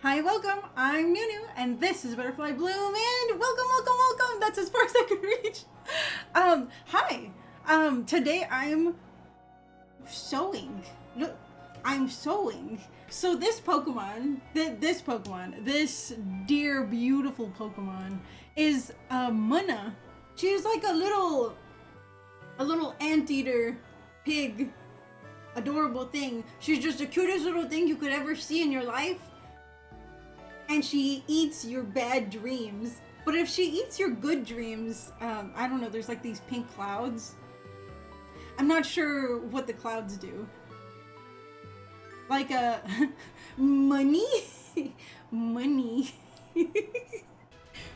Hi, welcome. I'm Nunu, and this is Butterfly Bloom, and welcome. That's as far as I can reach. Hi. Today I'm sewing. Look, I'm sewing. So this Pokemon, this dear, beautiful Pokemon, is Munna. She's like a little anteater pig, adorable thing. She's just the cutest little thing you could ever see in your life. And she eats your bad dreams. But if she eats your good dreams, I don't know, there's like these pink clouds. I'm not sure what the clouds do. Like money? Money.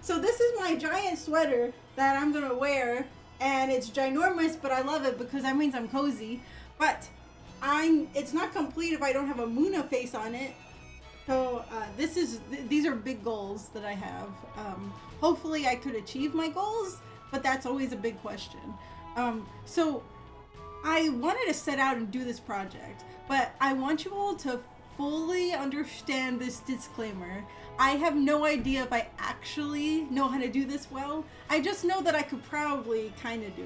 So this is my giant sweater that I'm gonna wear. And it's ginormous, but I love it because that means I'm cozy. But it's not complete if I don't have a Munna face on it. So these are big goals that I have. Hopefully I could achieve my goals, but that's always a big question. So I wanted to set out and do this project, but I want you all to fully understand this disclaimer. I have no idea if I actually know how to do this well. I just know that I could probably kind of do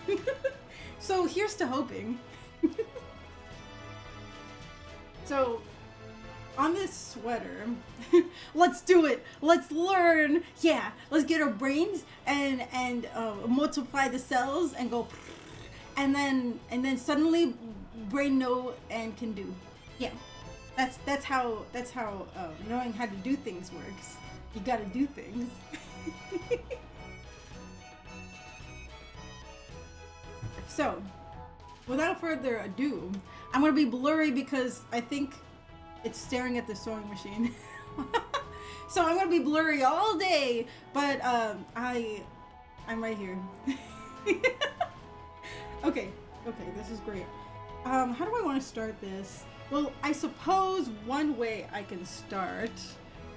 it. So here's to hoping. So on this sweater, let's do it. Let's learn. Yeah, let's get our brains and multiply the cells and go, and then suddenly brain know and can do. Yeah, that's how knowing how to do things works. You gotta do things. So, without further ado, I'm gonna be blurry because I think it's staring at the sewing machine. So I'm gonna be blurry all day, but I'm right here. Okay, this is great. How do I want to start this? Well, I suppose one way I can start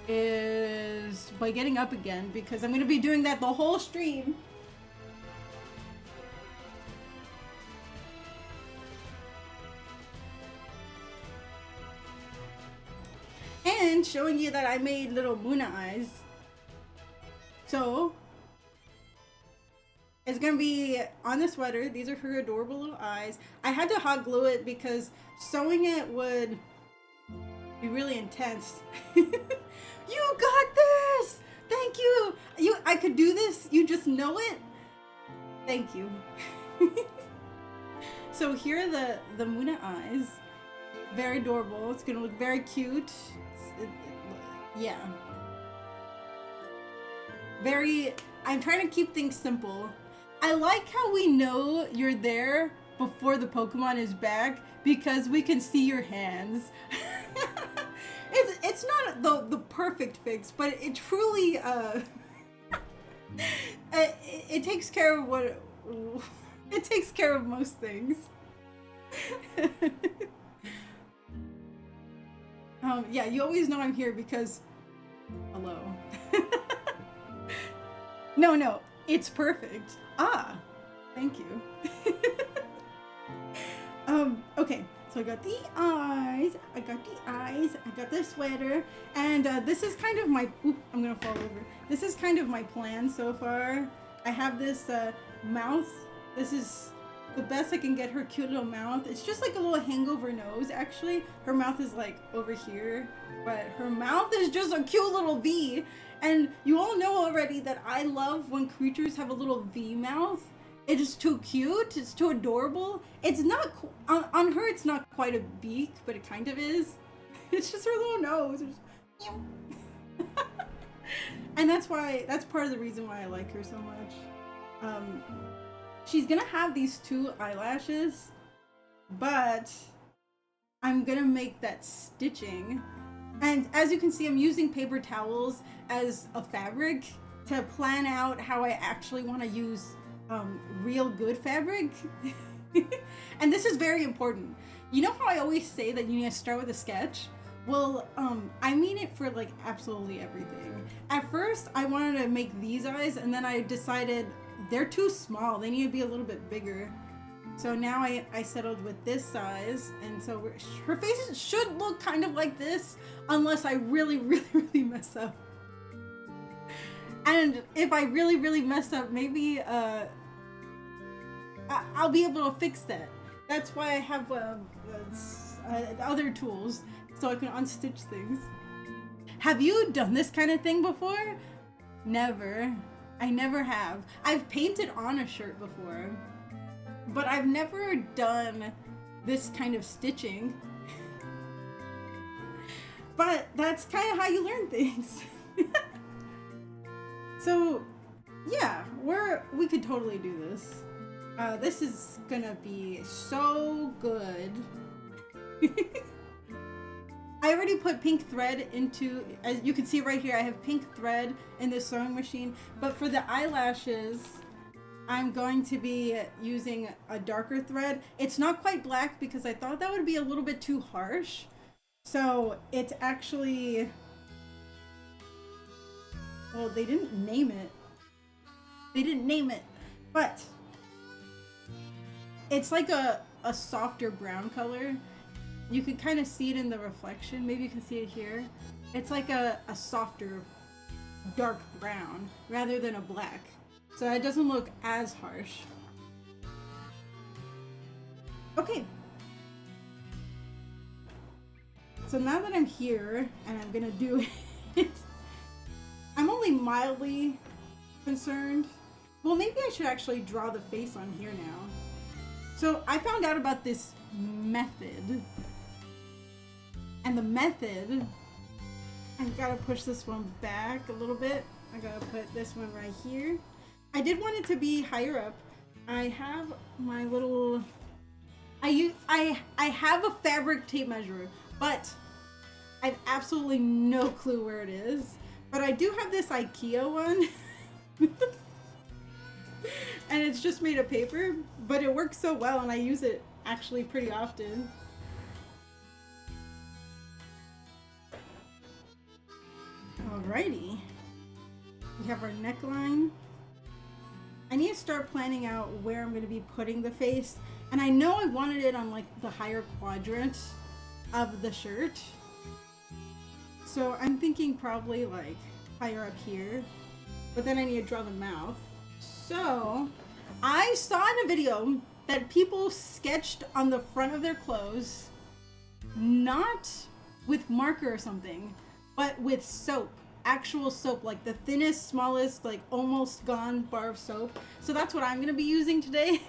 is by getting up again, because I'm gonna be doing that the whole stream. And showing you that I made little Munna eyes. So it's gonna be on the sweater. These are her adorable little eyes. I had to hot glue it because sewing it would be really intense. You got this! Thank you! I could do this, you just know it? Thank you. So here are the Munna eyes. Very adorable. It's gonna look very cute. Yeah. I'm trying to keep things simple. I like how we know you're there before the Pokemon is back because we can see your hands. It's not the perfect fix, but it truly it takes care of what it takes care of most things. Yeah, you always know I'm here because hello. No, it's perfect. Ah, thank you. Okay, so I got the eyes, I got the sweater, and this is kind of my, I'm gonna fall over. This is kind of my plan so far. I have this mouth. This is the best I can get her cute little mouth. It's just like a little hangover nose, actually. Her mouth is like over here, but her mouth is just a cute little V. And you all know already that I love when creatures have a little V mouth. It is too cute. It's too adorable. It's not, on her it's not quite a beak, but it kind of is. It's just her little nose. And that's part of the reason why I like her so much. She's gonna have these two eyelashes, but I'm gonna make that stitching. And as you can see, I'm using paper towels as a fabric to plan out how I actually want to use real good fabric. And this is very important. You know how I always say that you need to start with a sketch? Well, I mean it for like absolutely everything. At first, I wanted to make these eyes, and then I decided they're too small. They need to be a little bit bigger. So now I settled with this size, and so her face should look kind of like this, unless I really, really, really mess up. And if I really, really mess up, maybe I'll be able to fix that. That's why I have other tools, so I can unstitch things. Have you done this kind of thing before? Never. I never have. I've painted on a shirt before, but I've never done this kind of stitching. But that's kind of how you learn things. So, yeah, we could totally do this. This is gonna be so good. I already put pink thread into, as you can see right here, I have pink thread in the sewing machine, but for the eyelashes, I'm going to be using a darker thread. It's not quite black because I thought that would be a little bit too harsh. So it's actually, well, they didn't name it. But it's like a softer brown color. You can kind of see it in the reflection. Maybe you can see it here. It's like a softer dark brown rather than a black. So it doesn't look as harsh. Okay. So now that I'm here and I'm gonna do it, I'm only mildly concerned. Well, maybe I should actually draw the face on here now. So I found out about this method. And the method, I've got to push this one back a little bit. I got to put this one right here. I did want it to be higher up. I have my little, I have a fabric tape measure, but I have absolutely no clue where it is. But I do have this IKEA one. And it's just made of paper, but it works so well and I use it actually pretty often. Alrighty. We have our neckline. I need to start planning out where I'm going to be putting the face. And I know I wanted it on like the higher quadrant of the shirt. So I'm thinking probably like higher up here. But then I need to draw the mouth. So I saw in a video that people sketched on the front of their clothes, not with marker or something, but with soap, actual soap, like the thinnest, smallest, like almost gone bar of soap. So that's what I'm gonna be using today.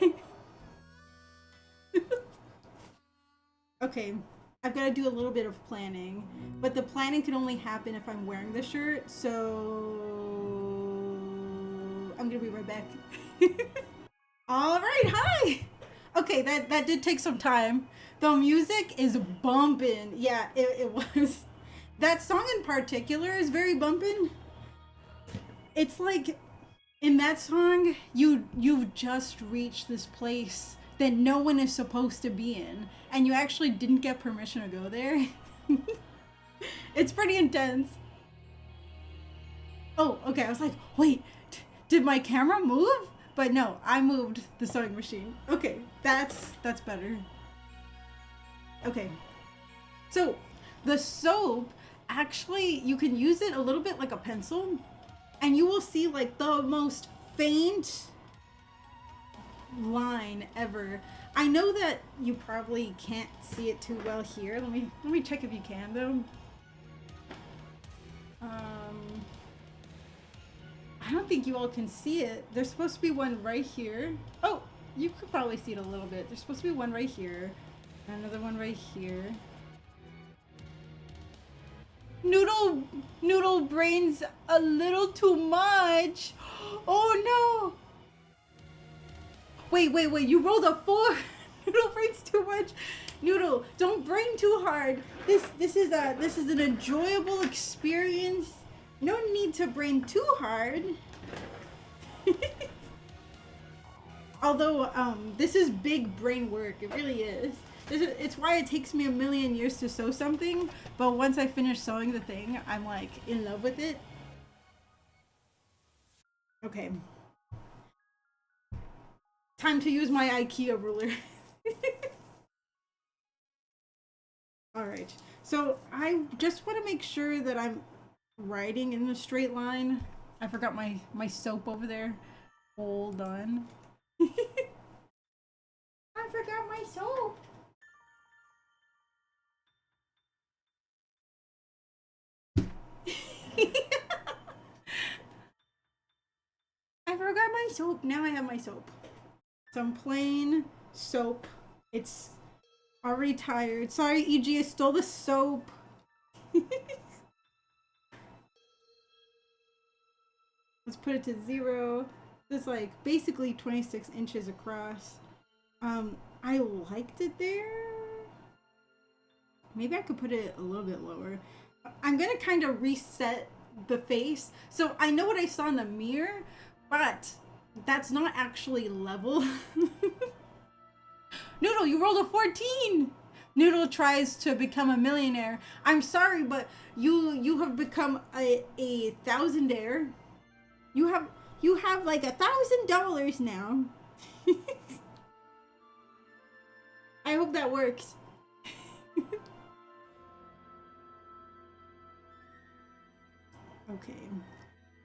Okay, I've got to do a little bit of planning, but the planning can only happen if I'm wearing the shirt, so I'm gonna be right back. All right, hi. Okay, that did take some time. The music is bumping. Yeah, it was. That song in particular is very bumping. It's like in that song, you've just reached this place that no one is supposed to be in, and you actually didn't get permission to go there. It's pretty intense. Oh, okay. I was like, wait, did my camera move? But no, I moved the sewing machine. Okay, that's better. Okay, so the soap, actually, you can use it a little bit like a pencil, and you will see like the most faint line ever. I know that you probably can't see it too well here. Let me check if you can though. I don't think you all can see it. There's supposed to be one right here. Oh, you could probably see it a little bit. There's supposed to be one right here. Another one right here. Noodle brains a little too much. Oh no. Wait, you rolled a 4. Noodle brains too much. Noodle, don't brain too hard. This is an enjoyable experience. No need to brain too hard. Although this is big brain work. It really is. It's why it takes me a million years to sew something, but once I finish sewing the thing, I'm like in love with it. Okay. Time to use my IKEA ruler. Alright, so I just want to make sure that I'm writing in a straight line. I forgot my soap over there. Hold on. I forgot my soap. I forgot my soap. Now I have my soap. Some plain soap. It's already tired. Sorry, EG, I stole the soap. Let's put it to 0. It's like basically 26 inches across. I liked it there. Maybe I could put it a little bit lower. I'm gonna kind of reset the face. So I know what I saw in the mirror, but that's not actually level. Noodle, you rolled a 14. Noodle tries to become a millionaire. I'm sorry, but you have become a thousandaire. You have like $1,000 now. I hope that works. Okay,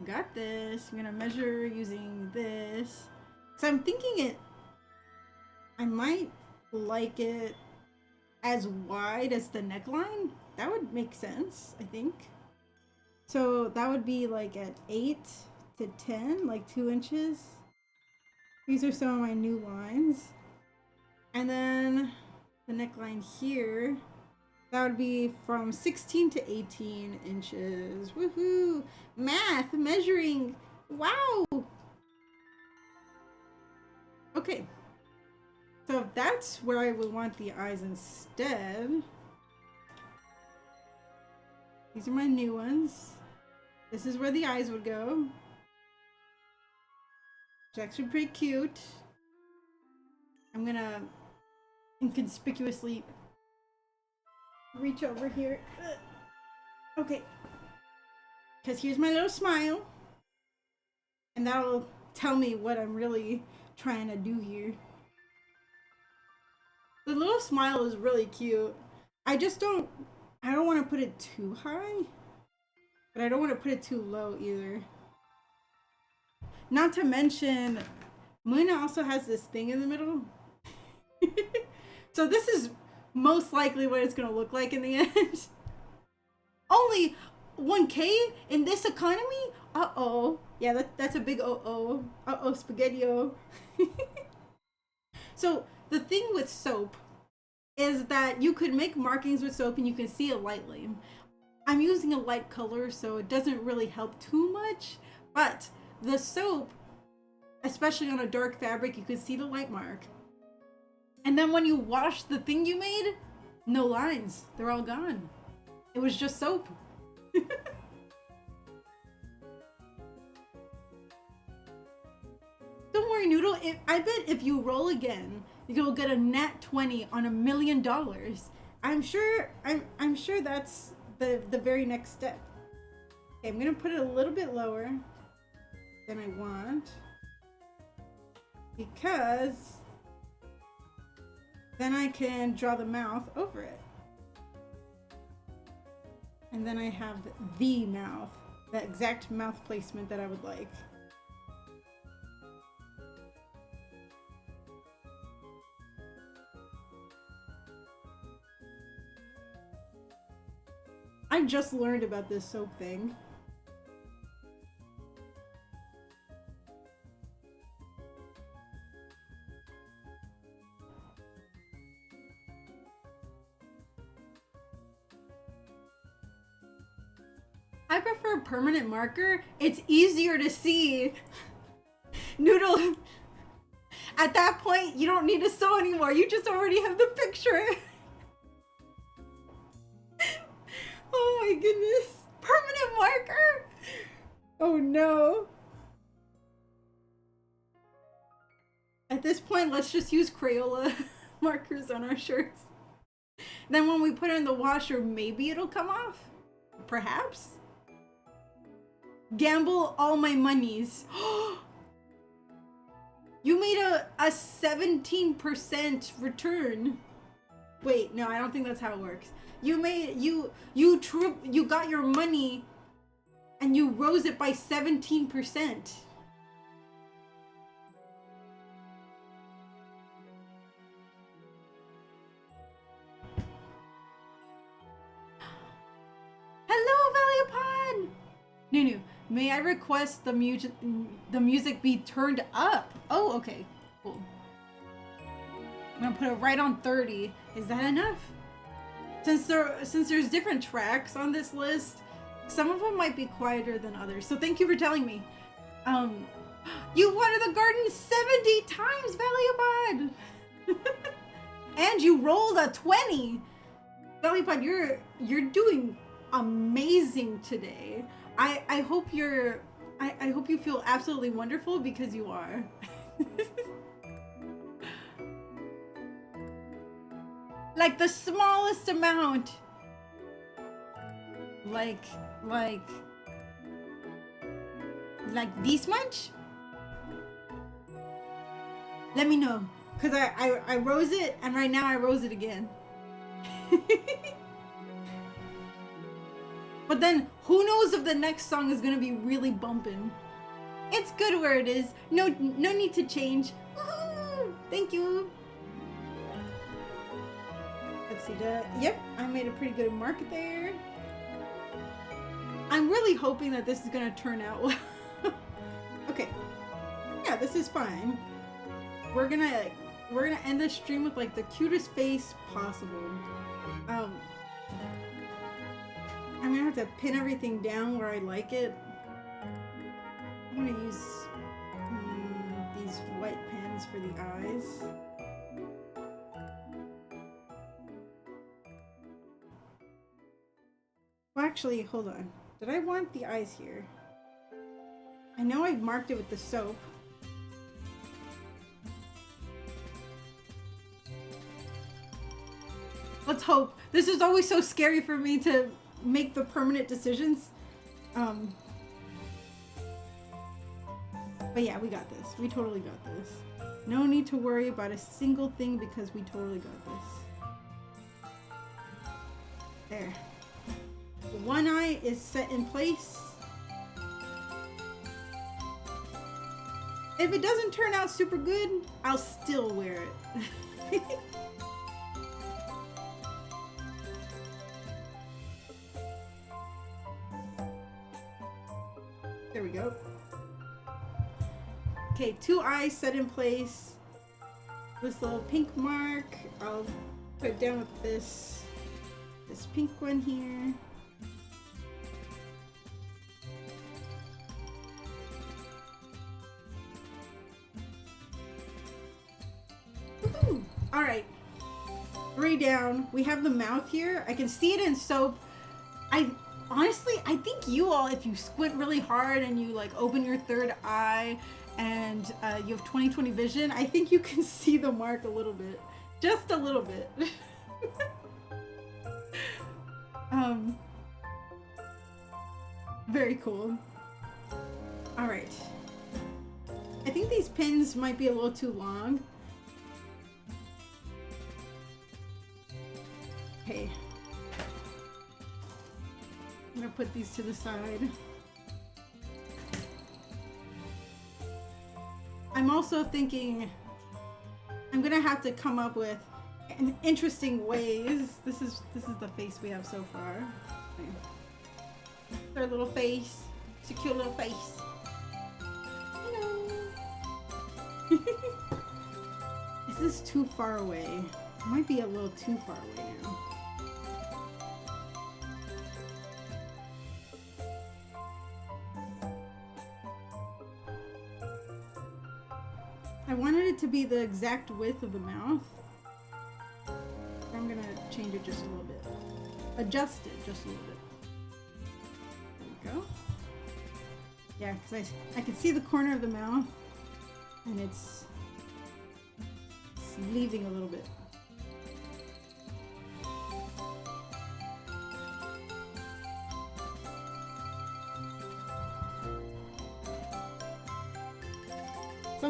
got this. I'm gonna measure using this. So I'm thinking I might like it as wide as the neckline. That would make sense, I think. So that would be like at 8 to 10, like 2 inches. These are some of my new lines. And then the neckline here, that would be from 16 to 18 inches. Woohoo! Math, measuring. Wow! Okay. So that's where I would want the eyes instead. These are my new ones. This is where the eyes would go. It's actually pretty cute. I'm gonna inconspicuously reach over here. Okay. Because here's my little smile. And that'll tell me what I'm really trying to do here. The little smile is really cute. I don't want to put it too high. But I don't want to put it too low either. Not to mention, Munna also has this thing in the middle. So this is most likely what it's going to look like in the end. Only 1K in this economy? Uh-oh. Yeah, that's a big uh-oh. Uh-oh, spaghetti-o. So the thing with soap is that you could make markings with soap and you can see it lightly. I'm using a light color, so it doesn't really help too much, but the soap, especially on a dark fabric, you can see the light mark. And then when you wash the thing you made, no lines. They're all gone. It was just soap. Don't worry, Noodle. I bet if you roll again, you'll get a nat 20 on $1 million. I'm sure that's the very next step. Okay, I'm gonna put it a little bit lower than I want, because then I can draw the mouth over it. And then I have the mouth, the exact mouth placement that I would like. I just learned about this soap thing. I prefer permanent marker. It's easier to see. Noodle, at that point, you don't need to sew anymore. You just already have the picture. Oh my goodness. Permanent marker? Oh no. At this point, let's just use Crayola markers on our shirts. Then when we put it in the washer, maybe it'll come off. Perhaps. Gamble all my monies. You made a 17% return. Wait, no, I don't think that's how it works. You got your money and you rose it by 17%. Hello, Valiapod! Nunu, may I request the music be turned up? Oh, okay, cool. I'm gonna put it right on 30. Is that enough? Since there's different tracks on this list, some of them might be quieter than others. So thank you for telling me. You watered the garden 70 times, Valiapod! And you rolled a 20! Valiapod, you're doing amazing today. I hope I hope you feel absolutely wonderful, because you are. Like the smallest amount. Like this much? Let me know. Because I rose it, and right now I rose it again. But then, who knows if the next song is gonna be really bumping. It's good where it is. No need to change. Woohoo! Thank you. Let's see, yep, I made a pretty good mark there. I'm really hoping that this is gonna turn out well. Okay. Yeah, this is fine. We're gonna end this stream with like the cutest face possible. I'm gonna have to pin everything down where I like it. I'm gonna use these white pens for the eyes. Well, actually, hold on. Did I want the eyes here? I know I marked it with the soap. Let's hope. This is always so scary for me to make the permanent decisions. But yeah, we got this. We totally got this. No need to worry about a single thing because we totally got this. There. One eye is set in place. If it doesn't turn out super good, I'll still wear it. There we go. Okay, 2 eyes set in place. This little pink mark, I'll put it down with this pink one here. Woohoo! All right, 3 down. We have the mouth here. I can see it in soap. Honestly, I think you all, if you squint really hard and you like open your 3rd eye and you have 20/20 vision, I think you can see the mark a little bit. Just a little bit. Very cool. All right. I think these pins might be a little too long. Okay. I'm gonna put these to the side. I'm also thinking I'm gonna have to come up with interesting ways. This is the face we have so far. Okay. Their little face. It's a cute little face. Hello. Is this too far away? It might be a little too far away now. I wanted it to be the exact width of the mouth. I'm gonna change it just a little bit. Adjust it just a little bit. There we go. Yeah, because I can see the corner of the mouth and it's leaving a little bit.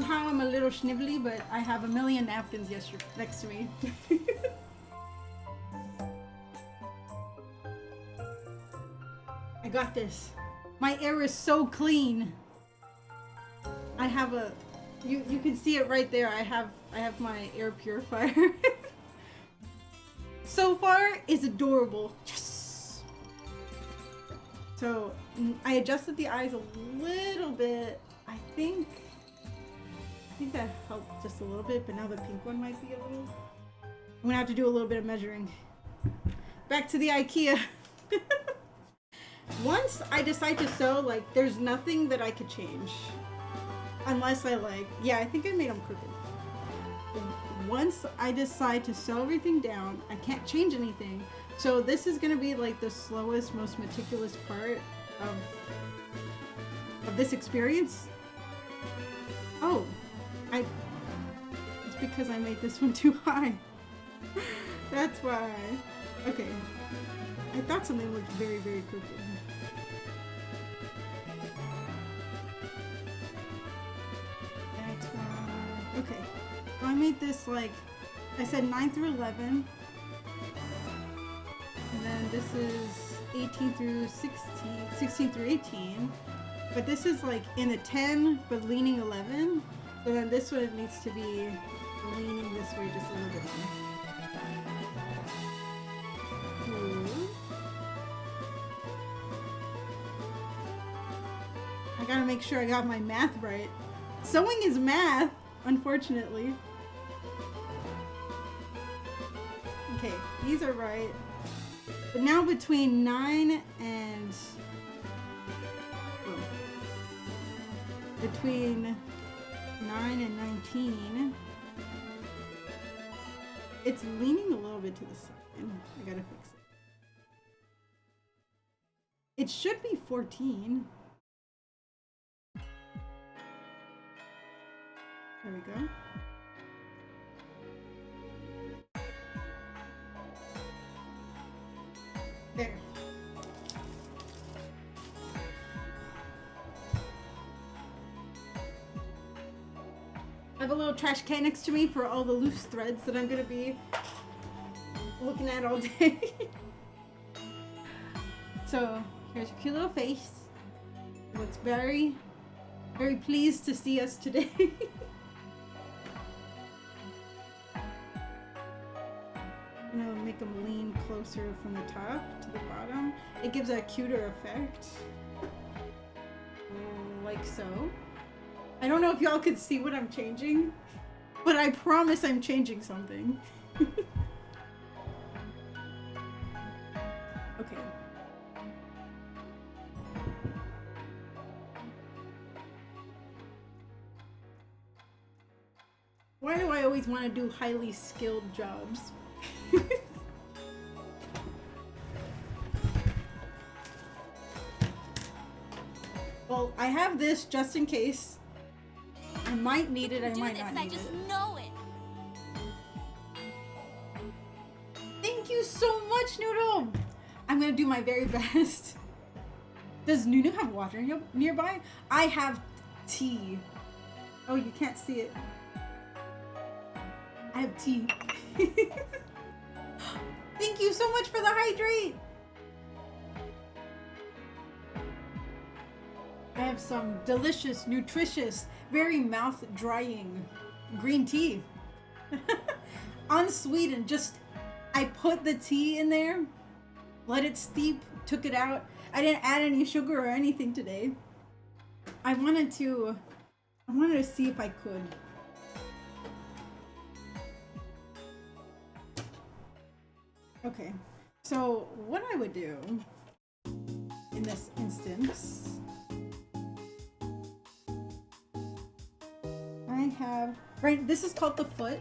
Somehow I'm a little snivelly, but I have a million napkins next to me. I got this. My air is so clean. I have a, you can see it right there. I have my air purifier. So far, it's adorable. Yes. So I adjusted the eyes a little bit. I think that helped just a little bit, but now the pink one might be a little. I'm gonna have to do a little bit of measuring. Back to the IKEA. Once I decide to sew, like, there's nothing that I could change. Unless I yeah, I think I made them crooked. Once I decide to sew everything down, I can't change anything. So this is gonna be like the slowest, most meticulous part of this experience. Oh, it's because I made this one too high. That's why. Okay. I thought something looked very, very crooked. That's why. Okay. So I made this, like, I said 9 through 11. And then this is 18 through 16 through 18. But this is like in a 10, but leaning 11. So then this one needs to be leaning this way just a little bit more. I gotta make sure I got my math right. Sewing is math, unfortunately. Okay, these are right. But now between 9 and... between 9 and 19, it's leaning a little bit to the side. I gotta fix it. It should be 14. There we go. There. I have a little trash can next to me for all the loose threads that I'm gonna be looking at all day. So here's a cute little face. It looks very, very pleased to see us today. I'm gonna make them lean closer from the top to the bottom. It gives a cuter effect. Like so. I don't know if y'all could see what I'm changing, but I promise I'm changing something. Okay. Why do I always want to do highly skilled jobs? Well, I have this just in case. I might need it, I might not need it. I just know it. Thank you so much, Nunu! I'm gonna do my very best. Does Nunu have water nearby? I have tea. Oh, you can't see it. I have tea. Thank you so much for the hydrate! I have some delicious, nutritious, very mouth-drying green tea. Unsweetened, just I put the tea in there, let it steep, took it out. I didn't add any sugar or anything today. I wanted to see if I could. Okay, so what I would do in this instance, I have, right, this is called the foot,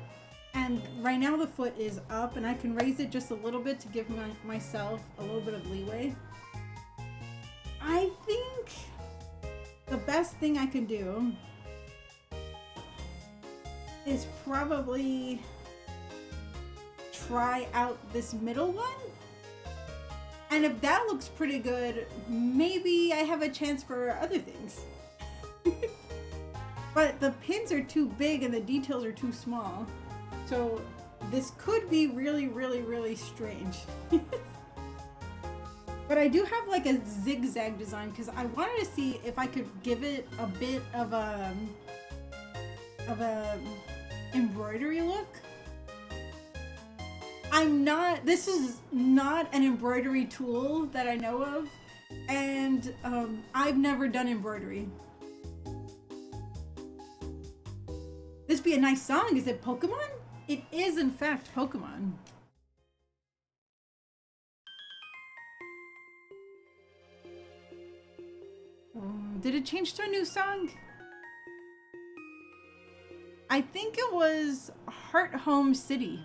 and right now the foot is up, and I can raise it just a little bit to give myself a little bit of leeway. I think the best thing I can do is probably try out this middle one, and if that looks pretty good, maybe I have a chance for other things. But the pins are too big and the details are too small. So this could be really, really, really strange. But I do have like a zigzag design because I wanted to see if I could give it a bit of a embroidery look. This is not an embroidery tool that I know of, and I've never done embroidery. This be a nice song. Is it Pokemon? It is in fact Pokemon. Did it change to a new song? I think it was Heart Home City.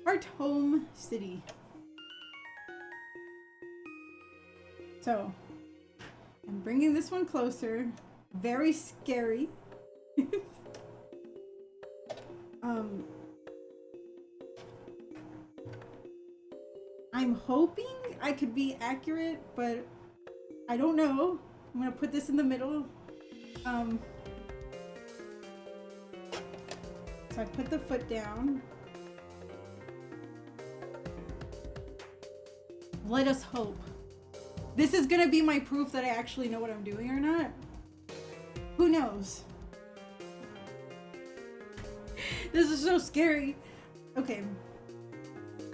Heart Home City. So, I'm bringing this one closer. Very scary. I'm hoping I could be accurate, but I don't know. I'm gonna put this in the middle. So I put the foot down. Let us hope. This is gonna be my proof that I actually know what I'm doing or not. Who knows? This is so scary. Okay.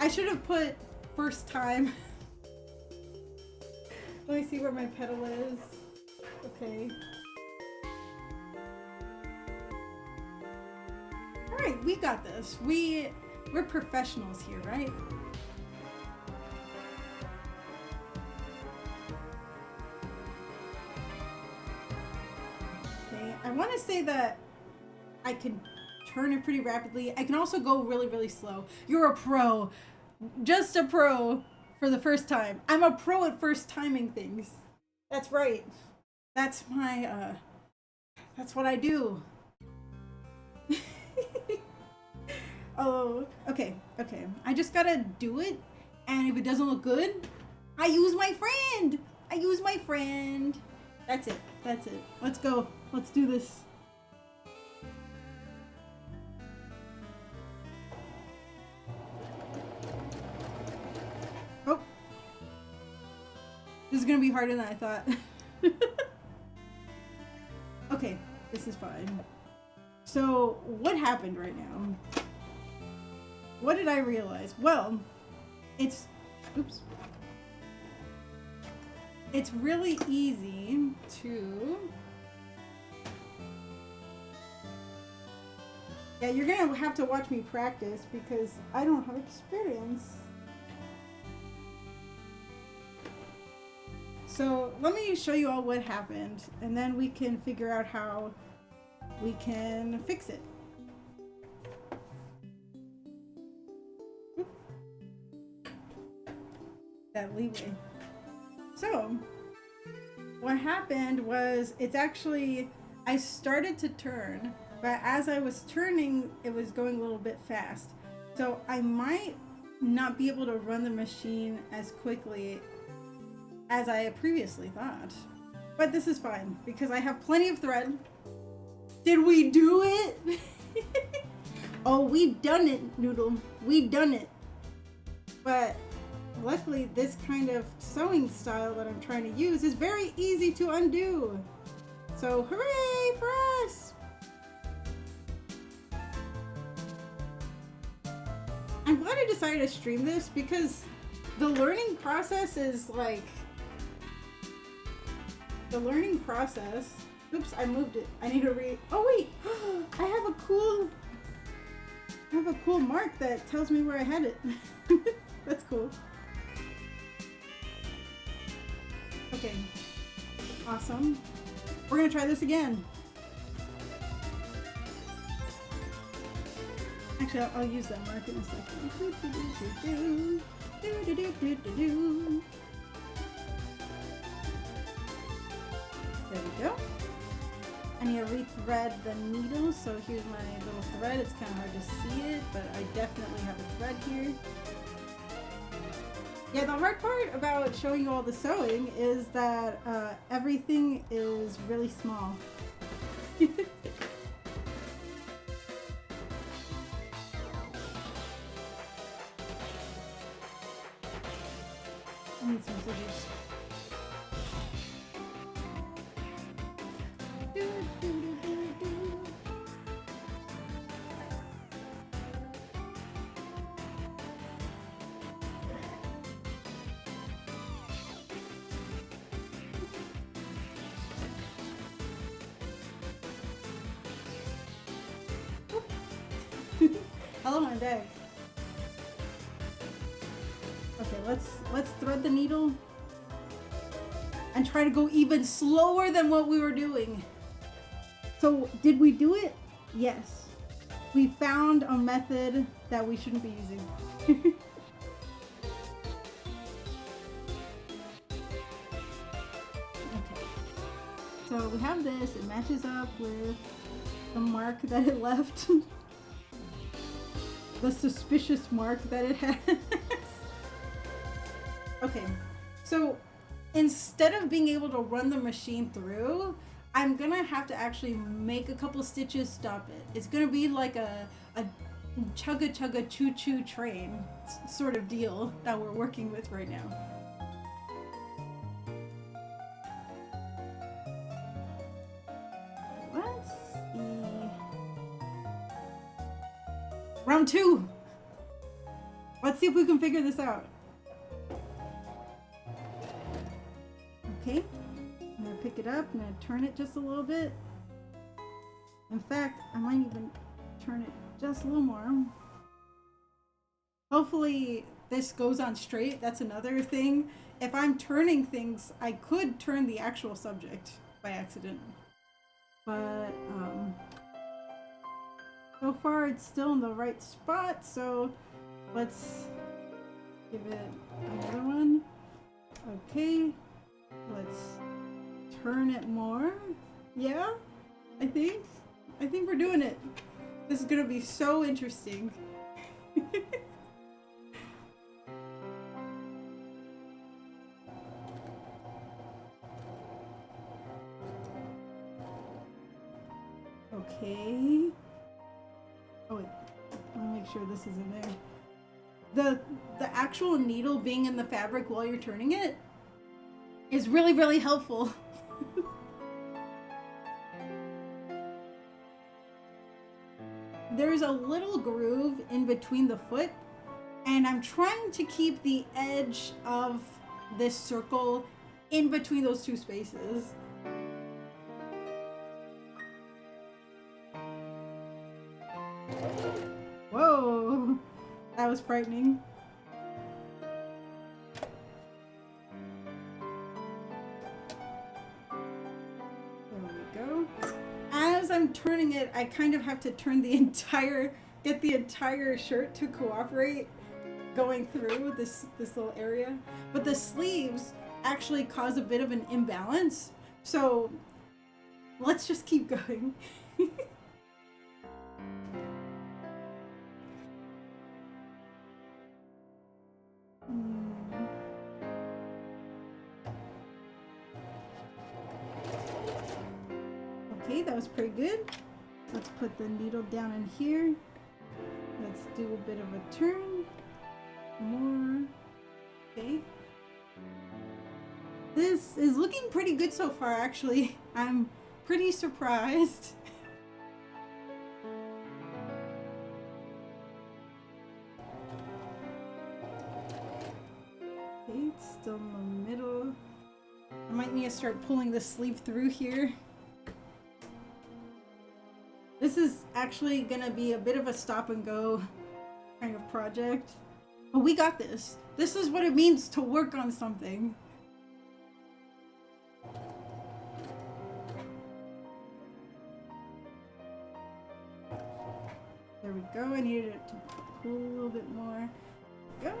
I should have put first time. Let me see where my pedal is. Okay. Alright, we got this. We're professionals here, right? Okay, I want to say that I can turn it pretty rapidly. I can also go really, really slow. You're a pro. Just a pro for the first time. I'm a pro at first timing things. That's right. That's my, that's what I do. Oh, okay, okay. I just gotta do it, and if it doesn't look good, I use my friend. I use my friend. That's it. That's it. Let's go. Let's do this. Oh. This is gonna be harder than I thought. Okay, this is fine. So, what happened right now? What did I realize? Well, it's really easy to... Yeah, you're gonna have to watch me practice because I don't have experience. So let me show you all what happened, and then we can figure out how we can fix it. That leeway. So what happened was, it's actually, I started to turn, but as I was turning, it was going a little bit fast. So I might not be able to run the machine as quickly as I had previously thought. But this is fine, because I have plenty of thread. Did we do it? Oh, we done it, Noodle. We done it. But luckily, this kind of sewing style that I'm trying to use is very easy to undo. So hooray for us! I'm glad I decided to stream this because the learning process is like... The learning process... Oops, I moved it. I need to Oh wait! I have a cool mark that tells me where I had it. That's cool. Okay. Awesome. We're gonna try this again. Actually, I'll use that mark in a second. There we go. I need to re-thread the needle, so here's my little thread. It's kind of hard to see it, but I definitely have a thread here. Yeah, the hard part about showing you all the sewing is that everything is really small. I need some scissors. Hello, my bag. Okay, let's thread the needle and try to go even slower than what we were doing. So, did we do it? Yes. We found a method that we shouldn't be using. Okay. So we have this, it matches up with the mark that it left. The suspicious mark that it has. Okay, so instead of being able to run the machine through, I'm gonna have to actually make a couple stitches, stop it. It's gonna be like a chugga chugga choo choo train sort of deal that we're working with right now. Let's see. Round 2! Let's see if we can figure this out. Okay, I'm gonna pick it up, I'm gonna turn it just a little bit. In fact, I might even turn it just a little more. Hopefully this goes on straight, that's another thing. If I'm turning things, I could turn the actual subject by accident. But, so far it's still in the right spot, so let's give it another one. Okay, let's turn it more. Yeah, I think we're doing it. This is gonna be so interesting. Okay. Oh wait, let me make sure this is in there. The actual needle being in the fabric while you're turning it is really, really helpful. There's a little groove in between the foot, and I'm trying to keep the edge of this circle in between those two spaces. Whoa, that was frightening. There we go. As I'm turning it, I kind of have to turn get the entire shirt to cooperate going through this little area. But the sleeves actually cause a bit of an imbalance. So let's just keep going. Okay, that was pretty good. Let's put the needle down in here. Let's do a bit of a turn. More. Okay. This is looking pretty good so far, actually. I'm pretty surprised. Okay, it's still in the middle. I might need to start pulling the sleeve through here. This is actually gonna be a bit of a stop and go kind of project. But we got this. This is what it means to work on something. There we go. I needed it to pull a little bit more. Go.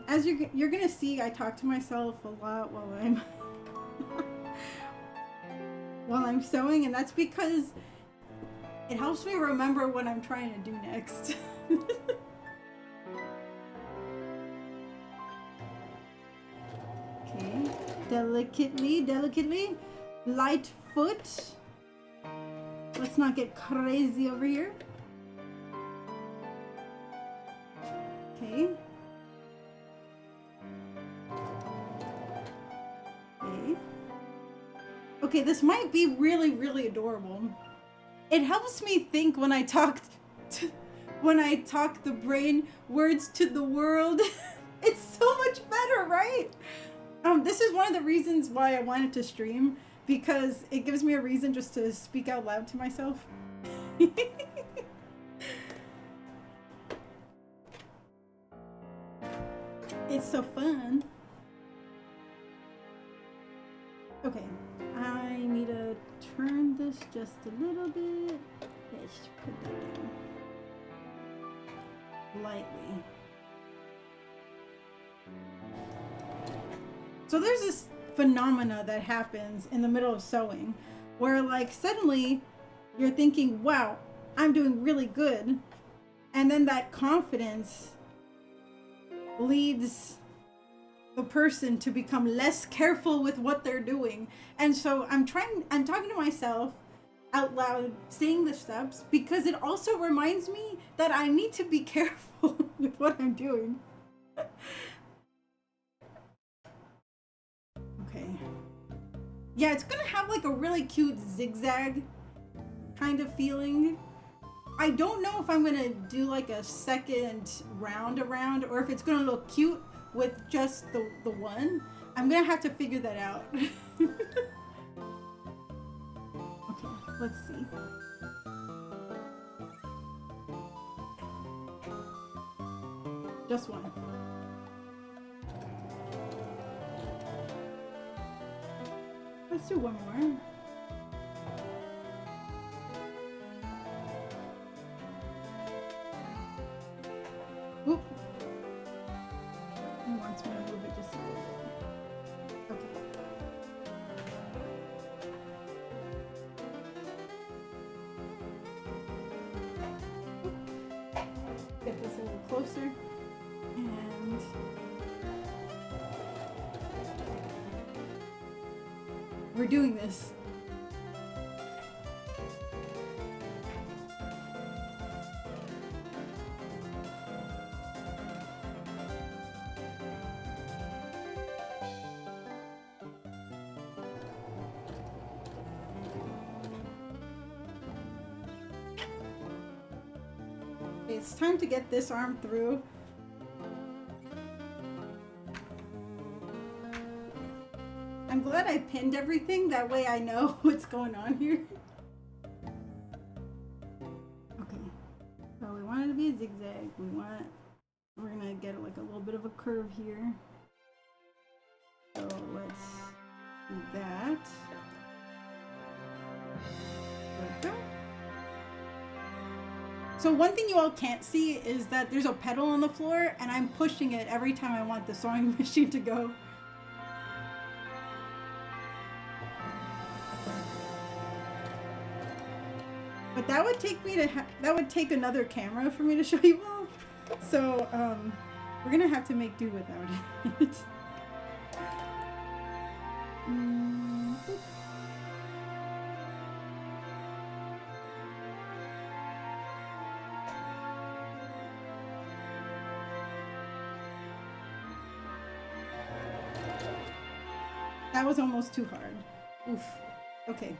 As you're gonna see, I talk to myself a lot while I'm sewing, and that's because it helps me remember what I'm trying to do next. Delicately, delicately. Light foot. Let's not get crazy over here. Okay. Okay. Okay, this might be really, really adorable. It helps me think when I talk the brain words to the world. It's so much better, right? This is one of the reasons why I wanted to stream, because it gives me a reason just to speak out loud to myself. It's so fun. Okay, I need to turn this just a little bit. Let's put that down. Lightly. So there's this phenomena that happens in the middle of sewing where like suddenly you're thinking, wow, I'm doing really good. And then that confidence leads the person to become less careful with what they're doing. And so I'm talking to myself out loud, saying the steps, because it also reminds me that I need to be careful with what I'm doing. Okay. Yeah, it's gonna have like a really cute zigzag kind of feeling. I don't know if I'm gonna do like a second round around or if it's gonna look cute with just the one. I'm gonna have to figure that out. Okay, let's see. Just one. Let's do one more. Oop. He wants me to move it just a little bit. Okay. Get this a little closer. And we're doing this. It's time to get this arm through. I'm glad I pinned everything, that way I know what's going on here. Okay, so we want it to be a zigzag. We're gonna get like a little bit of a curve here. So let's do that. Okay. So one thing you all can't see is that there's a pedal on the floor and I'm pushing it every time I want the sewing machine to go. But that would take me to that would take another camera for me to show you all. So we're gonna have to make do without it. That was almost too hard. Oof. Okay.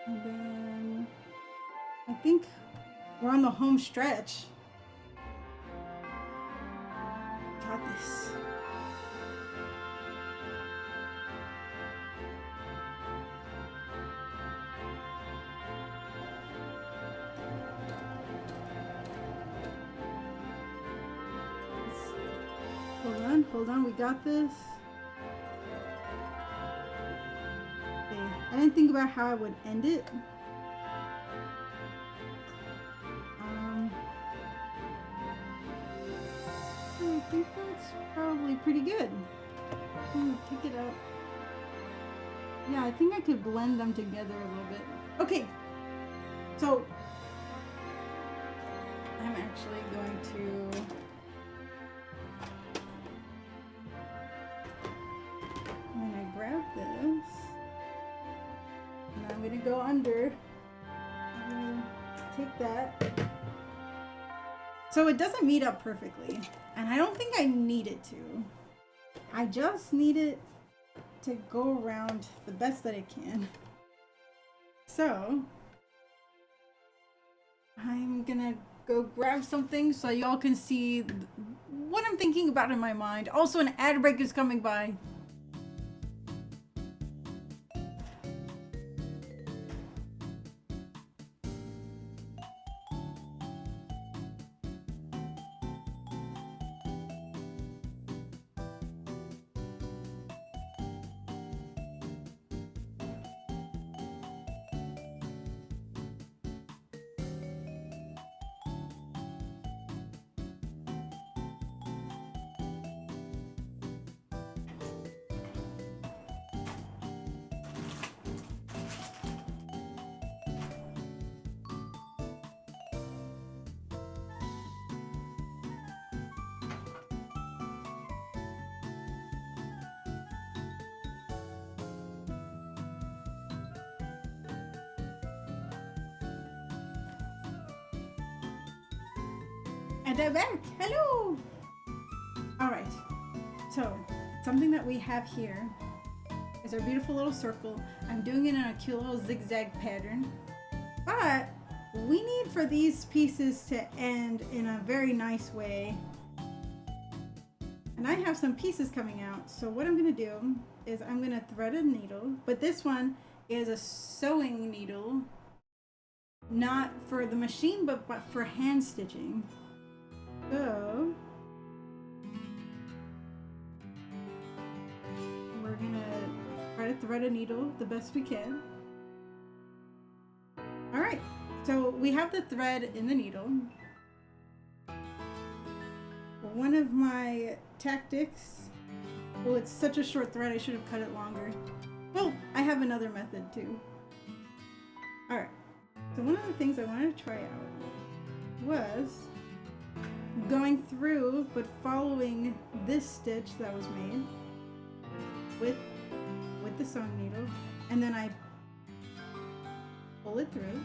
And then I think we're on the home stretch. Got this. Hold on, we got this. Okay, I didn't think about how I would end it. I think that's probably pretty good. Pick it up. Yeah, I think I could blend them together a little bit. Okay, so I'm actually going to grab this. And I'm gonna go under. Take that. So it doesn't meet up perfectly. And I don't think I need it to. I just need it to go around the best that it can. So I'm gonna go grab something so y'all can see what I'm thinking about in my mind. Also, an ad break is coming by. And I'm back. Hello. All right. So something that we have here is our beautiful little circle. I'm doing it in a cute little zigzag pattern, but we need for these pieces to end in a very nice way. And I have some pieces coming out. So what I'm going to do is I'm going to thread a needle, but this one is a sewing needle, not for the machine, but for hand stitching. So we're gonna try to thread a needle the best we can. All right, so we have the thread in the needle. One of my tactics, well, it's such a short thread, I should have cut it longer. Well, I have another method too. All right, so one of the things I wanted to try out was going through but following this stitch that was made with the sewing needle, and then I pull it through,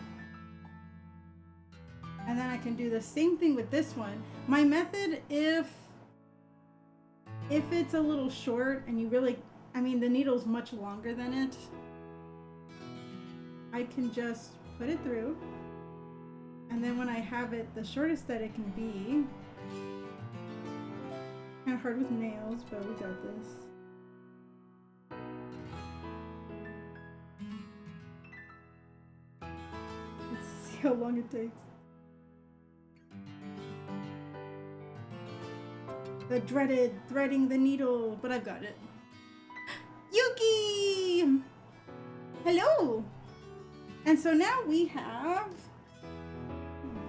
and then I can do the same thing with this one. My method, if it's a little short and you really, I mean the needle's much longer than it, I can just put it through. And then when I have it the shortest that it can be, kind of hard with nails, but we got this. Let's see how long it takes. The dreaded threading the needle, but I've got it. Yuki! Hello! And so now we have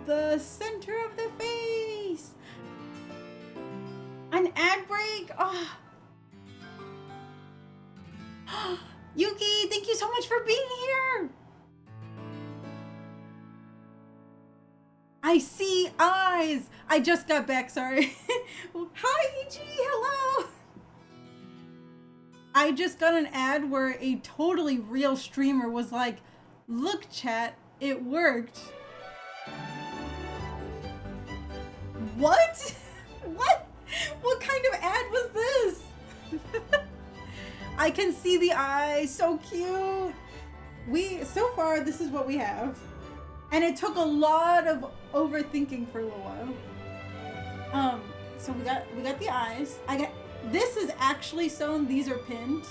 the center of the face. An ad break. Oh. Yuki, thank you so much for being here. I see eyes. I just got back, sorry. Hi, EG, hello. I just got an ad where a totally real streamer was like, look chat, it worked. What? What? What kind of ad was this? I can see the eyes, so cute. So far, this is what we have. And it took a lot of overthinking for a little while. So we got the eyes. This is actually sewn, these are pinned.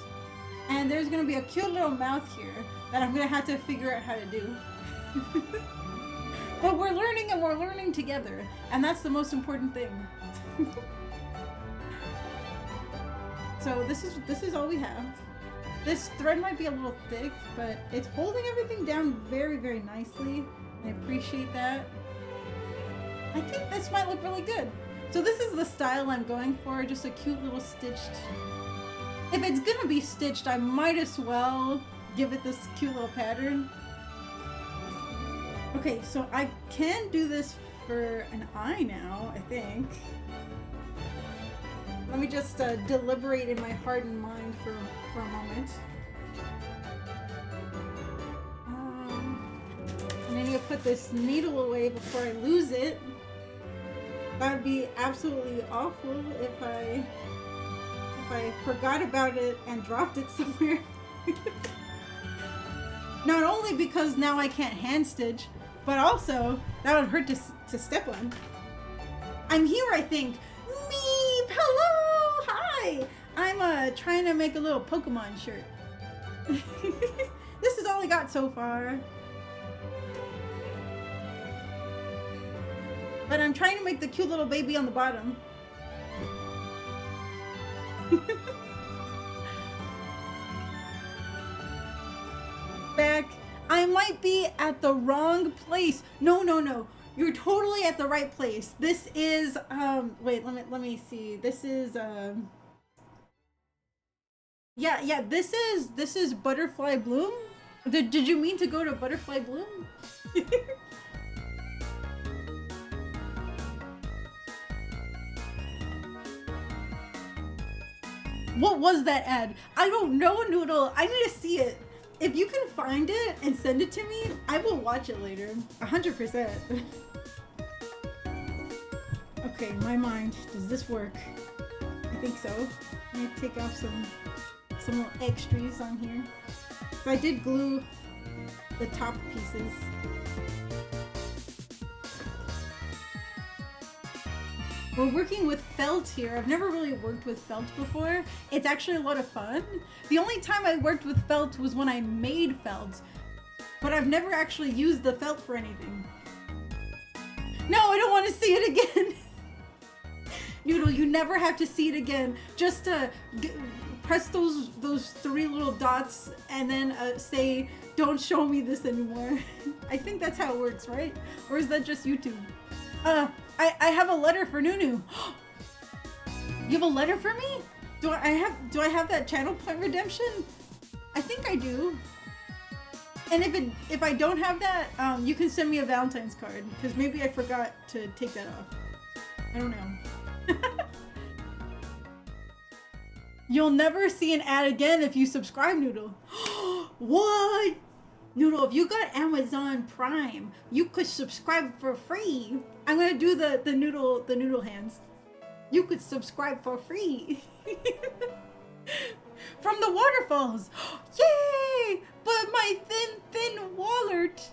And there's gonna be a cute little mouth here that I'm gonna have to figure out how to do. But we're learning, and we're learning together, and that's the most important thing. So this is all we have. This thread might be a little thick, but it's holding everything down very, very nicely. I appreciate that. I think this might look really good. So this is the style I'm going for, just a cute little stitched. If it's gonna be stitched, I might as well give it this cute little pattern. Okay, so I can do this for an eye now, I think. Let me just deliberate in my heart and mind for a moment. And I need to put this needle away before I lose it. That would be absolutely awful if I forgot about it and dropped it somewhere. Not only because now I can't hand stitch, but also that would hurt to step on. I'm here, I think. Meep! Hello! Hi! I'm trying to make a little Pokemon shirt. This is all I got so far. But I'm trying to make the cute little baby on the bottom. Back. I might be at the wrong place. No. You're totally at the right place. This is wait, let me see. This is yeah, this is Butterfly Bloom. Did you mean to go to Butterfly Bloom? What was that ad? I don't know, Noodle. I need to see it. If you can find it and send it to me, I will watch it later. 100%. Okay, my mind. Does this work? I think so. Let me take off some little extras on here. So I did glue the top pieces. We're working with felt here. I've never really worked with felt before. It's actually a lot of fun. The only time I worked with felt was when I made felt, but I've never actually used the felt for anything. No, I don't want to see it again. Noodle, you never have to see it again. Just press those three little dots and then say, don't show me this anymore. I think that's how it works, right? Or is that just YouTube? I have a letter for Nunu. You have a letter for me? Do I have that channel point redemption? I think I do. And if I don't have that, you can send me a Valentine's card, because maybe I forgot to take that off. I don't know. You'll never see an ad again if you subscribe, Noodle. What? Noodle, if you got Amazon Prime, you could subscribe for free. I'm gonna do the noodle hands. You could subscribe for free. From the waterfalls. Yay! But my thin wallet.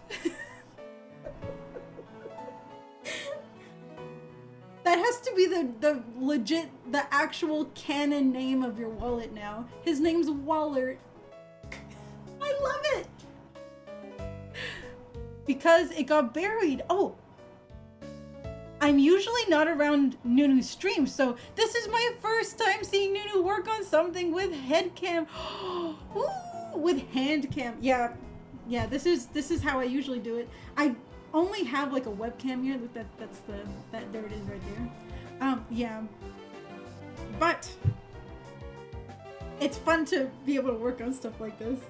That has to be the legit, the actual canon name of your wallet now. His name's Wallert. I love it. Because it got buried. Oh. I'm usually not around Nunu's stream, so this is my first time seeing Nunu work on something with head cam. Ooh, with hand cam. Yeah, this is how I usually do it. I only have like a webcam here. Look, there it is right there. Yeah. But it's fun to be able to work on stuff like this.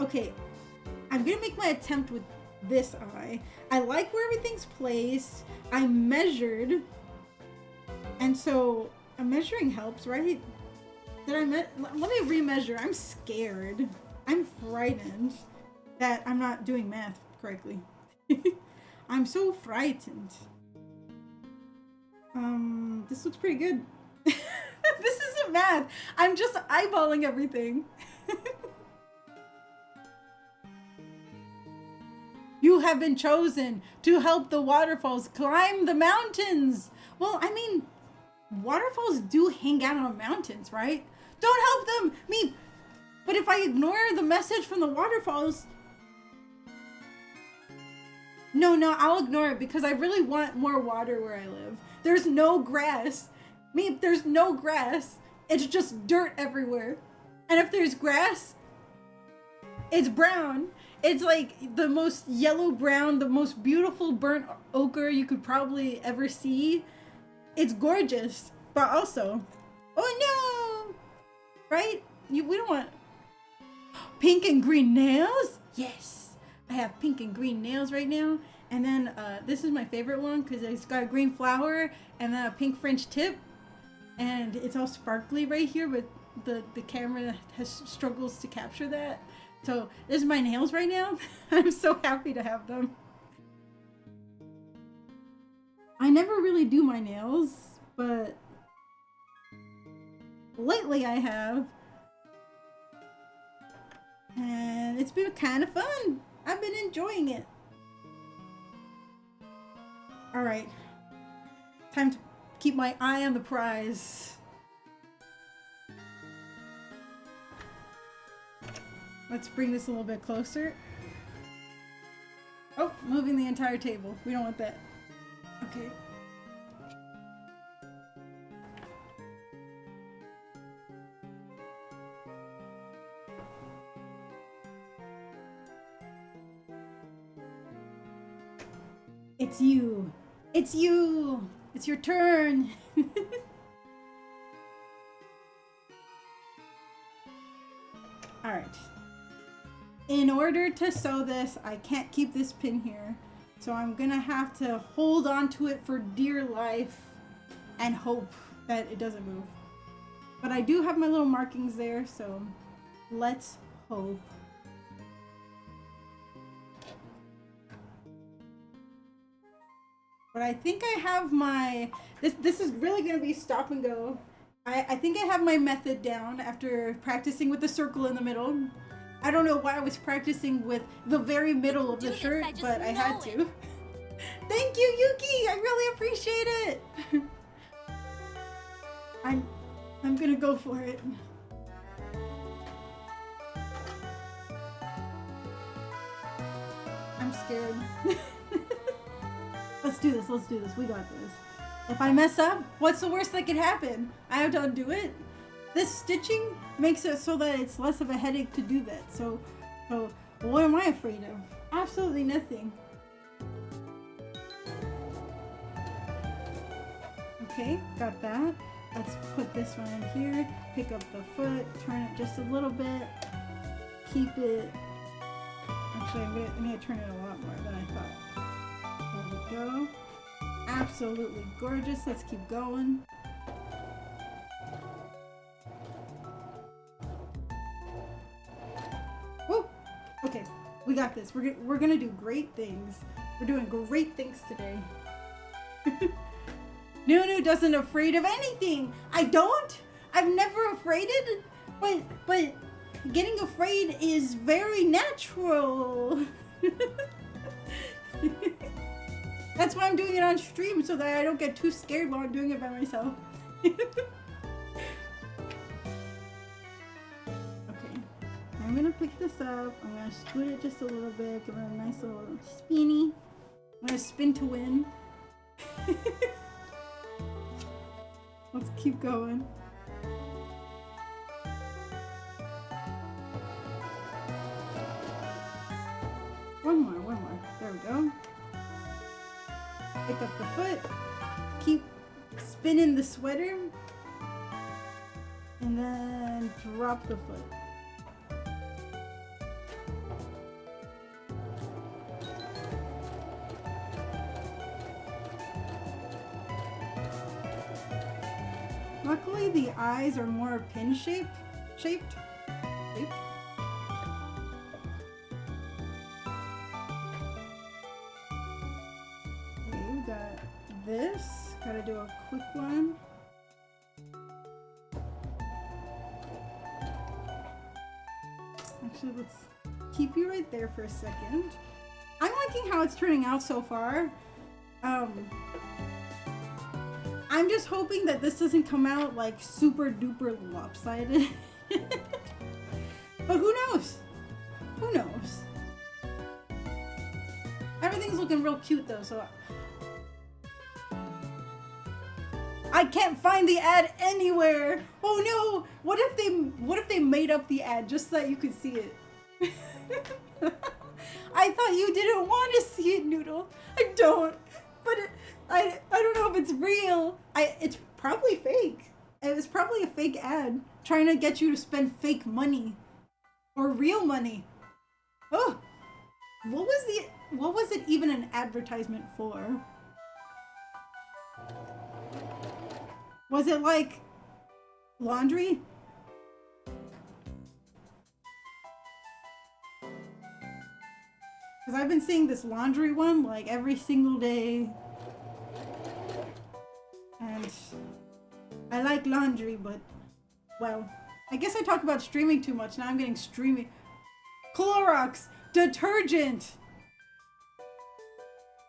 Okay, I'm gonna make my attempt with this eye. I like where everything's placed. I measured, and so a measuring helps, right? Let me remeasure. I'm scared. I'm frightened that I'm not doing math correctly. I'm so frightened. This looks pretty good. This isn't math. I'm just eyeballing everything. You have been chosen to help the waterfalls climb the mountains. Well, I mean, waterfalls do hang out on mountains, right? Don't help them, me. But if I ignore the message from the waterfalls, no, I'll ignore it because I really want more water where I live. There's no grass. Me, there's no grass. It's just dirt everywhere. And if there's grass, it's brown. It's like the most yellow brown, the most beautiful burnt ochre you could probably ever see. It's gorgeous, but also, oh no, right? We don't want pink and green nails. Yes, I have pink and green nails right now. And then this is my favorite one because it's got a green flower and then a pink French tip, and it's all sparkly right here. But the camera has struggles to capture that. So this is my nails right now. I'm so happy to have them. I never really do my nails, but lately I have. And it's been kind of fun. I've been enjoying it. Alright. Time to keep my eye on the prize. Let's bring this a little bit closer. Oh, moving the entire table. We don't want that. Okay. It's you. It's you. It's your turn. All right. In order to sew this, I can't keep this pin here. So I'm gonna have to hold on to it for dear life and hope that it doesn't move. But I do have my little markings there, so let's hope. But I think I have my, this is really gonna be stop and go. I think I have my method down after practicing with the circle in the middle. I don't know why I was practicing with the very middle of the shirt, but I had to. Thank you, Yuki! I really appreciate it! I'm gonna go for it. I'm scared. Let's do this, let's do this. We got this. If I mess up, what's the worst that could happen? I have to undo it? This stitching makes it so that it's less of a headache to do that. So what am I afraid of? Absolutely nothing. Okay, got that. Let's put this one in here, pick up the foot, turn it just a little bit, keep it. Actually, I'm gonna turn it a lot more than I thought. There we go. Absolutely gorgeous. Let's keep going. Woo! Okay, we got this. We're gonna do great things. We're doing great things today. Nunu doesn't afraid of anything. I don't. I've never afraided, but getting afraid is very natural. That's why I'm doing it on stream, so that I don't get too scared while I'm doing it by myself. Okay. I'm gonna pick this up. I'm gonna scoot it just a little bit, give it a nice little spinny. I'm gonna spin to win. Let's keep going. One more. There we go. Pick up the foot. Keep spinning the sweater. And then drop the foot. Luckily, the eyes are more pin shaped. Okay, we got this. Gotta do a quick one. Actually, let's keep you right there for a second. I'm liking how it's turning out so far. I'm just hoping that this doesn't come out like super duper lopsided. But who knows? Who knows? Everything's looking real cute though, so I can't find the ad anywhere. Oh no! What if they made up the ad just so that you could see it? I thought you didn't want to see it, Noodle. I don't. But I don't know if it's real. It's probably fake. It was probably a fake ad trying to get you to spend fake money or real money. Oh, what was it even an advertisement for? Was it like laundry? Because I've been seeing this laundry one like every single day. And I like laundry, but, well, I guess I talk about streaming too much. Now I'm getting streaming. Clorox detergent.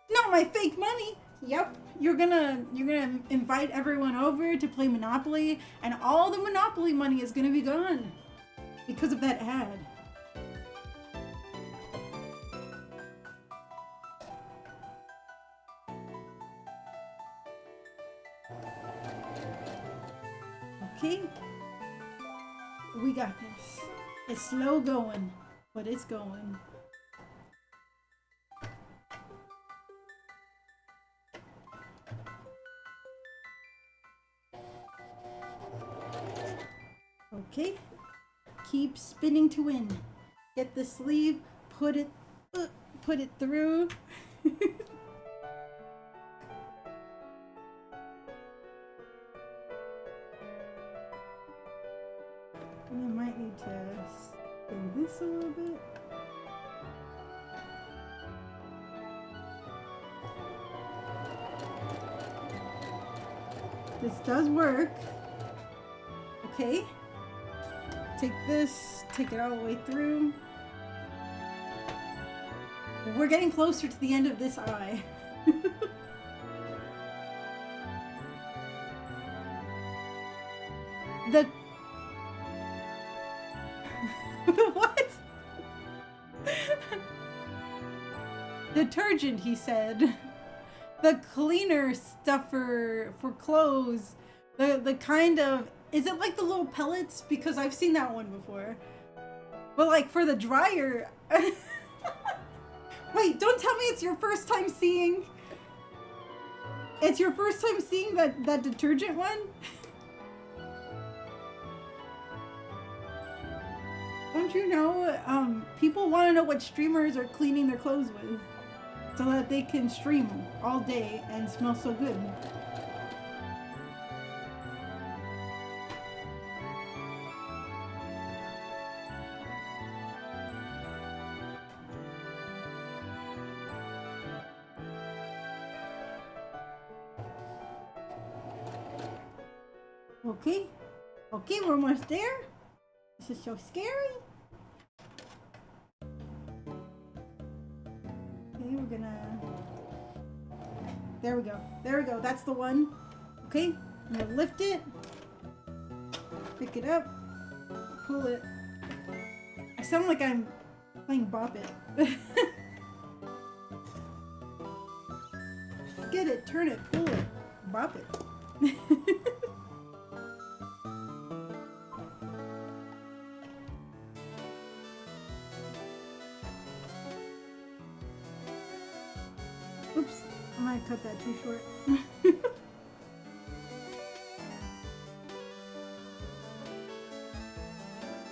Not my fake money. Yep. You're gonna invite everyone over to play Monopoly, and all the Monopoly money is gonna be gone because of that ad. Okay. We got this. It's slow going, but it's going. Okay. Keep spinning to win. Get the sleeve, put it through. And I might need to spin this a little bit. This does work. Okay. Take this, take it all the way through. We're getting closer to the end of this eye. The what? Detergent, he said. The cleaner stuff for clothes. The kind of, is it like the little pellets? Because I've seen that one before. But like for the dryer. Wait, don't tell me it's your first time seeing. It's your first time seeing that detergent one? Don't you know, people want to know what streamers are cleaning their clothes with so that they can stream all day and smell so good. Okay, we're almost there. This is so scary. Okay, we're gonna... There we go, that's the one. Okay, I'm gonna lift it, pick it up, pull it. I sound like I'm playing Bop It. Get it, turn it, pull it, bop it. Oops, I might cut that too short.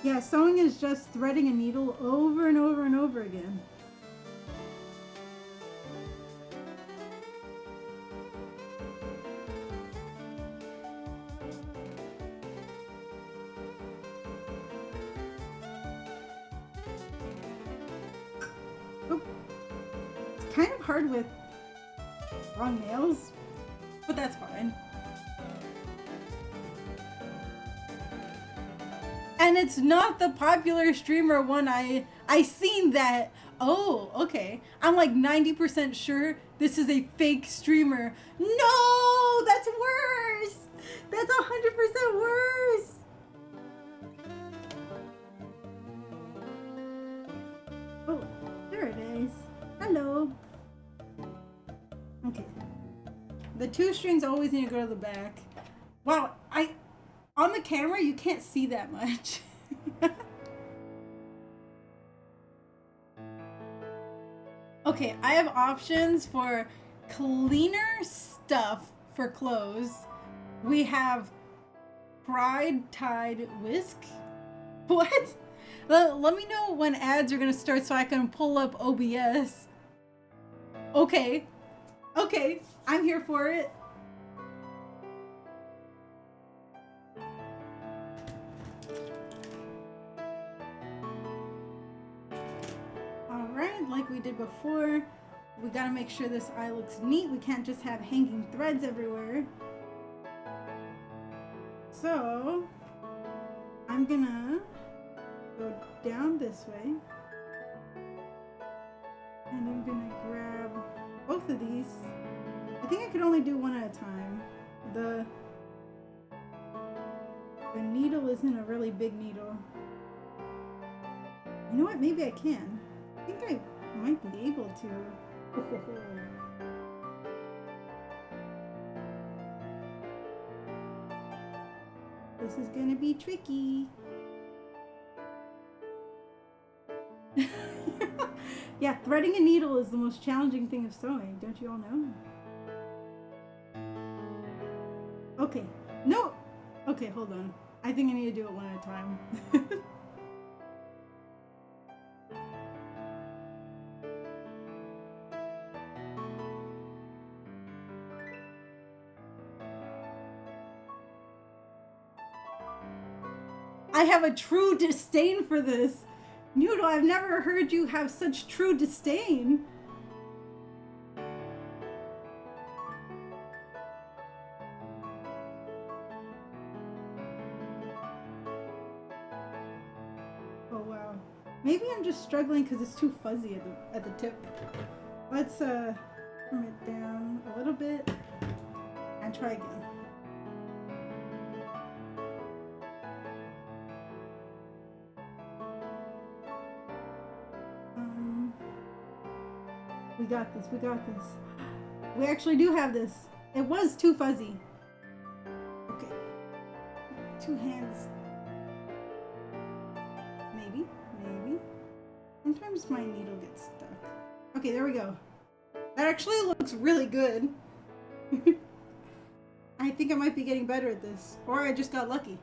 Yeah, sewing is just threading a needle over and over and over again. Oh, it's kind of hard with long nails, but that's fine. And it's not the popular streamer one. I seen that. Oh, okay. I'm like 90% sure this is a fake streamer. No, that's worse. That's 100% worse. Oh, there it is. Hello. Okay. The two strings always need to go to the back. Wow, on the camera, you can't see that much. Okay, I have options for cleaner stuff for clothes. We have Pride Tide Whisk. What? Let me know when ads are gonna start so I can pull up OBS. Okay. Okay, I'm here for it. Alright, it like we did before. We gotta make sure this eye looks neat. We can't just have hanging threads everywhere. So I'm gonna go down this way. And I'm gonna grab both of these. I think I could only do one at a time. The needle isn't a really big needle. You know what? Maybe I can. I think I might be able to. This is gonna be tricky. Yeah, threading a needle is the most challenging thing of sewing, don't you all know? Okay, no! Okay, hold on. I think I need to do it one at a time. I have a true disdain for this. Nunu, I've never heard you have such true disdain. Oh wow. Maybe I'm just struggling because it's too fuzzy at the tip. Let's trim it down a little bit and try again. We got this, we got this. We actually do have this. It was too fuzzy. Okay. 2 hands. Maybe, maybe. Sometimes my needle gets stuck. Okay, there we go. That actually looks really good. I think I might be getting better at this. Or I just got lucky.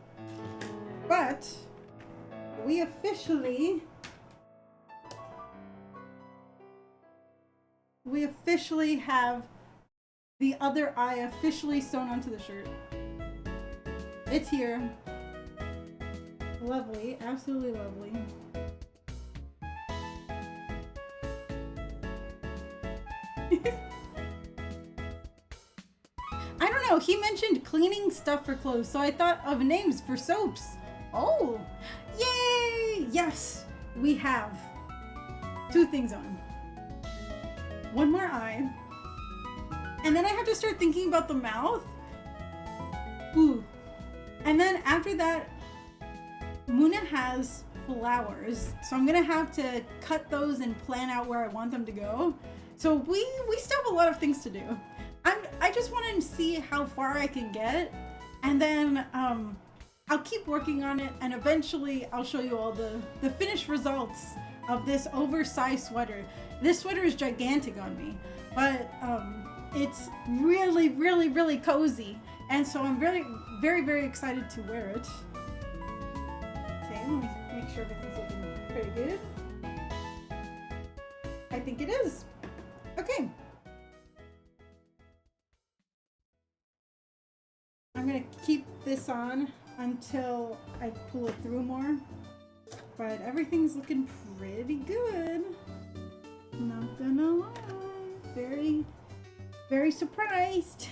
But we officially have the other eye officially sewn onto the shirt. It's here. Lovely, absolutely lovely. I don't know, he mentioned cleaning stuff for clothes, so I thought of names for soaps. Oh, yay! Yes, we have 2 things on. One more eye. And then I have to start thinking about the mouth. Ooh. And then after that, Munna has flowers. So I'm gonna have to cut those and plan out where I want them to go. So we still have a lot of things to do. I just want to see how far I can get. And then I'll keep working on it, and eventually I'll show you all the finished results of this oversized sweater. This sweater is gigantic on me, but it's really, really, really cozy. And so I'm very, very, very excited to wear it. Okay, let me make sure everything's looking pretty good. I think it is. Okay. I'm gonna keep this on until I pull it through more. But everything's looking pretty good. Not gonna lie. Very, very surprised.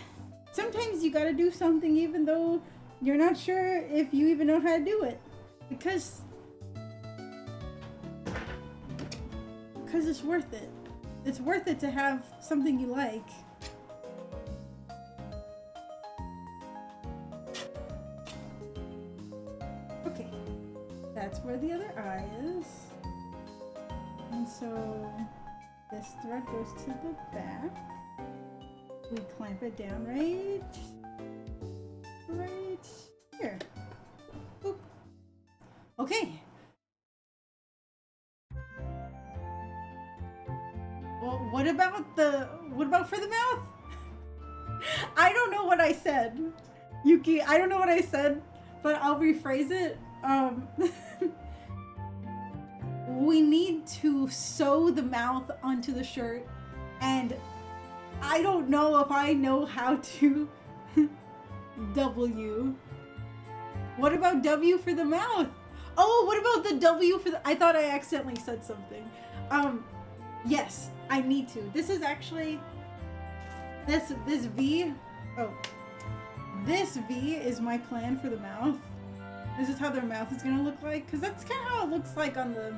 Sometimes you gotta do something even though you're not sure if you even know how to do it. Because it's worth it. It's worth it to have something you like. Okay, that's where the other eye is. And so this thread goes to the back. We clamp it down right here. Boop. Okay. Well, what about for the mouth? I don't know what I said. Yuki, I don't know what I said, but I'll rephrase it. We need to sew the mouth onto the shirt, and I don't know if I know how to W. What about W for the mouth? Oh, what about the W for the... I thought I accidentally said something. Yes, I need to. This is actually this V. Oh, this V is my plan for the mouth. This is how their mouth is gonna look like, because that's kind of how it looks like on the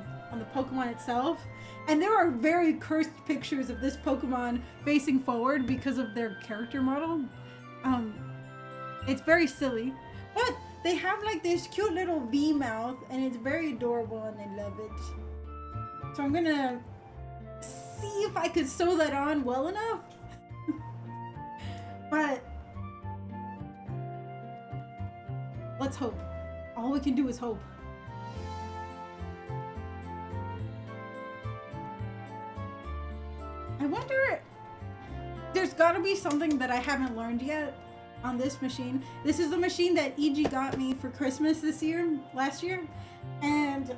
Pokemon itself. And there are very cursed pictures of this Pokemon facing forward because of their character model. It's very silly, but they have like this cute little V mouth, and it's very adorable, and I love it. So I'm gonna see if I could sew that on well enough. But let's hope. All we can do is hope. I wonder, there's gotta be something that I haven't learned yet on this machine. This is the machine that EG got me for Christmas last year. And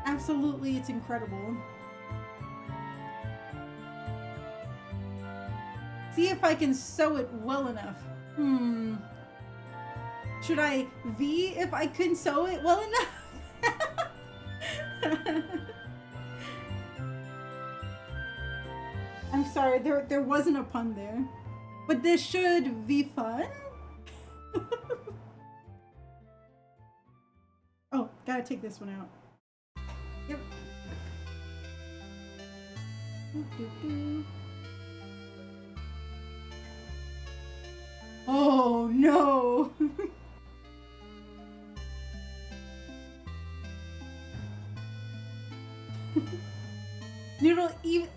absolutely, it's incredible. See if I can sew it well enough. Should I V if I couldn't sew it well enough? I'm sorry, there wasn't a pun there. But this should be fun. Oh, gotta take this one out. Yep. Oh no! Noodle,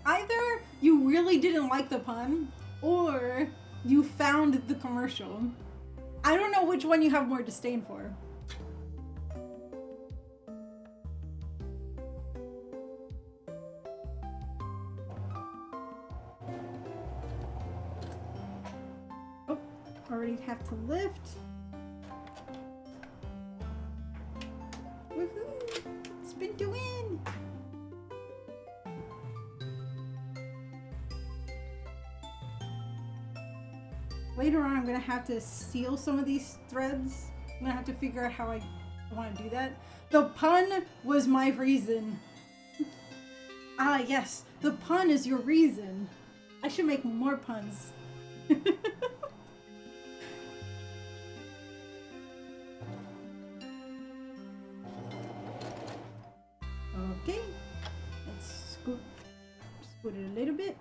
either you really didn't like the pun, or you found the commercial. I don't know which one you have more disdain for. Oh, already have to lift. Woohoo! Spin to win! Later on, I'm gonna have to seal some of these threads. I'm gonna have to figure out how I want to do that. The pun was my reason. Ah, yes, the pun is your reason. I should make more puns. Okay, let's scoot it a little bit.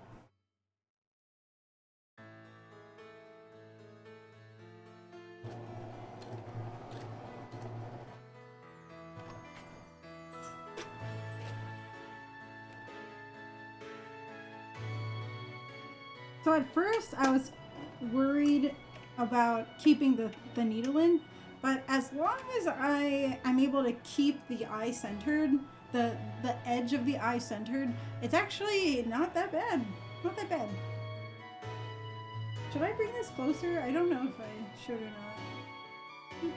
So at first I was worried about keeping the needle in, but as long as I'm able to keep the eye centered, the edge of the eye centered, it's actually not that bad. Not that bad. Should I bring this closer? I don't know if I should or not.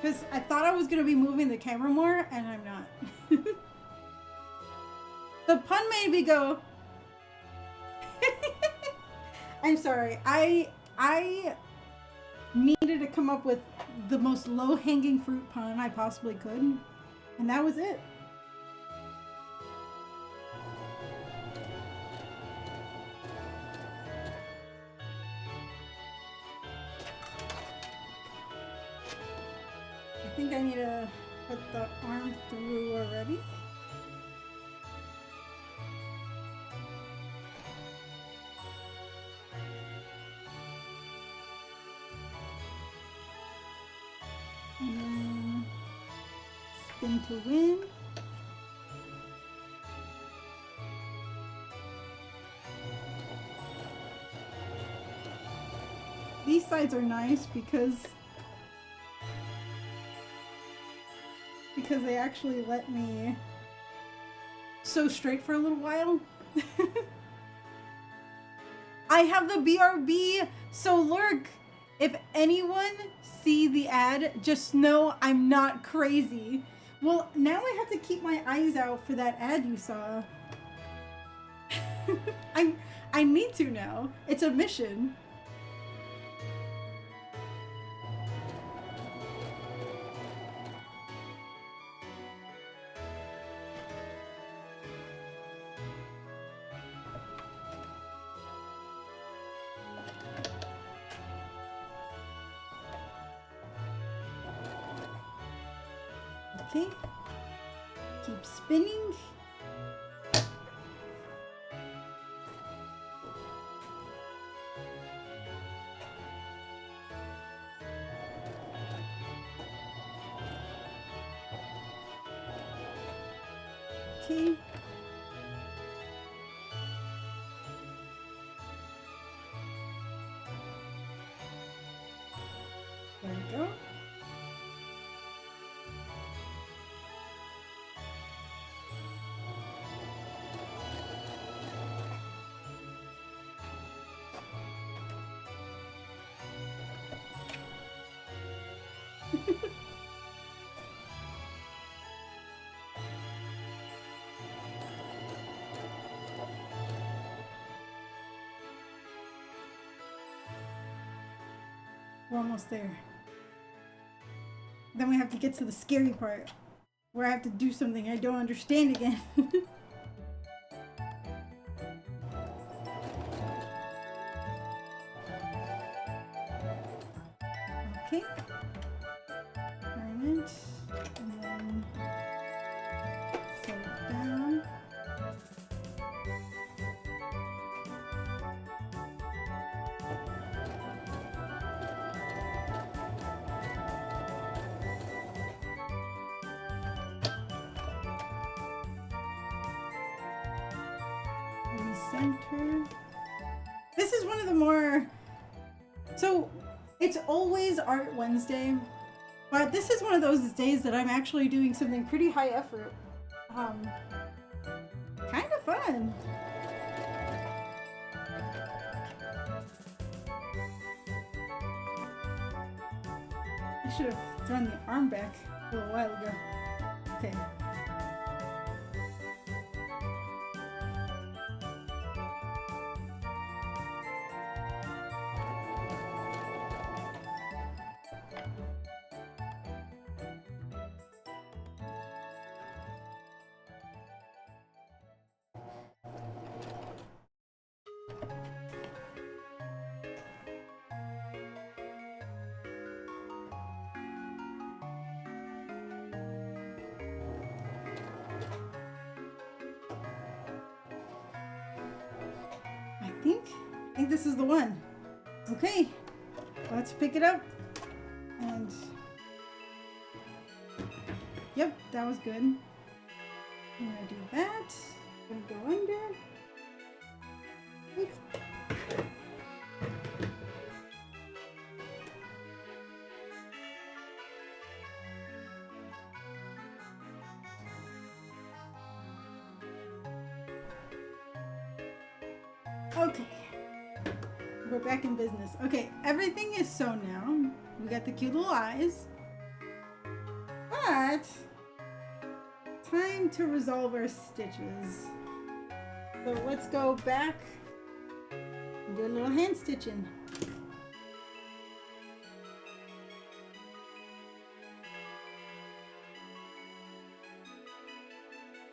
Because I thought I was going to be moving the camera more, and I'm not. The pun made me go... I'm sorry. I needed to come up with the most low-hanging fruit pun I possibly could, and that was it. I think I need to put the arm through already. And then spin to win. These sides are nice because they actually let me sew straight for a little while. I have the BRB, so lurk. If anyone see the ad, just know I'm not crazy. Well, now I have to keep my eyes out for that ad you saw. I need to now. It's a mission. Okay. Keep spinning. Okay. There we go. We're almost there. Then we have to get to the scary part where I have to do something I don't understand again. Okay. Turn it. And then set it down. Recenter. This is one of the more... So, it's always Art Wednesday, but this is one of those days that I'm actually doing something pretty high effort. Kind of fun. I should have thrown the arm back a little while ago. Okay. I think this is the one. Okay, let's pick it up. And yep, that was good. I'm gonna do that. I'm gonna go under. Oops. Okay, we're back in business. Okay, everything is sewn now. We got the cute little eyes. But time to resolve our stitches. So let's go back and do a little hand stitching.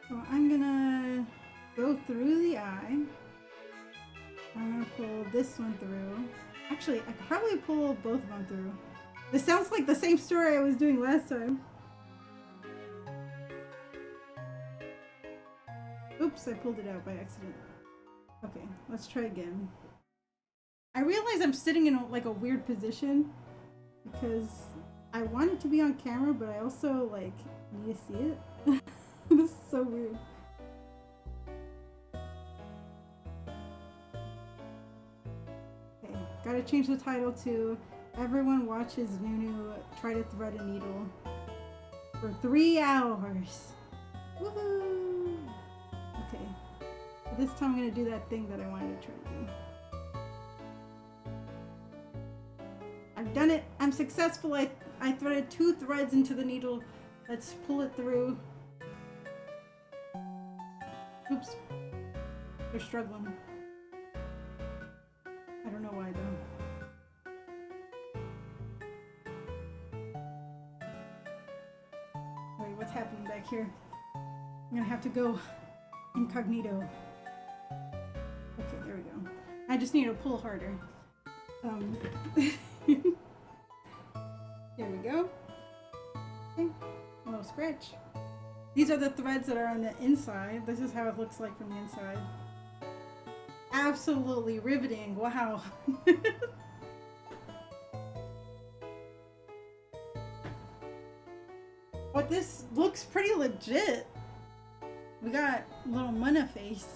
So I'm gonna go through the eye. I'm gonna pull this one through. Actually, I could probably pull both of them through. This sounds like the same story I was doing last time. Oops, I pulled it out by accident. Okay, let's try again. I realize I'm sitting in like a weird position because I want it to be on camera, but I also like need to see it. This is so weird. Gotta change the title to Everyone Watches Nunu Try to Thread a Needle for 3 hours. Woohoo! Okay. This time I'm gonna do that thing that I wanted to try to do. I've done it! I'm successful! I threaded 2 threads into the needle. Let's pull it through. Oops. They're struggling. I don't know why though. Wait, what's happening back here? I'm gonna have to go incognito. Okay, there we go. I just need to pull harder. There we go. Okay, almost scratch. These are the threads that are on the inside. This is how it looks like from the inside. Absolutely riveting. Wow. But this looks pretty legit. We got a little Munna face.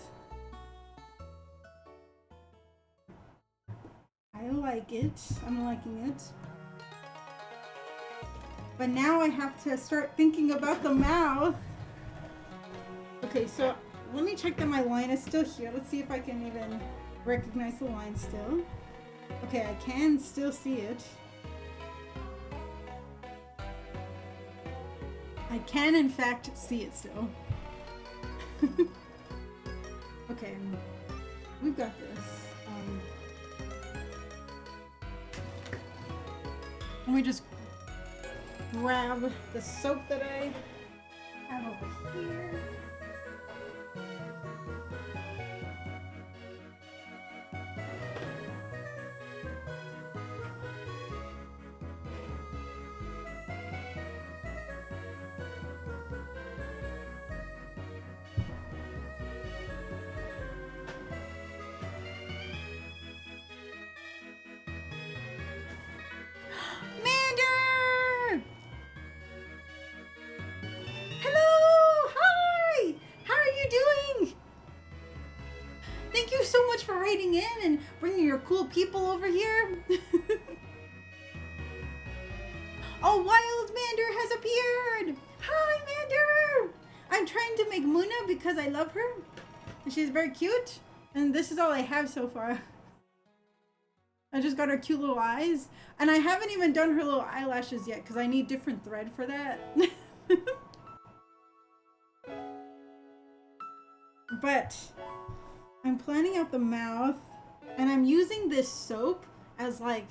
I like it. I'm liking it. But now I have to start thinking about the mouth. Okay, so let me check that my line is still here. Let's see if I can even recognize the line still. Okay, I can still see it. I can, in fact, see it still. Okay, we've got this. Let me just grab the soap that I have over here. In and bringing your cool people over here. Oh, Wild Mander has appeared! Hi, Mander! I'm trying to make Munna because I love her. And she's very cute. And this is all I have so far. I just got her cute little eyes. And I haven't even done her little eyelashes yet because I need different thread for that. But I'm planning out the mouth, and I'm using this soap as like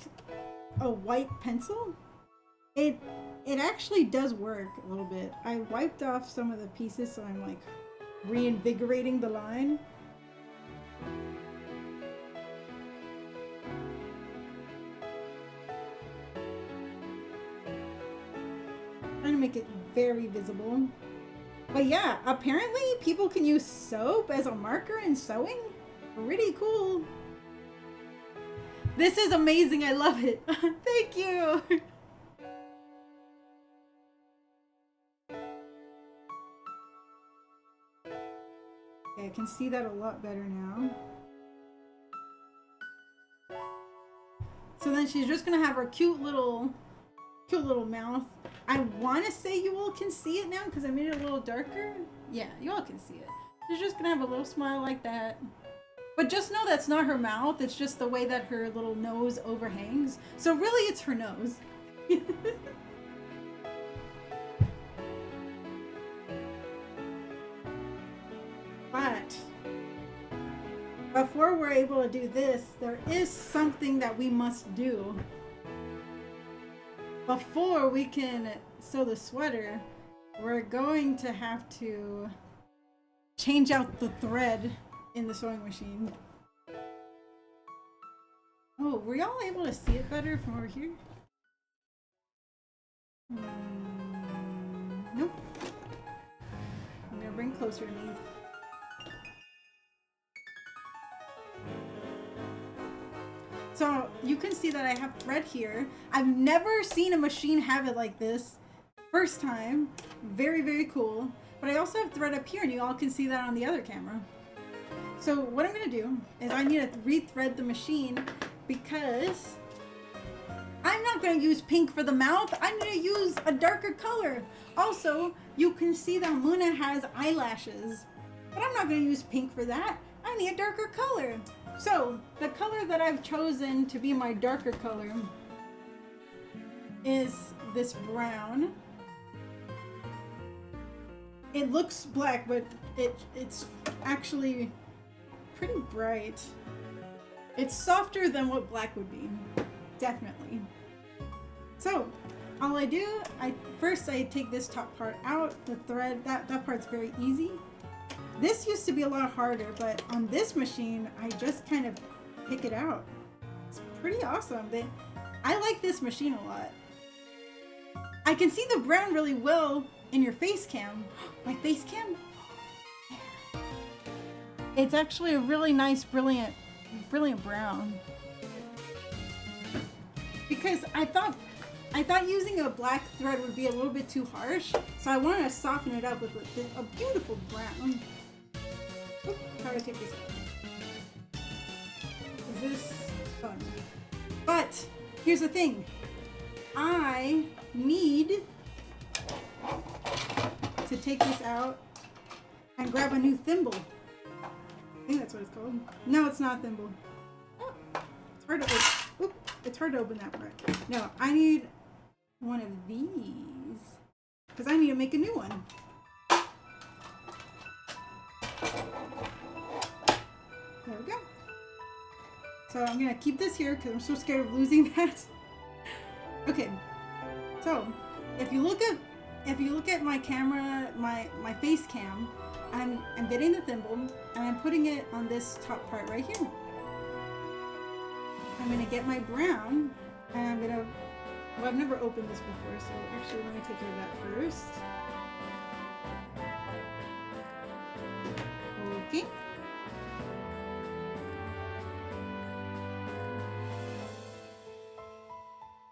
a white pencil. It actually does work a little bit. I wiped off some of the pieces, so I'm like reinvigorating the line. Trying to make it very visible. But yeah, apparently people can use soap as a marker in sewing. Pretty cool. This is amazing. I love it. Thank you. Okay, I can see that a lot better now. So then she's just gonna have her cute little mouth. I want to say you all can see it now because I made it a little darker. Yeah, you all can see it. She's just gonna have a little smile like that. But just know that's not her mouth. It's just the way that her little nose overhangs. So really it's her nose. But before we're able to do this, there is something that we must do. Before we can sew the sweater, we're going to have to change out the thread in the sewing machine. Oh, were y'all able to see it better from over here? Nope. I'm gonna bring closer to me. So you can see that I have thread here. I've never seen a machine have it like this. First time. Very, very cool. But I also have thread up here, and you all can see that on the other camera. So what I'm going to do is I need to rethread the machine because I'm not going to use pink for the mouth. I'm going to use a darker color. Also, you can see that Munna has eyelashes. But I'm not going to use pink for that. I need a darker color. So, the color that I've chosen to be my darker color is this brown. It looks black, but it's actually pretty bright. It's softer than what black would be, definitely. So, all I do, first I take this top part out, the thread, that part's very easy. This used to be a lot harder, but on this machine, I just kind of pick it out. It's pretty awesome. I like this machine a lot. I can see the brown really well in your face cam. My face cam? It's actually a really nice, brilliant brown. Because I thought using a black thread would be a little bit too harsh, so I wanted to soften it up with a beautiful brown. Oop, how do I take this out? Is this fun? But here's the thing. I need to take this out and grab a new thimble. I think that's what it's called. No, it's not a thimble. Oh, it's hard to open. Oop, it's hard to open that part. No, I need one of these because I need to make a new one. There we go. So I'm gonna keep this here because I'm so scared of losing that. Okay, so if you look at my camera, my face cam, I'm getting the thimble and I'm putting it on this top part right here. I'm gonna get my brown and I'm gonna, well, I've never opened this before, so actually let me take care of that first. Okay.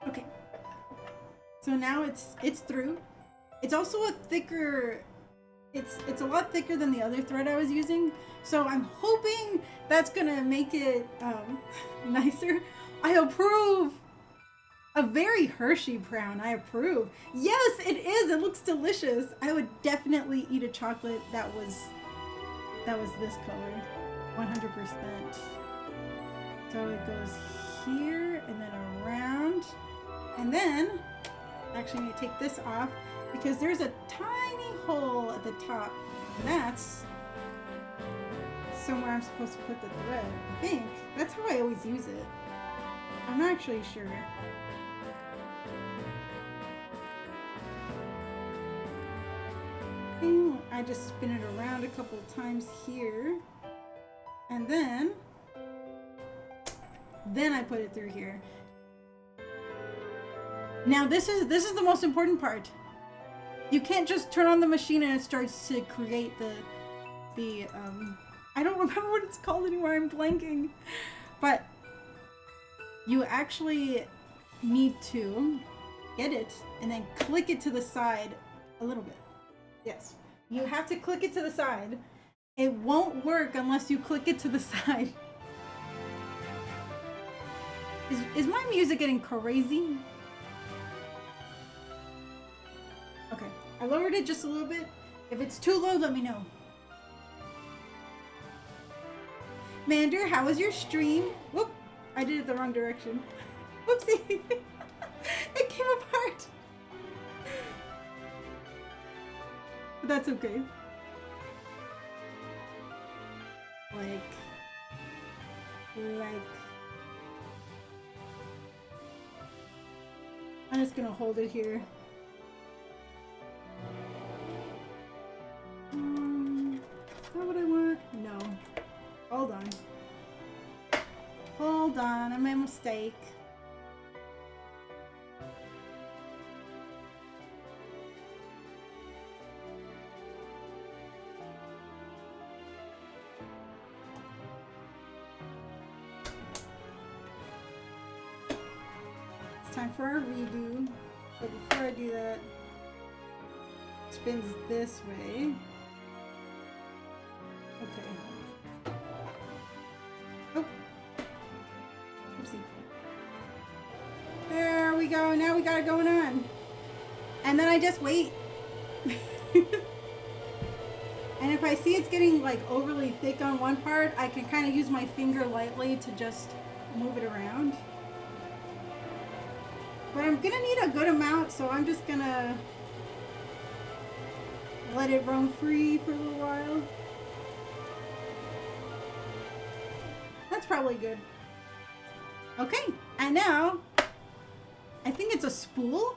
Okay. So now it's through. It's also a thicker, it's a lot thicker than the other thread I was using. So I'm hoping that's gonna make it nicer. I approve. A very Hershey brown. I approve. Yes, it is. It looks delicious. I would definitely eat a chocolate that was this color, 100%. So it goes here and then around, and then actually I'm gonna take this off because there's a tiny hole at the top, and that's somewhere I'm supposed to put the thread. I think that's how I always use it. I'm not actually sure. I just spin it around a couple of times here, and then I put it through here. Now this is the most important part. You can't just turn on the machine and it starts to create the I don't remember what it's called anymore. I'm blanking. But you actually need to get it and then click it to the side a little bit. Yes. You have to click it to the side. It won't work unless you click it to the side. Is my music getting crazy? Okay, I lowered it just a little bit. If it's too low, let me know. Mander, how was your stream? Whoop, I did it the wrong direction. Whoopsie. It came apart. But that's okay. Like. I'm just gonna hold it here. Is that what I want? No. Hold on. Hold on, I made a mistake. It's time for our redo. But before I do that, it spins this way. Okay. Oh. Oopsie. There we go. Now we got it going on. And then I just wait. And if I see it's getting like overly thick on one part, I can kind of use my finger lightly to just move it around. But I'm gonna need a good amount, so I'm just gonna let it roam free for a little while. That's probably good. Okay, and now I think it's a spool.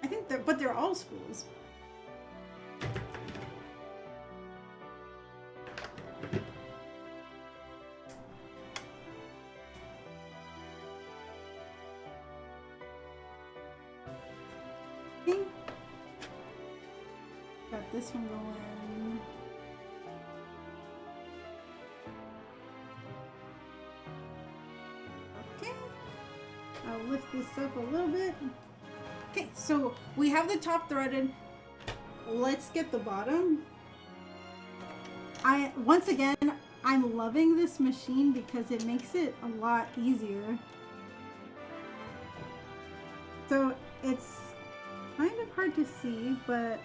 I think they're all spools. Okay. this one going. Okay. I'll lift this up a little bit. Okay, so we have the top threaded. Let's get the bottom. Once again, I'm loving this machine because it makes it a lot easier. So it's kind of hard to see, but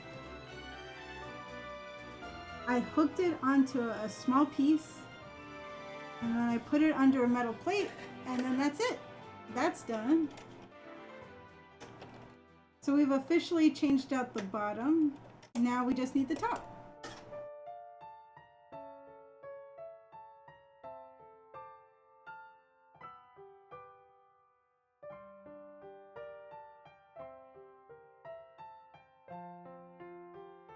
I hooked it onto a small piece and then I put it under a metal plate, and then that's it. That's done. So we've officially changed out the bottom. Now we just need the top.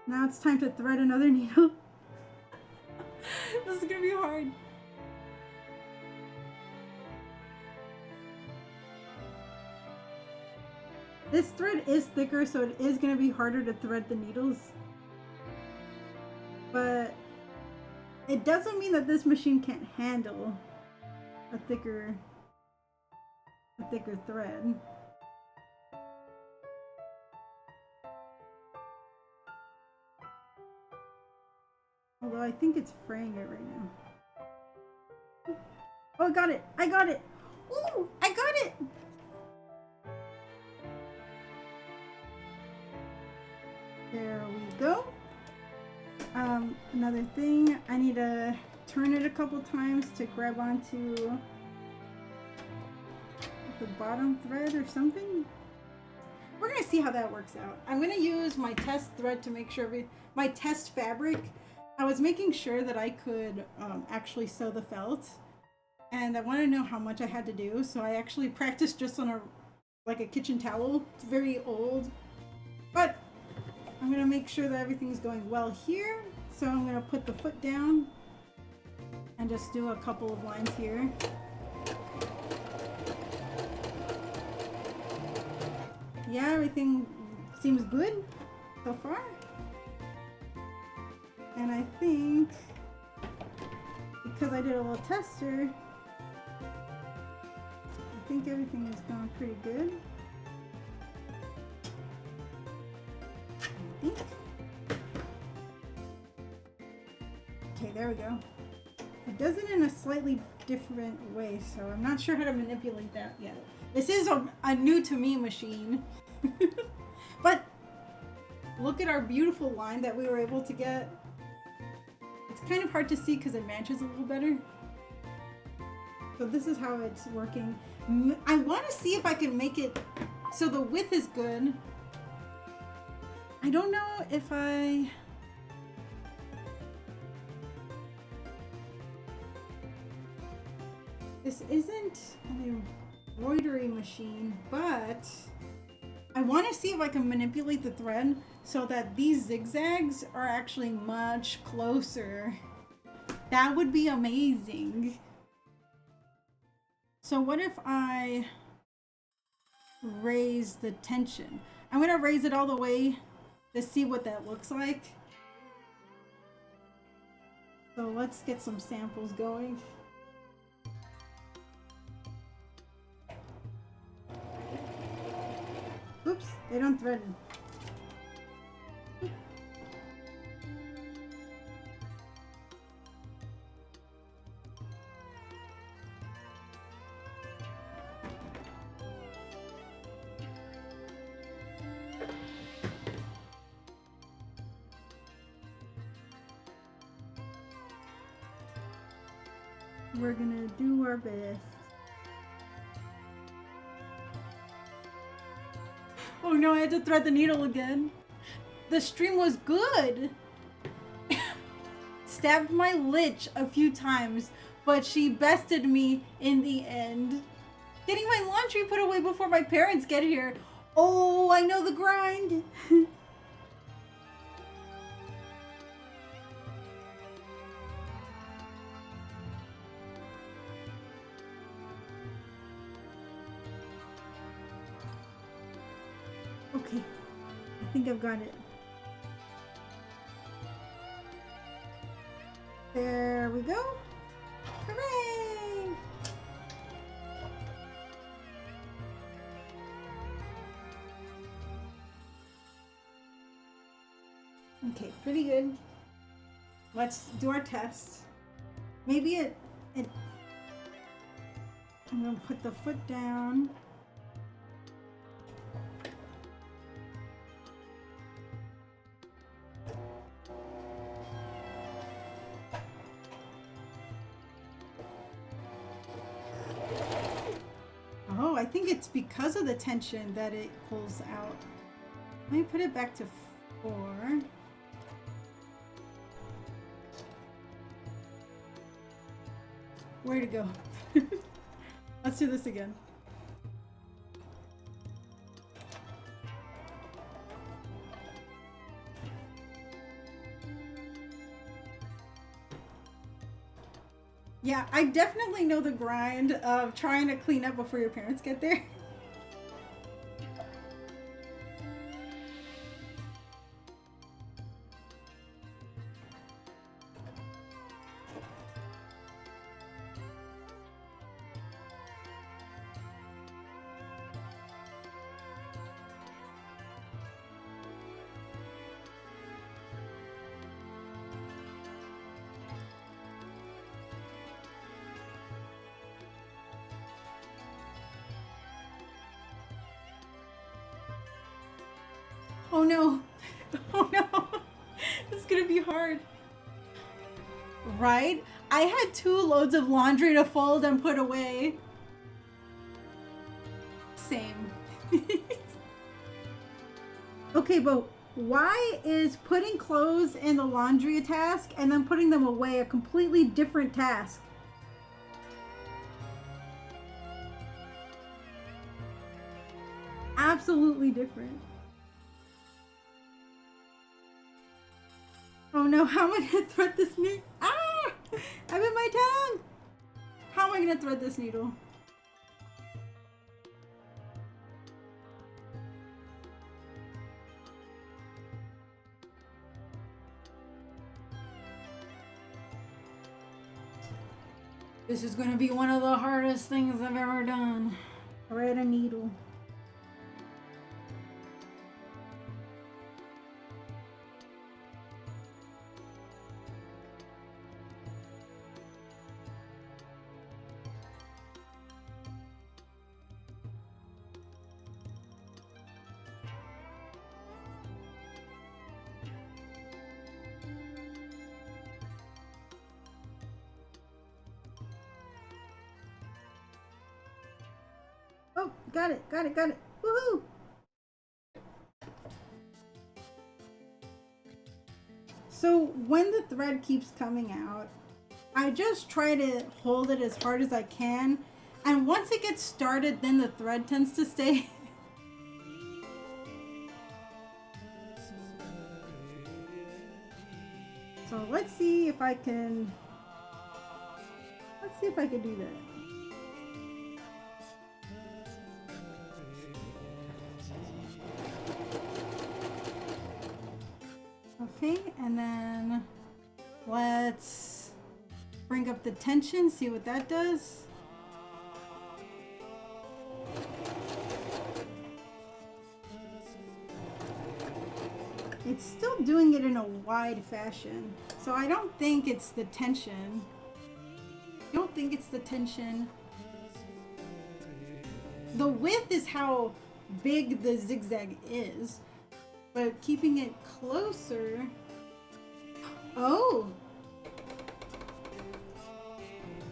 Now it's time to thread another needle. This is gonna be hard. This thread is thicker, so it is gonna be harder to thread the needles. But it doesn't mean that this machine can't handle a thicker thread. Although I think it's fraying it right now. Oh, I got it! I got it! Ooh! I got it! There we go. Another thing, I need to turn it a couple times to grab onto the bottom thread or something. We're gonna see how that works out. I'm gonna use my test thread to make sure my test fabric. I was making sure that I could actually sew the felt, and I want to know how much I had to do, so I actually practiced just on a kitchen towel. It's very old, but I'm gonna make sure that everything's going well here. So I'm gonna put the foot down and just do a couple of lines here. Yeah, everything seems good so far. And I think, because I did a little tester, I think everything is going pretty good. I think. Okay, there we go. It does it in a slightly different way, so I'm not sure how to manipulate that yet. This is a new to me machine. But look at our beautiful line that we were able to get. It's kind of hard to see because it matches a little better. So this is how it's working. I want to see if I can make it so the width is good. I don't know if this isn't an embroidery machine, but I want to see if I can manipulate the thread so that these zigzags are actually much closer. That would be amazing. So what if I raise the tension? I'm gonna raise it all the way to see what that looks like. So let's get some samples going. Oops, they don't threaten. We're gonna do our best. Oh no, I had to thread the needle again. The stream was good. Stabbed my lich a few times, but she bested me in the end. Getting my laundry put away before my parents get here. Oh, I know the grind. Okay, I think I've got it. There we go. Hooray! Okay, pretty good. Let's do our test. Maybe I'm gonna put the foot down. Oh, I think it's because of the tension that it pulls out. Let me put it back to 4. Where to go? Let's do this again. Yeah, I definitely know the grind of trying to clean up before your parents get there. Oh no. Oh no. It's gonna be hard. Right? I had 2 loads of laundry to fold and put away. Same. Okay, but why is putting clothes in the laundry a task and then putting them away a completely different task? Absolutely different. Oh no, how am I gonna thread this needle? Ah! I bit my tongue! How am I gonna thread this needle? This is gonna be one of the hardest things I've ever done. Thread a needle. Oh, got it, got it, got it. Woohoo! So when the thread keeps coming out, I just try to hold it as hard as I can. And once it gets started, then the thread tends to stay. So let's see if I can do that. Okay, and then let's bring up the tension, see what that does. It's still doing it in a wide fashion, so I don't think it's the tension. I don't think it's the tension. The width is how big the zigzag is, but keeping it closer. Oh,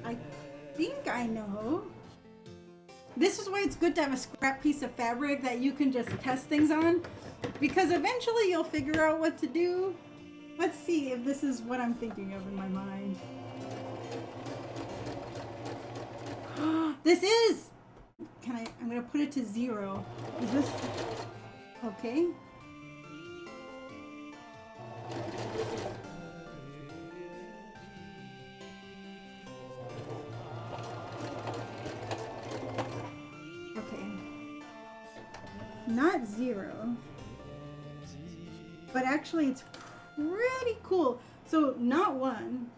I think I know. This is why it's good to have a scrap piece of fabric that you can just test things on, because eventually you'll figure out what to do. Let's see if this is what I'm thinking of in my mind. This is! I'm gonna put it to 0. Is this, okay. Okay. Not 0. But actually it's pretty cool. So not 1,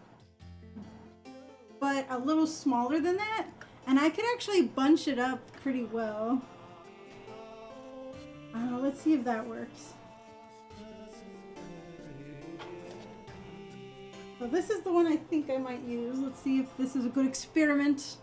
but a little smaller than that. And I could actually bunch it up pretty well. Let's see if that works. So this is the one I think I might use. Let's see if this is a good experiment.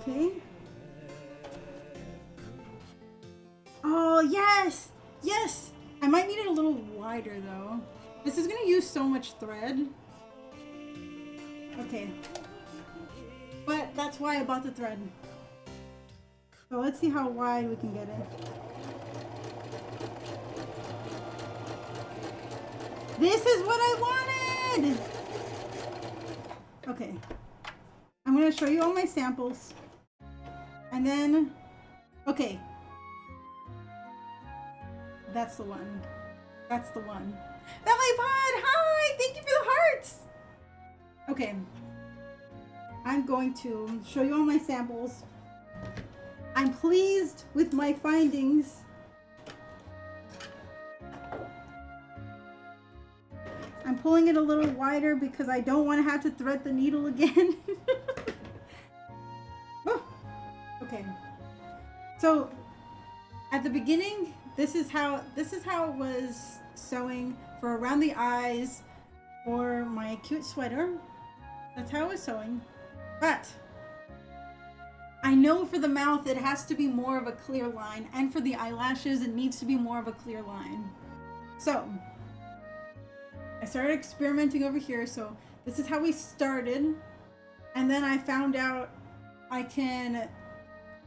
Okay. Oh, yes! Yes! I might need it a little wider though. This is gonna use so much thread. Okay. But that's why I bought the thread. So let's see how wide we can get it. This is what I wanted! Okay. I'm gonna show you all my samples. And then, okay. That's the one. That's the one. Ballet Pod! Hi! Thank you for the hearts! Okay. I'm going to show you all my samples. I'm pleased with my findings. I'm pulling it a little wider because I don't want to have to thread the needle again. Oh, okay. So at the beginning, this is how it was sewing for around the eyes for my cute sweater. That's how I was sewing. But I know for the mouth it has to be more of a clear line, and for the eyelashes it needs to be more of a clear line. So I started experimenting over here. So this is how we started, and then I found out I can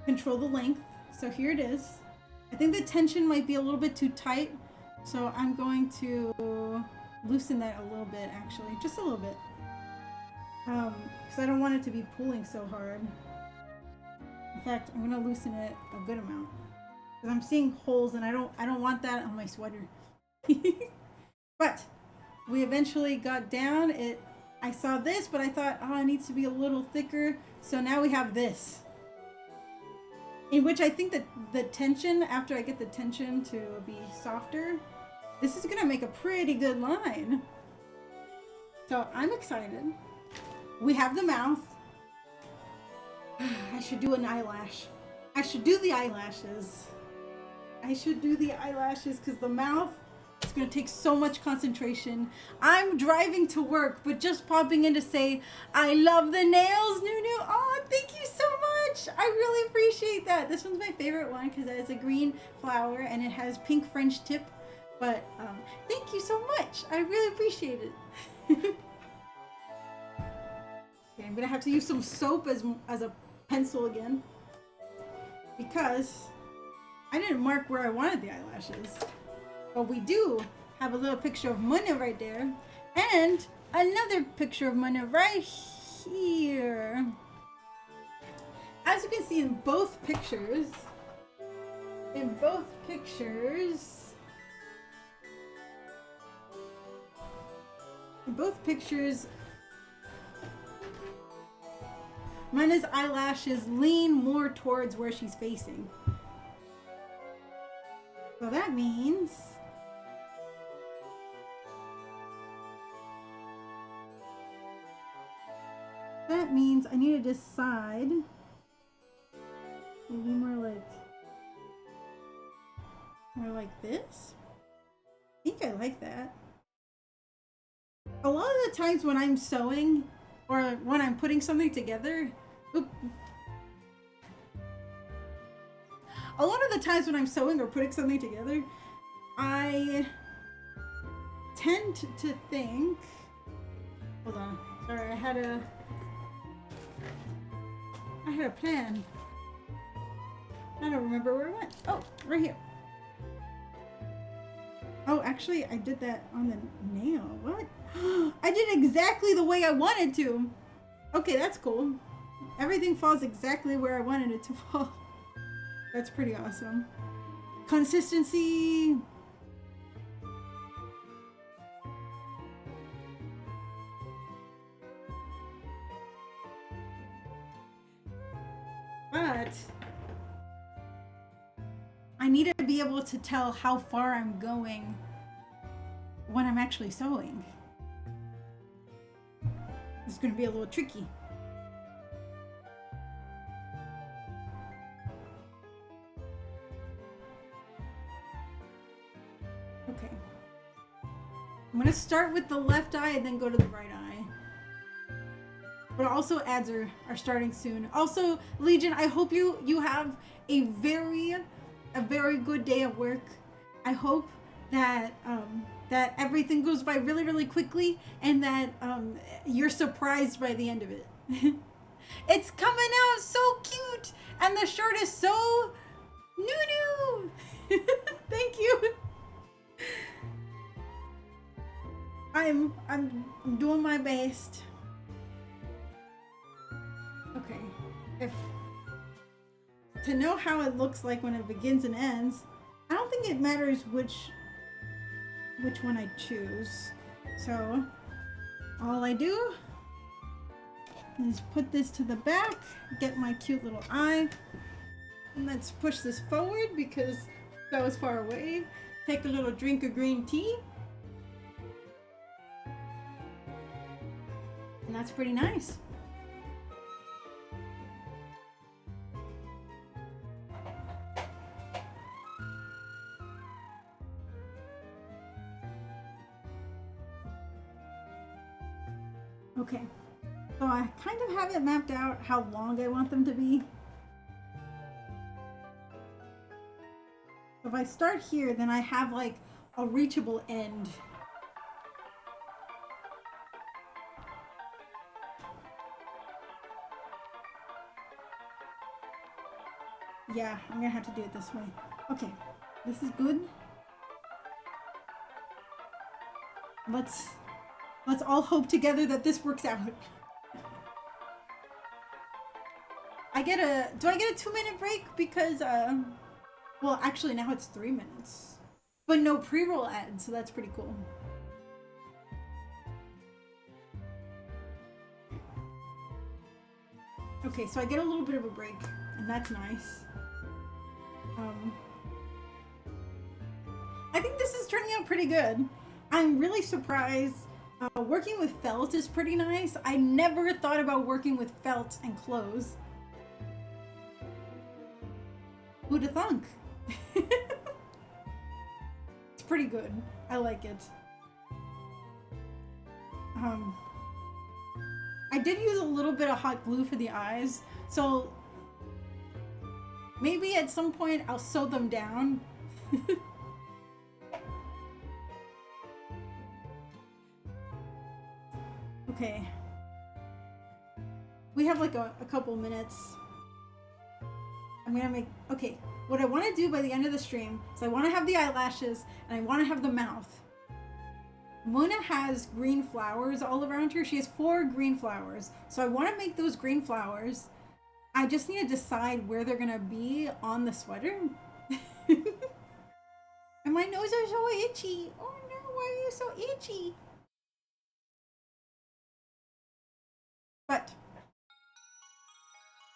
control the length. So here it is. I think the tension might be a little bit too tight, so I'm going to loosen that a little bit, actually, just a little bit, because I don't want it to be pulling so hard. In fact, I'm gonna loosen it a good amount because I'm seeing holes, and I don't want that on my sweater. But we eventually got down it. I saw this, but I thought, oh, it needs to be a little thicker. So now we have this, in which I think that the tension, after I get the tension to be softer, this is gonna make a pretty good line. So I'm excited. We have the mouth. I should do an eyelash. I should do the eyelashes. I should do the eyelashes because the mouth, it's gonna take so much concentration. I'm driving to work, but just popping in to say, I love the nails, Nunu. Oh, thank you so much. I really appreciate that. This one's my favorite one because it has a green flower and it has pink French tip. But thank you so much. I really appreciate it. Okay, I'm gonna have to use some soap as a pencil again because I didn't mark where I wanted the eyelashes. But we do have a little picture of Munna right there, and another picture of Munna right here. As you can see in both pictures, Munna's eyelashes lean more towards where she's facing. So that means I need to decide maybe more like this. I think I like that. A lot of the times when I'm sewing or when I'm putting something together, a lot of the times when I'm sewing or putting something together, I tend to think, hold on, sorry, I had a plan. I don't remember where it went. Oh, right here. Oh, actually, I did that on the nail. What? I did exactly the way I wanted to. Okay, that's cool. Everything falls exactly where I wanted it to fall. That's pretty awesome. Consistency. But I need to be able to tell how far I'm going when I'm actually sewing. It's going to be a little tricky. Okay. I'm going to start with the left eye and then go to the right eye. But also ads are starting soon. Also, Legion, I hope you have a very good day at work. I hope that that everything goes by really, really quickly and that you're surprised by the end of it. It's coming out so cute and the shirt is so Nunu. Thank you. I'm doing my best. Okay. If to know how it looks like when it begins and ends, I don't think it matters which one I choose. So all I do is put this to the back, get my cute little eye, and let's push this forward because that was far away. Take a little drink of green tea. And that's pretty nice. Okay, so I kind of have it mapped out how long I want them to be. If I start here, then I have like a reachable end. Yeah, I'm gonna have to do it this way. Okay, this is good. Let's all hope together that this works out. Do I get a 2-minute break? Because, well, actually now it's 3 minutes. But no pre-roll ads, so that's pretty cool. Okay, so I get a little bit of a break, and that's nice. I think this is turning out pretty good. I'm really surprised. Working with felt is pretty nice. I never thought about working with felt and clothes. Who'd have thunk? It's pretty good. I like it. I did use a little bit of hot glue for the eyes, so maybe at some point I'll sew them down. Okay. We have like a couple minutes. I'm gonna make, okay, what I want to do by the end of the stream is I want to have the eyelashes and I want to have the mouth. Munna has green flowers all around her. She has 4 green flowers. So I want to make those green flowers. I just need to decide where they're gonna be on the sweater. And my nose is so itchy. Oh no, why are you so itchy? But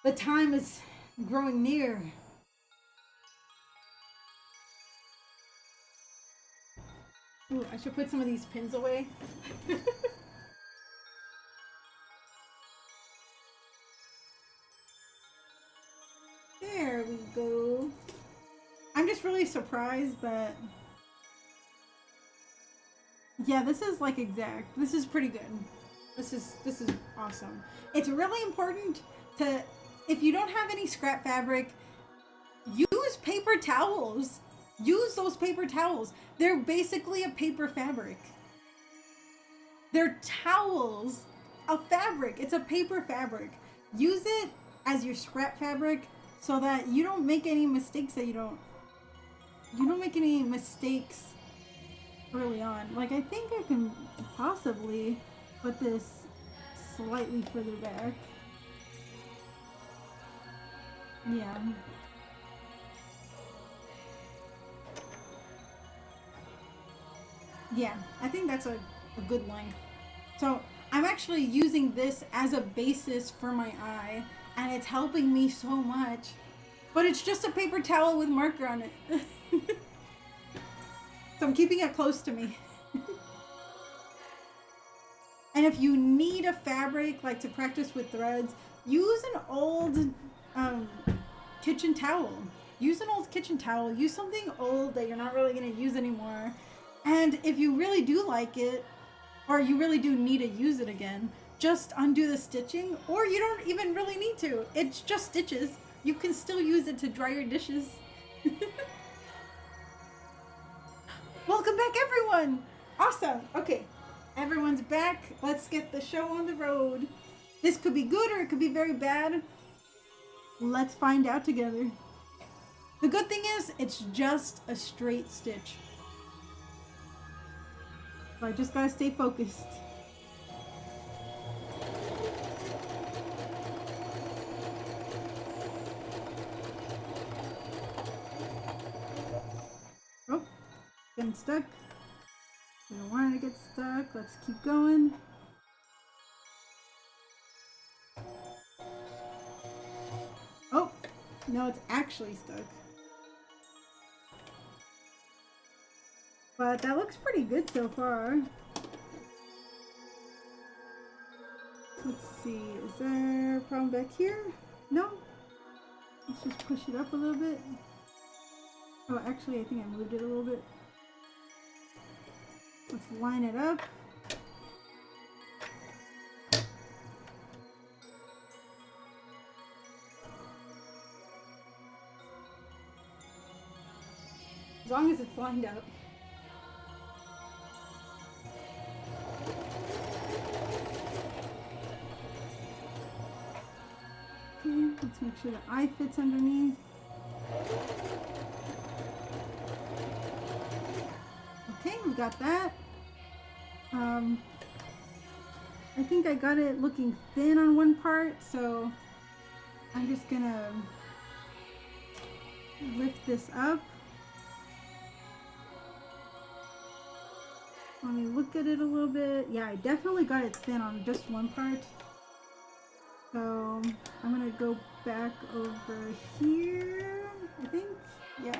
the time is growing near. Ooh, I should put some of these pins away. There we go. I'm just really surprised that... Yeah, this is like exact. This is pretty good. This is awesome. It's really important to, if you don't have any scrap fabric, use paper towels. Use those paper towels. They're basically a paper fabric. They're towels of fabric. It's a paper fabric. Use it as your scrap fabric so that you don't make any mistakes that you don't make any mistakes early on. Like, I think I can possibly put this slightly further back. Yeah. Yeah, I think that's a good length. So I'm actually using this as a basis for my eye, and it's helping me so much. But it's just a paper towel with marker on it. So I'm keeping it close to me. And if you need a fabric, like to practice with threads, use an old kitchen towel. Use an old kitchen towel. Use something old that you're not really going to use anymore. And if you really do like it, or you really do need to use it again, just undo the stitching, or you don't even really need to. It's just stitches. You can still use it to dry your dishes. Welcome back, everyone! Awesome. Okay, everyone's back. Let's get the show on the road. This could be good or it could be very bad. Let's find out together. The good thing is, it's just a straight stitch. So I just gotta stay focused. Oh, getting stuck. We don't want it to get stuck. Let's keep going. Oh, no, it's actually stuck. But that looks pretty good so far. Let's see, is there a problem back here? No? Let's just push it up a little bit. Oh, actually, I think I moved it a little bit. Let's line it up. As long as it's lined up. Okay, let's make sure the eye fits underneath. Okay, we got that. I think I got it looking thin on one part, so I'm just gonna lift this up. Let me look at it a little bit. Yeah, I definitely got it thin on just one part. So I'm gonna go back over here, I think. Yeah.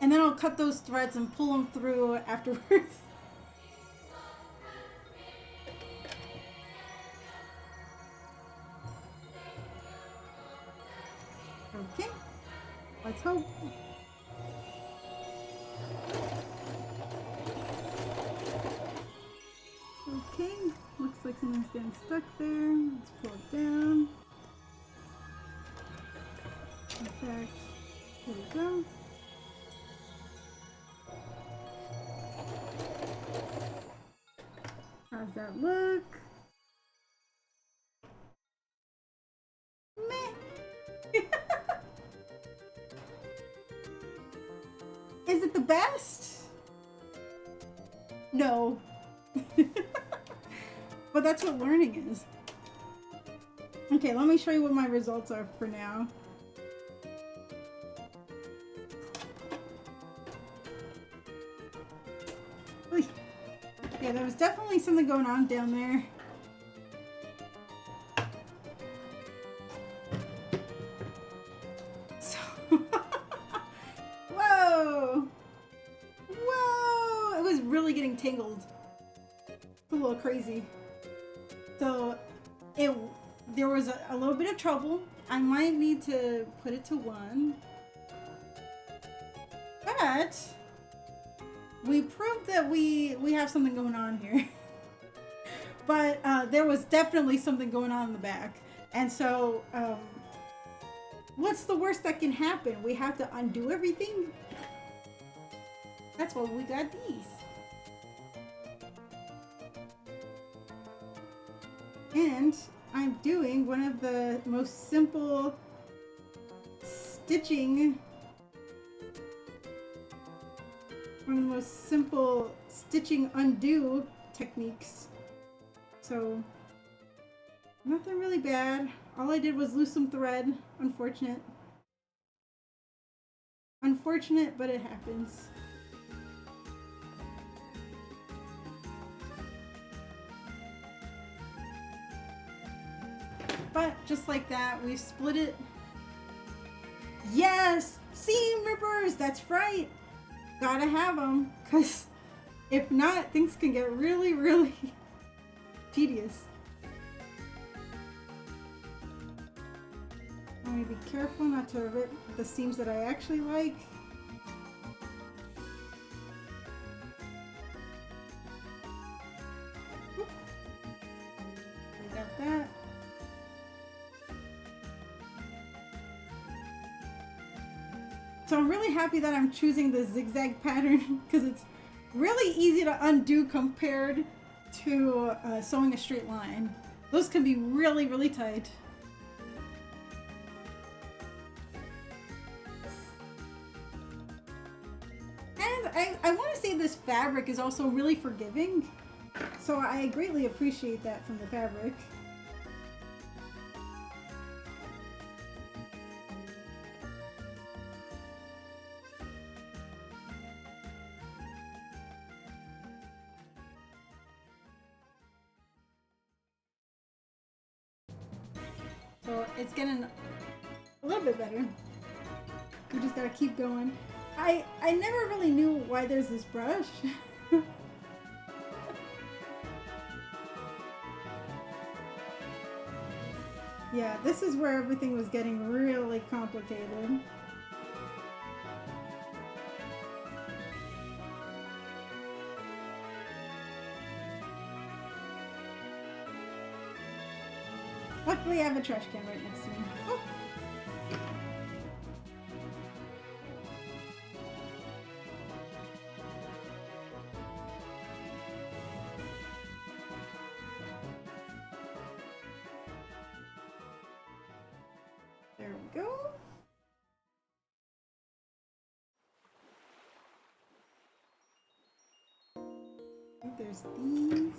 And then I'll cut those threads and pull them through afterwards. Okay, let's hope. Okay, looks like something's getting stuck there. Let's pull it down. In fact, here we go. How's that look? Meh. Is it the best? No. But that's what learning is. Okay, let me show you what my results are for now. Yeah, there was definitely something going on down there. So, whoa! Whoa! It was really getting tangled. It's a little crazy. So, there was a little bit of trouble. I might need to put it to 1. But we proved that we have something going on here. But there was definitely something going on in the back. And so, what's the worst that can happen? We have to undo everything? That's why we got these. And I'm doing one of the most simple stitching undo techniques. So nothing really bad. All I did was lose some thread. Unfortunate. Unfortunate, but it happens. But just like that, we split it. Yes! Seam rippers! That's right! Gotta have them, because if not, things can get really, really tedious. Let me be careful not to rip the seams that I actually like. Oop. I got that. So I'm really happy that I'm choosing the zigzag pattern because it's really easy to undo compared to sewing a straight line. Those can be really, really tight. And I want to say this fabric is also really forgiving. So I greatly appreciate that from the fabric. So it's getting a little bit better. We just gotta keep going. I never really knew why there's this brush. Yeah, this is where everything was getting really complicated. Luckily, I have a trash can right next to me. Oh. There we go. I think there's these.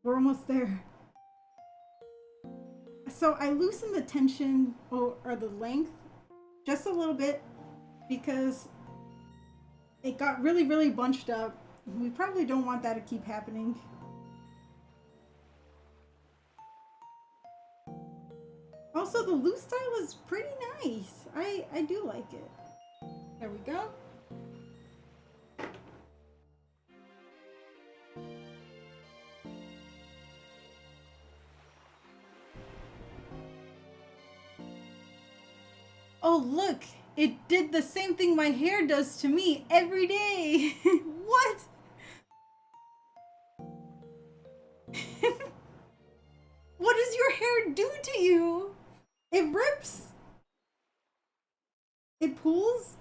We're almost there. So I loosened the tension or the length just a little bit because it got really, really bunched up. We probably don't want that to keep happening. Also, the loose style is pretty nice. I do like it. There we go. Oh, look! It did the same thing my hair does to me every day! What? What does your hair do to you? It rips? It pulls?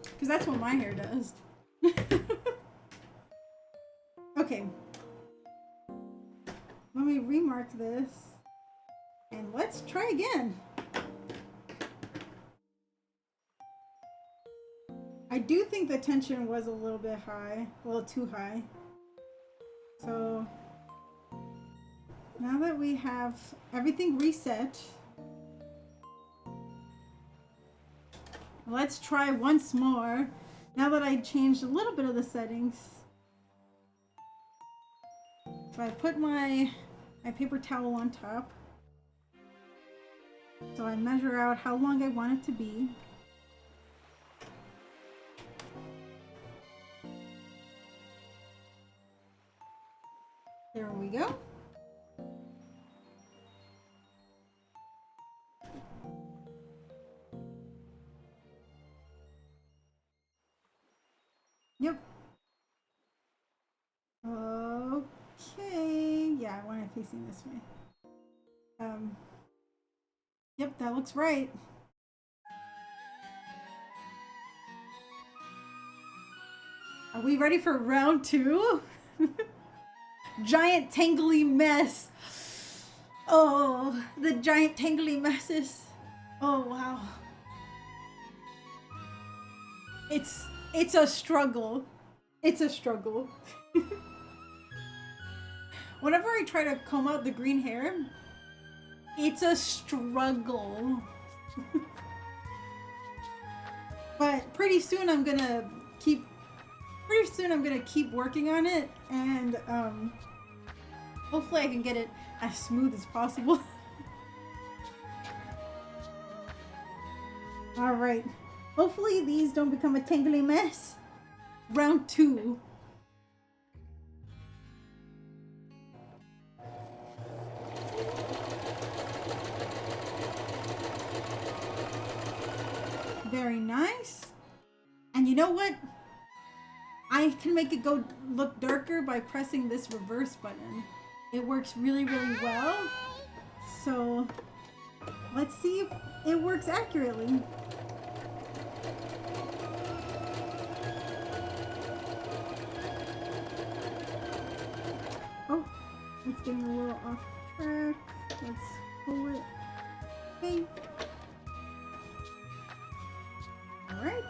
Because that's what my hair does. Okay. Let me remark this. And let's try again. I do think the tension was a little bit high, a little too high. So now that we have everything reset, let's try once more. Now that I changed a little bit of the settings. So I put my paper towel on top. So I measure out how long I want it to be. There we go. Yep. Okay. Yeah, I want it facing this way. Yep, that looks right. Are we ready for round 2? Giant tangly mess. Oh, the giant tangly messes. Oh, wow. It's a struggle. It's a struggle. Whenever I try to comb out the green hair, it's a struggle. But pretty soon I'm gonna keep working on it, and hopefully I can get it as smooth as possible. All right. Hopefully these don't become a tangly mess. Round 2. Very nice. And you know what? I can make it look darker by pressing this reverse button. It works really, really well. So let's see if it works accurately. Oh, it's getting a little off track. Let's pull it. Okay. All right.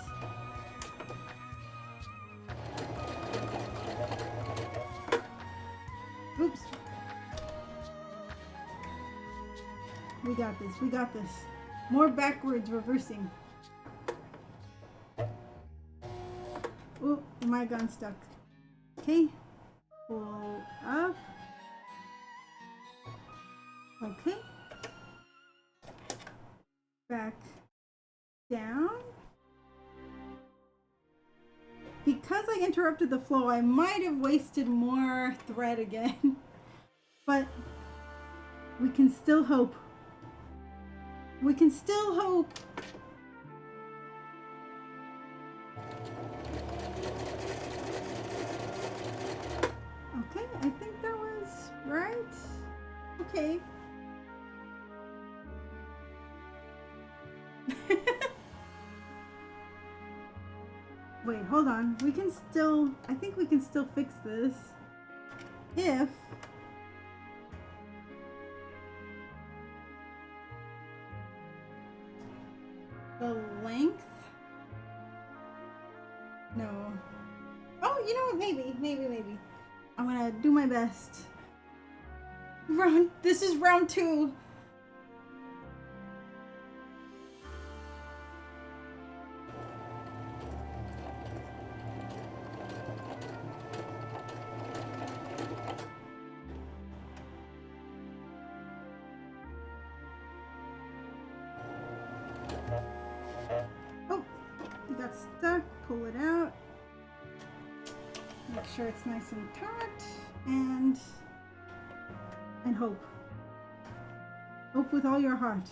Oops. We got this. We got this. More backwards reversing. Oop, my gun stuck. Okay. Pull up. Okay. Back down. Because I interrupted the flow, I might have wasted more thread again. But we can still hope. We can still hope. Okay, I think that was right. Okay. Wait, hold on. We can still, I think we can still fix this if the length, no. Oh, you know what? Maybe. I'm gonna do my best. This is round 2. Stuck, pull it out, make sure it's nice and taut, and hope with all your heart.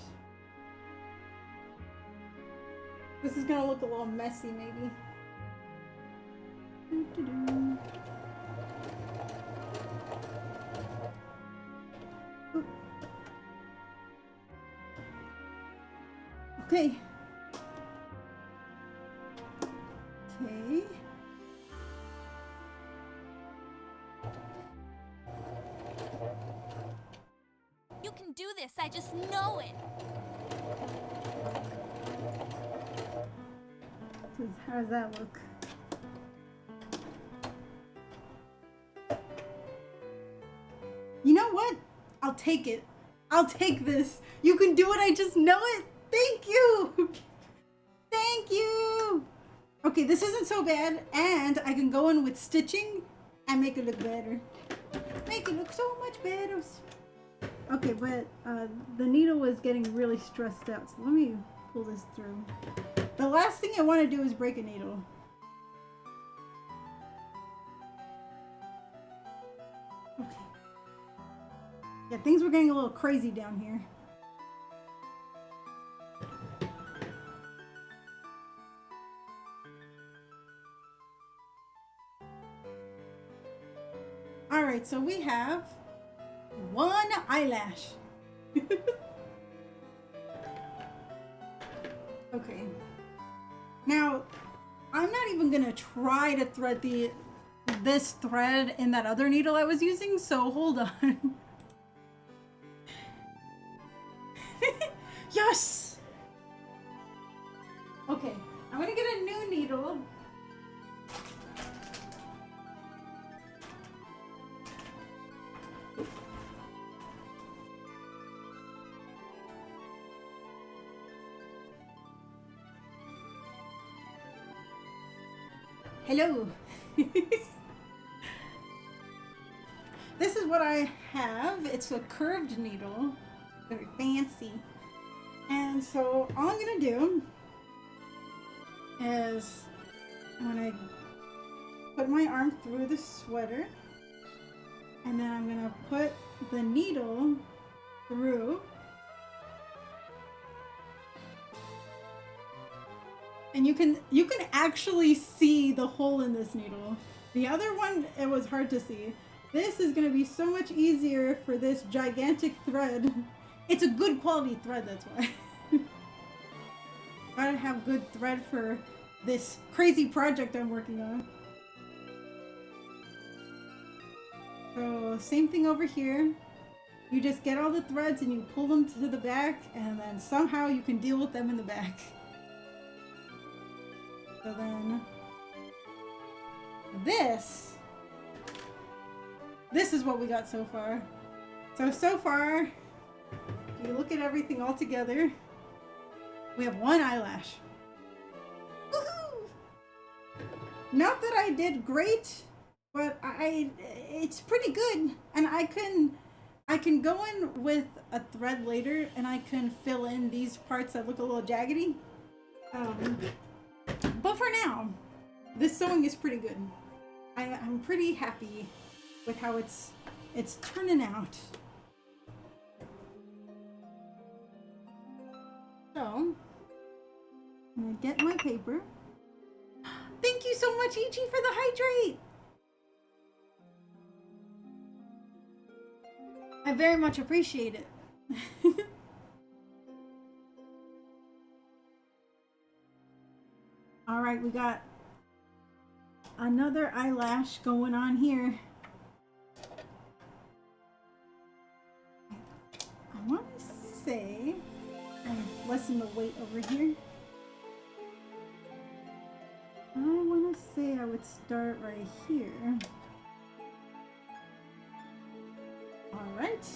This is gonna look a little messy maybe. Okay. Okay. You can do this, I just know it. How does that look? You know what? I'll take it. I'll take this. You can do it, I just know it. Thank you. Thank you. Okay, this isn't so bad, and I can go in with stitching and make it look better. Make it look so much better. Okay, but the needle was getting really stressed out, so let me pull this through. The last thing I want to do is break a needle. Okay. Yeah, things were getting a little crazy down here. All right, so we have one eyelash. Okay. Now, I'm not even gonna try to thread this thread in that other needle I was using, so hold on. Yes! Okay, I'm gonna get a new needle. Hello. This is what I have. It's a curved needle. Very fancy. And so all I'm gonna do is I'm gonna put my arm through the sweater, and then I'm gonna put the needle through. And you can actually see the hole in this needle. The other one, it was hard to see. This is gonna be so much easier for this gigantic thread. It's a good quality thread, that's why. Gotta have good thread for this crazy project I'm working on. So same thing over here. You just get all the threads and you pull them to the back, and then somehow you can deal with them in the back. So then this is what we got so far. So far, if you look at everything all together, we have one eyelash. Woohoo! Not that I did great, but it's pretty good. And I can go in with a thread later and I can fill in these parts that look a little jaggedy. But for now, this sewing is pretty good. I'm pretty happy with how it's turning out. So, I'm gonna get my paper. Thank you so much, Ichi, for the hydrate! I very much appreciate it. Alright, we got another eyelash going on here. I want to say, lessen the weight over here. I want to say I would start right here. Alright.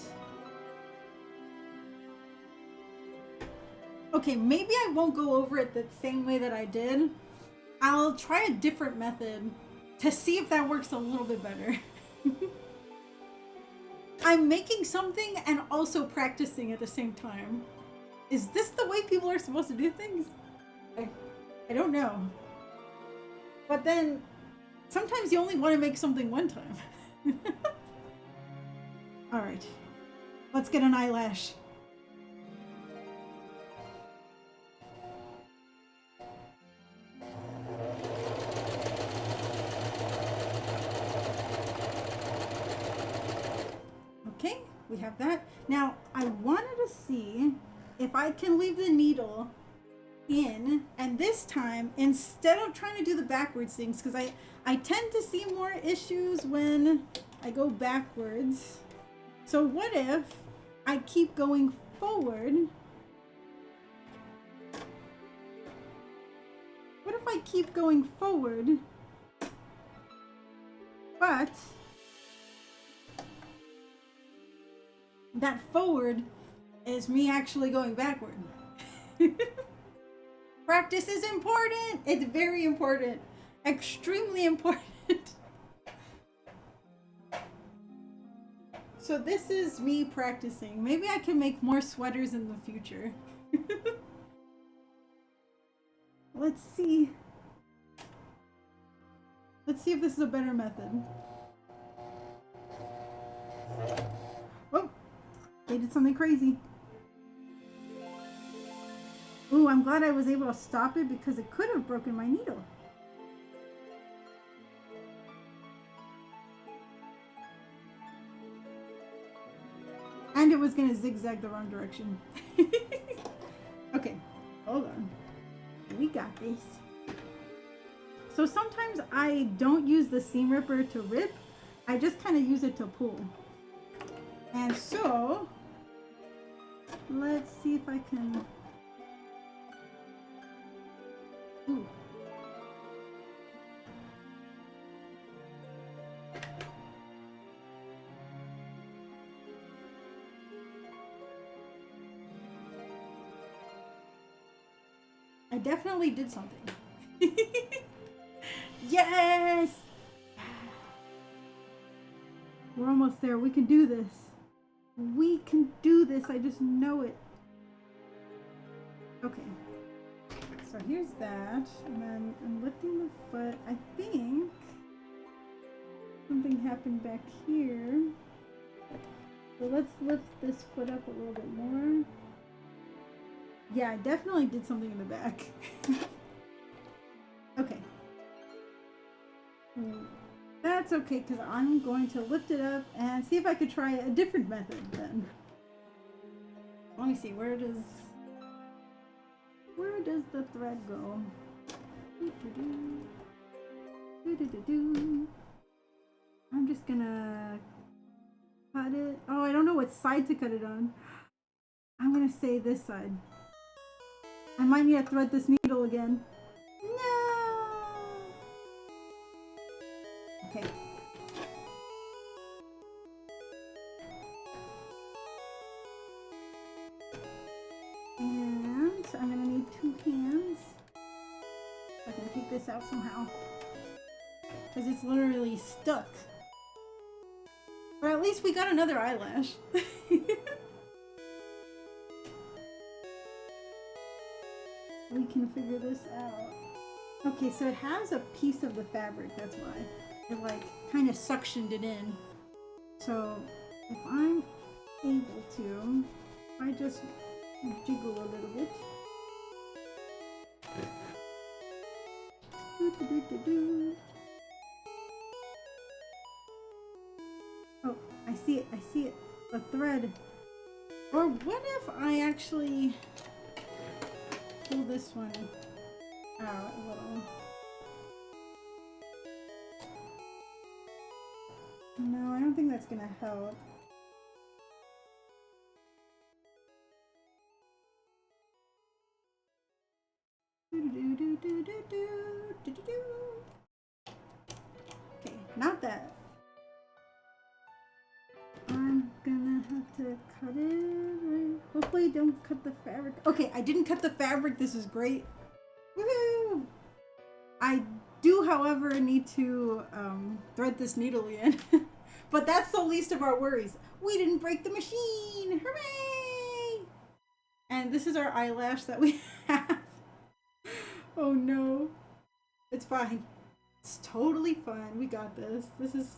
Okay, maybe I won't go over it the same way that I did. I'll try a different method to see if that works a little bit better. I'm making something and also practicing at the same time. Is this the way people are supposed to do things? I don't know. But then, sometimes you only want to make something one time. Alright. Let's get an eyelash. Okay, we have that. Now, I wanted to see if I can leave the needle in, and this time, instead of trying to do the backwards things, because I tend to see more issues when I go backwards. So what if I keep going forward? What if I keep going forward, but that forward is me actually going backward? Practice is important. It's very important. Extremely important. So this is me practicing. Maybe I can make more sweaters in the future. Let's see. Let's see if this is a better method. Oh, they did something crazy. Ooh, I'm glad I was able to stop it because it could have broken my needle. And it was going to zigzag the wrong direction. Okay, hold on. We got this. So sometimes I don't use the seam ripper to rip. I just kind of use it to pull. And so, let's see if I can... Ooh. I definitely did something. Yes! We're almost there. We can do this. We can do this. I just know it. Okay. So here's that. And then I'm lifting the foot. I think something happened back here. So let's lift this foot up a little bit more. Yeah, I definitely did something in the back. Okay. That's okay, because I'm going to lift it up and see if I could try a different method then. Let me see, where does the thread go? I'm just gonna cut it. Oh, I don't know what side to cut it on. I'm gonna say this side. I might need to thread this needle again. No! Okay. And I'm gonna need 2 hands. I can take this out somehow. Because it's literally stuck. But at least we got another eyelash. We can figure this out. Okay, so it has a piece of the fabric, that's why. It like kind of suctioned it in. So if I'm able to, if I just jiggle a little bit. Oh, I see it, I see it. The thread. Or what if I actually pull this one out a little? No, I don't think that's gonna help. Okay, not that. I'm gonna have to cut it. Hopefully don't cut the fabric. Okay, I didn't cut the fabric. This is great. Woohoo! I do, however, need to thread this needle in. But that's the least of our worries. We didn't break the machine! Hooray! And this is our eyelash that we have. Oh no. It's fine. It's totally fine. We got this. This is...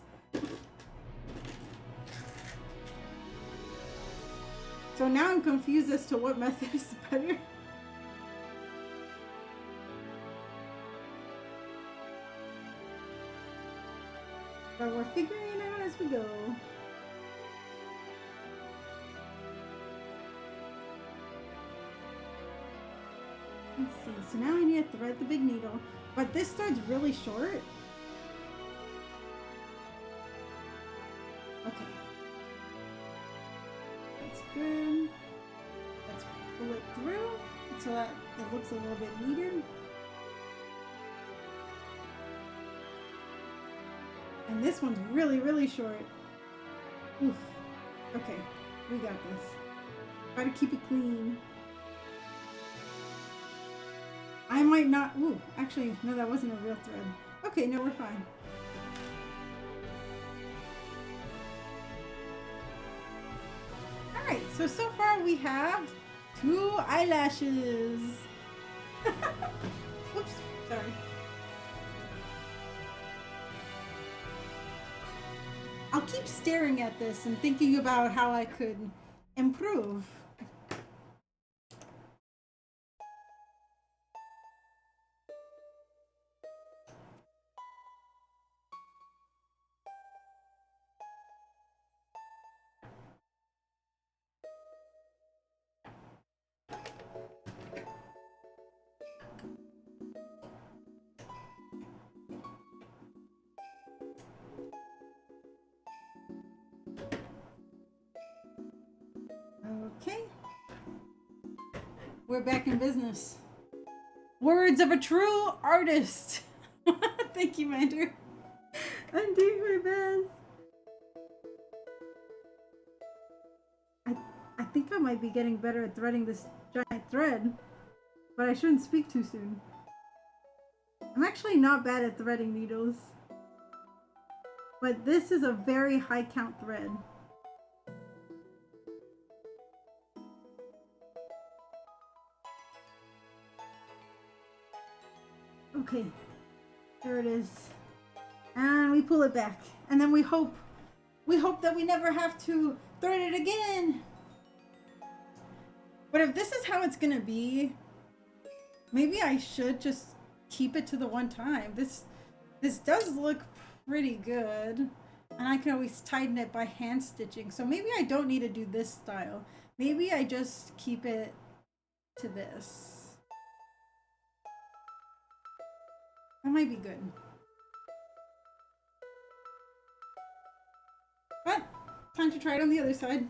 So now I'm confused as to what method is better. But we're figuring it out as we go. Let's see. So now I need to thread the big needle. But this thread's really short. Okay. That's good. Let's pull it through so that it looks a little bit neater. And this one's really, really short. Oof. Okay, we got this. Try to keep it clean. I might not... Ooh, actually, no, that wasn't a real thread. Okay, no, we're fine. Alright, so far we have 2 eyelashes. Oops, sorry. I'll keep staring at this and thinking about how I could improve. Okay. We're back in business. Words of a true artist. Thank you, Mander. I'm doing my best. I think I might be getting better at threading this giant thread, but I shouldn't speak too soon. I'm actually not bad at threading needles. But this is a very high count thread. Okay, there it is. And we pull it back. And then we hope that we never have to thread it again. But if this is how it's gonna be, maybe I should just keep it to the one time. This does look pretty good. And I can always tighten it by hand stitching. So maybe I don't need to do this style. Maybe I just keep it to this. That might be good. But time to try it on the other side.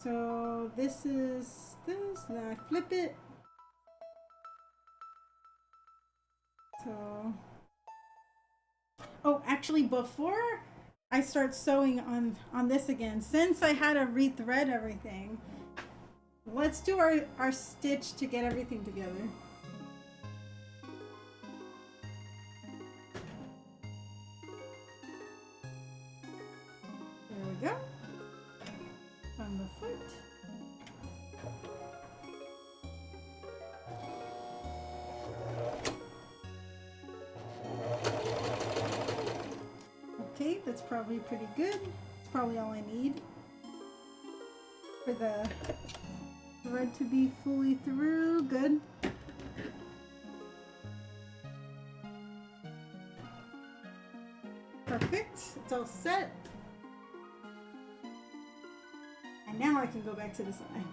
So this is this, then I flip it. So, oh, actually before I start sewing on this again, since I had to rethread everything, let's do our stitch to get everything together. There we go. On the foot. Okay, that's probably pretty good. It's probably all I need for the thread to be fully through. Good. Perfect. It's all set. And now I can go back to the side.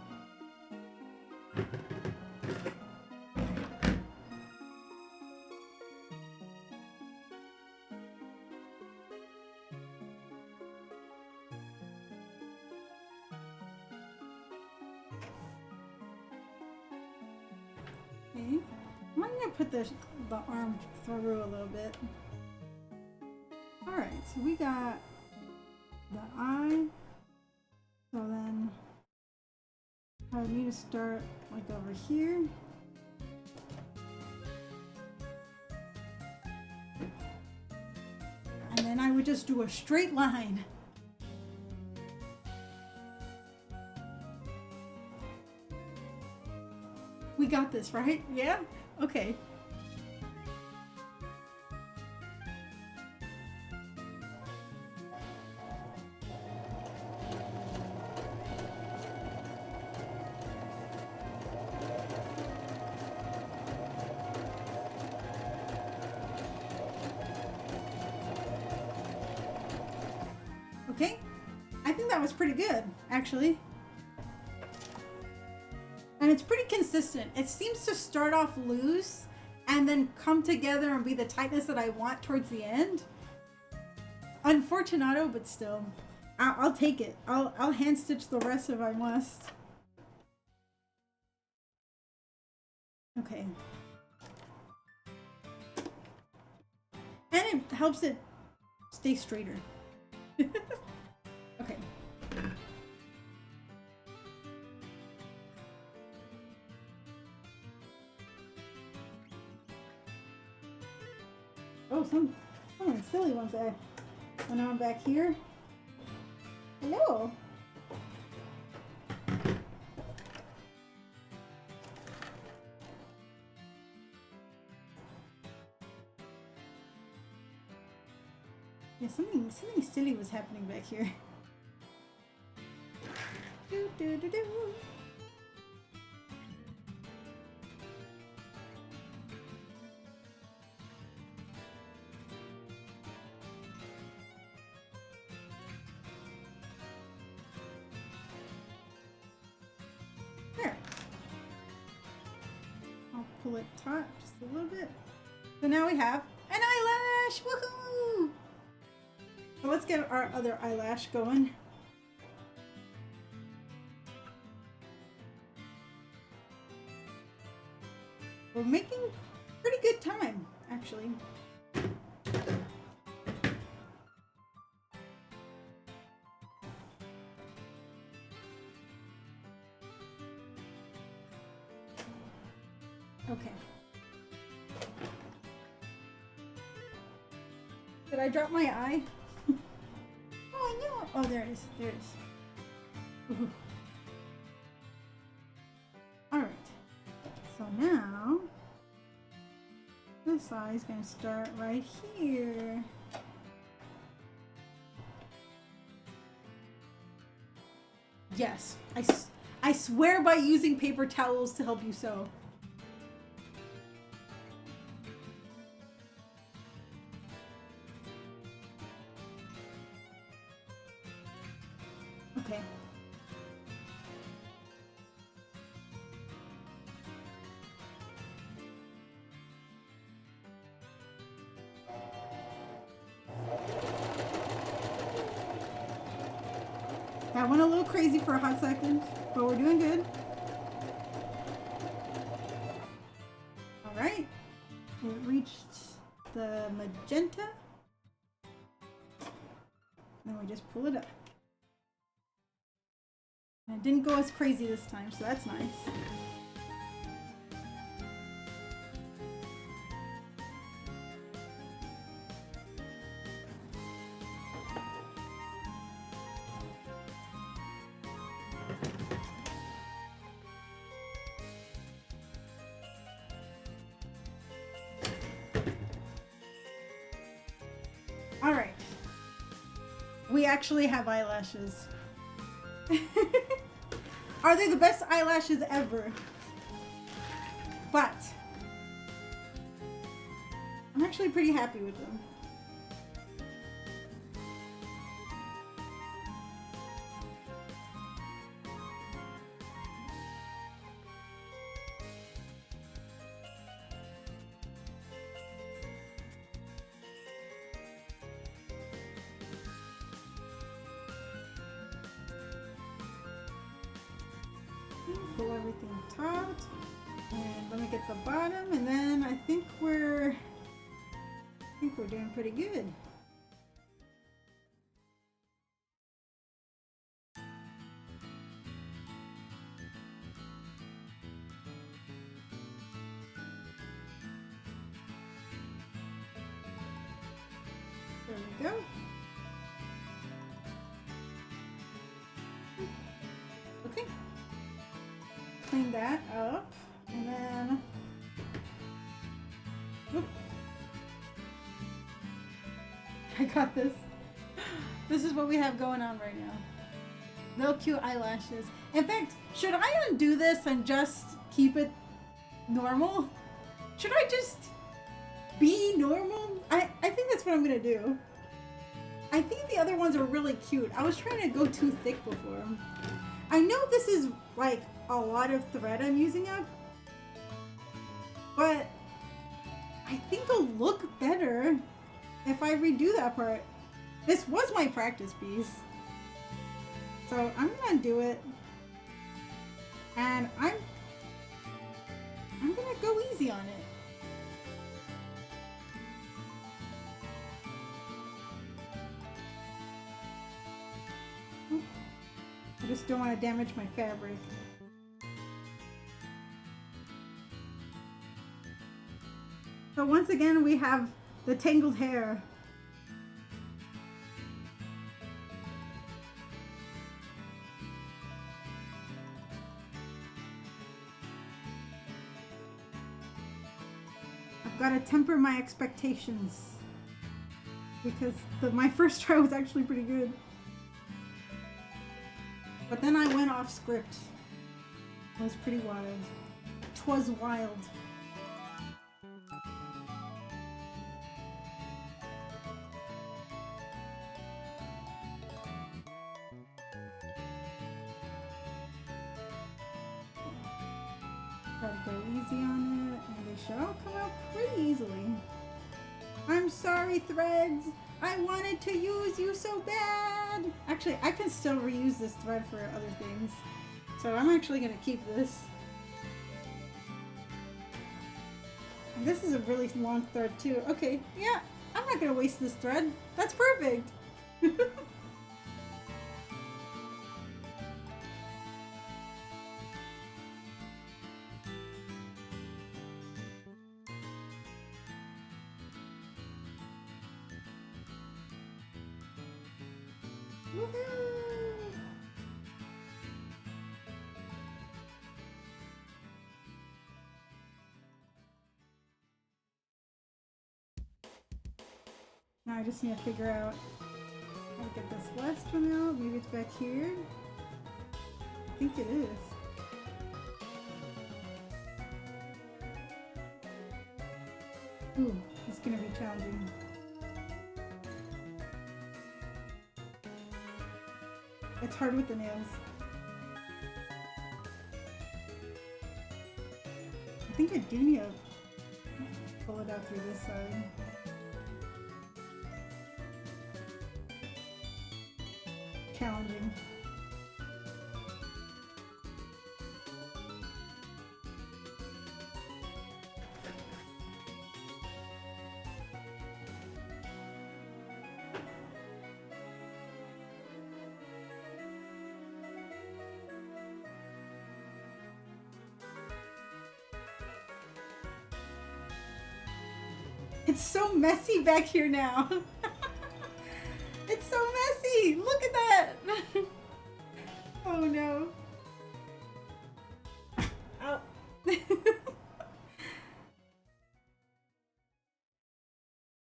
Okay. I'm gonna put the arm through a little bit. Alright, so we got the eye. So then I would need to start like over here. And then I would just do a straight line. We got this, right? Yeah? Okay. Okay, I think that was pretty good, actually. And it's pretty consistent. It seems to start off loose and then come together and be the tightness that I want towards the end. Unfortunato, but still. I'll take it. I'll hand stitch the rest if I must. Okay. And it helps it stay straighter. Okay. Oh, some silly ones there. And now I'm back here. Hello. Yeah, something silly was happening back here. Do, do, do, do. There. I'll pull it taut just a little bit. So now we have an eyelash! Woohoo! So let's get our other eyelash going. We're making pretty good time, actually. Okay. Did I drop my eye? Oh no! Oh, there it is. There it is. Ooh. All right. So now this eye is going to start right here. Yes, I swear by using paper towels to help you sew. Okay. That went a little crazy for a hot second, but we're doing good. All right. We reached the magenta. Then we just pull it up. And it didn't go as crazy this time, so that's nice. All right. We actually have eyelashes. Are they the best eyelashes ever? But I'm actually pretty happy with them. Pull everything taut, and let me get the bottom, and then I think we're doing pretty good. There we go. Okay. Clean that up, and then whoop. I got this. This is what we have going on right now. Real cute eyelashes. In fact, should I undo this and just keep it normal? Should I just be normal? I think that's what I'm gonna do. I think the other ones are really cute. I was trying to go too thick before. I know this is like a lot of thread I'm using up, but I think it'll look better if I redo that part. This was my practice piece, so I'm gonna do it, and I'm gonna go easy on it. I just don't want to damage my fabric. So once again, we have the tangled hair. I've got to temper my expectations because my first try was actually pretty good. But then I went off script. It was pretty wild. 'Twas wild. Gotta go easy on it, and they should all come out pretty easily. I'm sorry, threads. I wanted to use you so bad. Actually, I can still reuse this thread for other things. So I'm actually gonna keep this. And this is a really long thread too. Okay, yeah, I'm not gonna waste this thread. That's perfect. Woohoo! Now I just need to figure out how to get this last one out. Maybe it's back here. I think it is. Ooh, it's gonna be challenging. It's hard with the nails. I think I do need to pull it out through this side. Challenging. It's so messy back here now. It's so messy. Look at that. Oh no. Ow.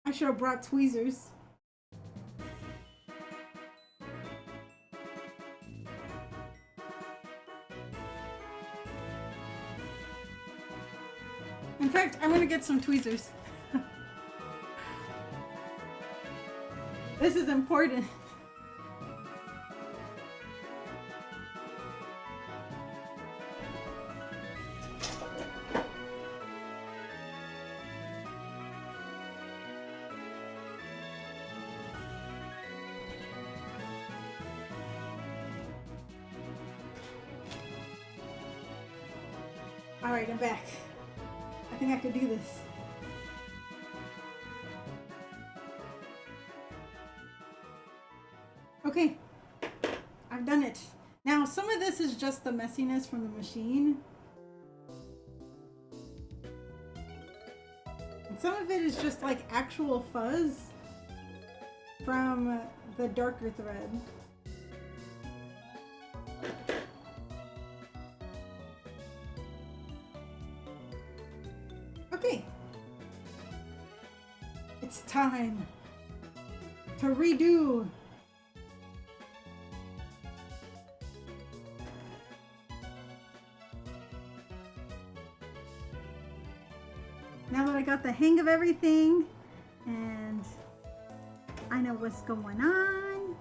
I should have brought tweezers. In fact, I'm gonna get some tweezers. This is important. All right, I'm back. I think I could do this. Okay, I've done it. Now, some of this is just the messiness from the machine. And some of it is just like actual fuzz from the darker thread. Okay. It's time to redo. Now that I got the hang of everything and I know what's going on.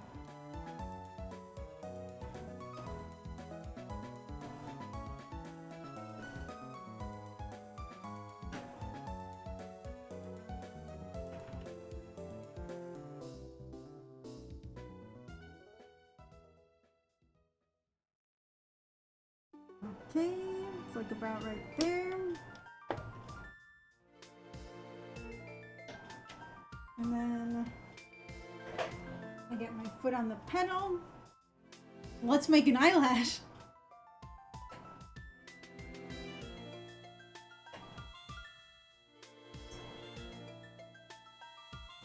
Okay, it's like about right there. And then I get my foot on the pedal. Let's make an eyelash.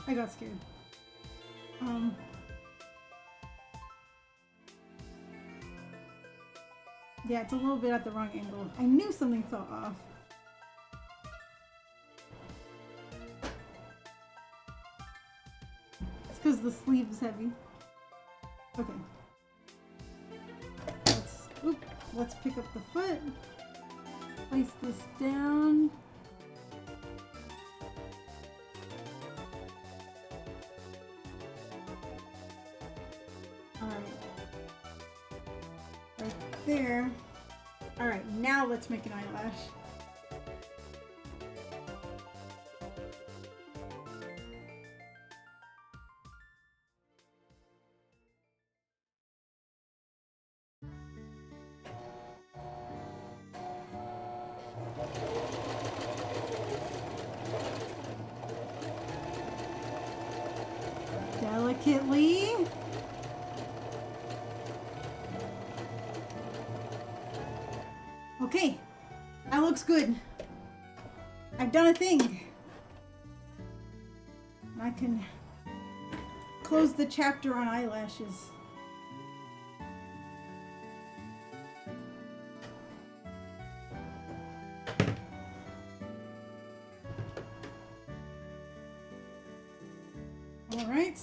I got scared. Yeah, it's a little bit at the wrong angle. I knew something felt off. Because the sleeve is heavy. Okay. Let's pick up the foot. Place this down. Alright. Right there. Alright, now let's make an eyelash. Delicately. Okay, that looks good. I've done a thing. I can close the chapter on eyelashes.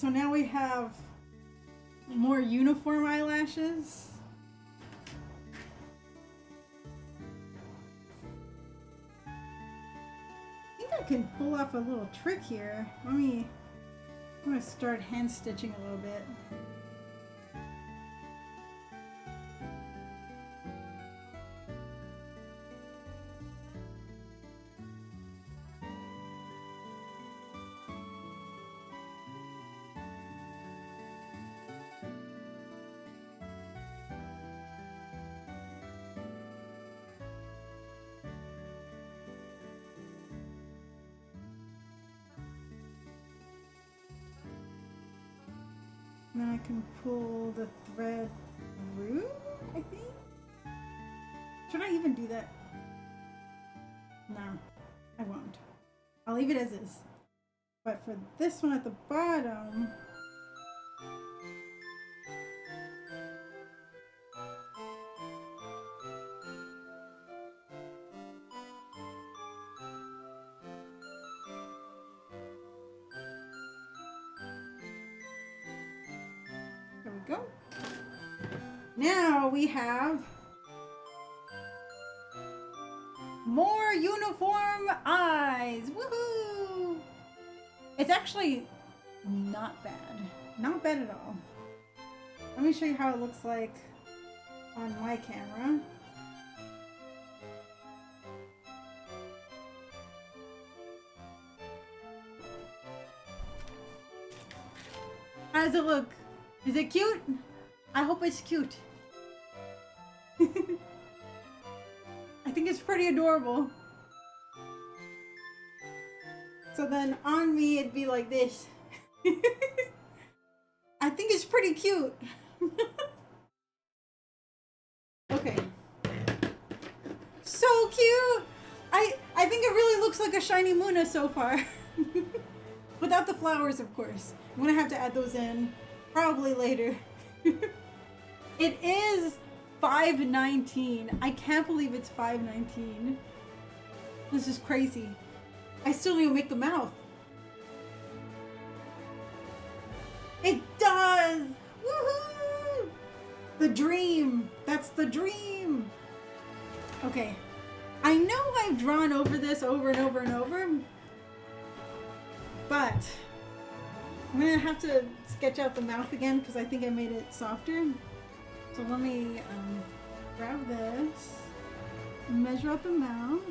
so now we have more uniform eyelashes. I think I can pull off a little trick here. I'm gonna start hand stitching a little bit. Then I can pull the thread through, I think? Should I even do that? No, I won't. I'll leave it as is. But for this one at the bottom, there we go. Now we have more uniform eyes. Woohoo! It's actually not bad. Not bad at all. Let me show you how it looks like on my camera. How does it look? Is it cute? I hope it's cute. I think it's pretty adorable. So then on me it'd be like this. I think it's pretty cute. Okay. So cute! I think it really looks like a shiny Munna so far. Without the flowers, of course. I'm gonna have to add those in probably later. It is $5.19. I can't believe it's $5.19. This is crazy. I still need to make the mouth. It does! Woohoo! The dream. That's the dream. Okay. I know I've drawn over this over and over and over, but I'm gonna have to sketch out the mouth again because I think I made it softer. So let me grab this, measure out the mouth.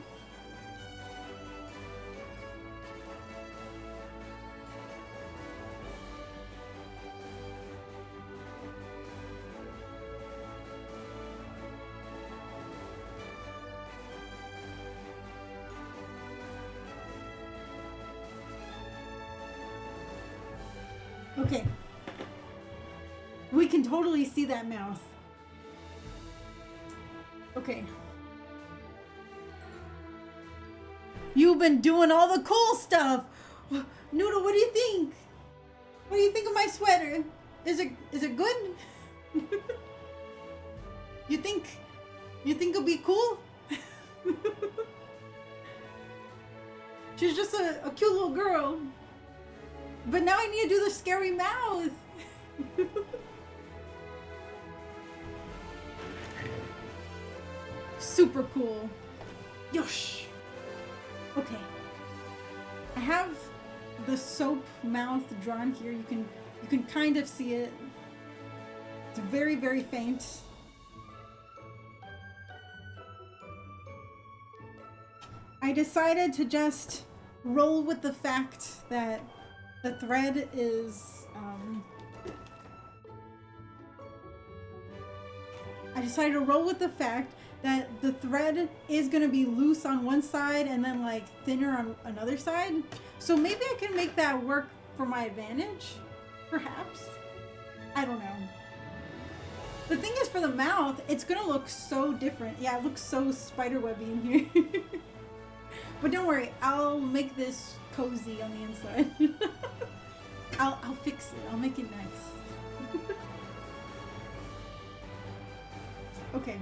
Okay. We can totally see that mouth. Okay. You've been doing all the cool stuff. Noodle, what do you think? What do you think of my sweater? Is it good? You think it'll be cool? She's just a cute little girl. But now I need to do the scary mouth. Super cool. Yosh. Okay. I have the soap mouth drawn here. You can kind of see it. It's very, very faint. I decided to just roll with the fact that the thread is I decided to roll with the fact that the thread is going to be loose on one side and then like thinner on another side. So maybe I can make that work for my advantage, perhaps. I don't know. The thing is, for the mouth, it's going to look so different. Yeah, it looks so spiderwebby in here. But don't worry, I'll make this cozy on the inside. I'll fix it. I'll make it nice. Okay.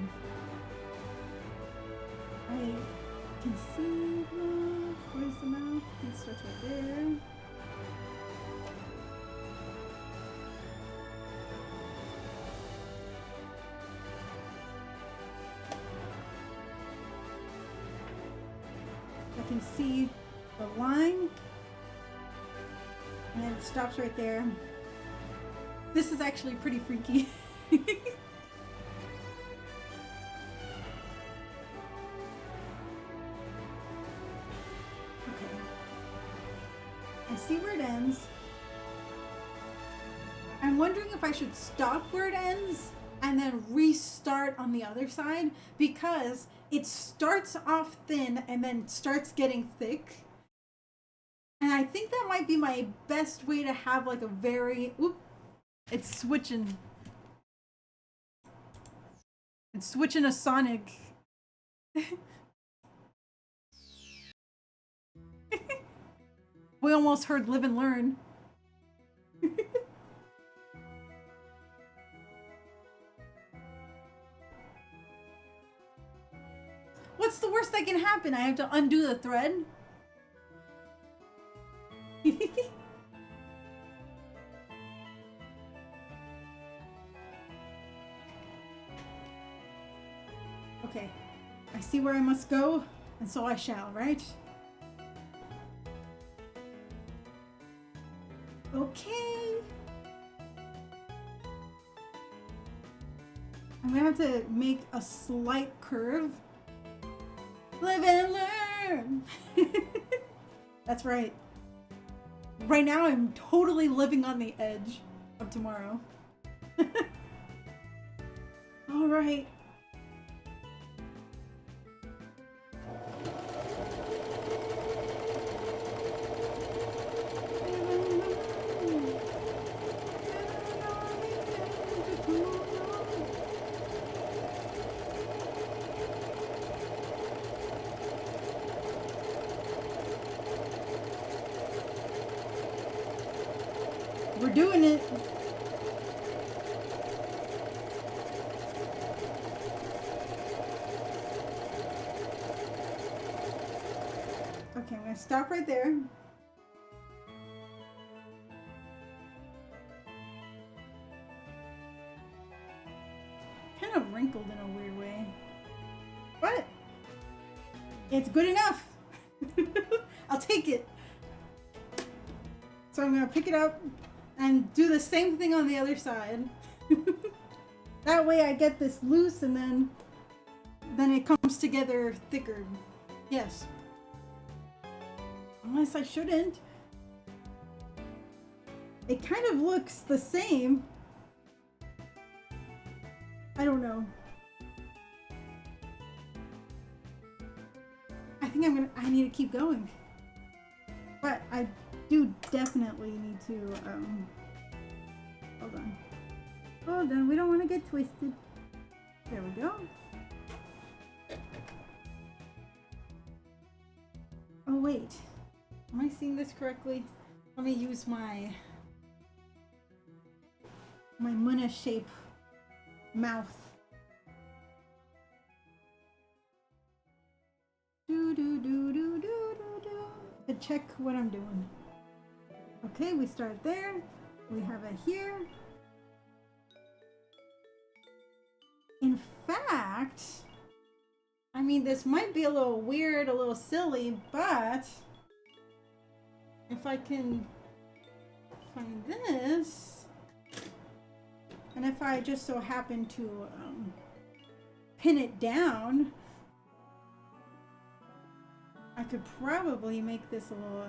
I can see the mouth. Where's the mouth? It starts right there. can see the line. And it stops right there. This is actually pretty freaky. Okay. I see where it ends. I'm wondering if I should stop where it ends and then restart on the other side, because it starts off thin and then starts getting thick. And I think that might be my best way to have like a very... Oop, it's switching. It's switching a Sonic. We almost heard Live and Learn. What's the worst that can happen? I have to undo the thread? Okay, I see where I must go, and so I shall, right? Okay. I'm gonna have to make a slight curve. Live and learn! That's right. Right now I'm totally living on the edge of tomorrow. Alright. We're doing it. Okay, I'm gonna stop right there. Kind of wrinkled in a weird way. But it's good enough. I'll take it. So I'm gonna pick it up and do the same thing on the other side. That way I get this loose and then it comes together thicker. Yes. Unless I shouldn't. It kind of looks the same. I don't know. I think I need to keep going. But I do definitely need to, hold on. Hold on, we don't want to get twisted. There we go. Oh wait, am I seeing this correctly? Let me use my Munna shape mouth. Do do do do do do do. To check what I'm doing. Okay, we start there. We have it here. In fact, I mean, this might be a little weird, a little silly, but if I can find this, and if I just so happen to pin it down, I could probably make this a little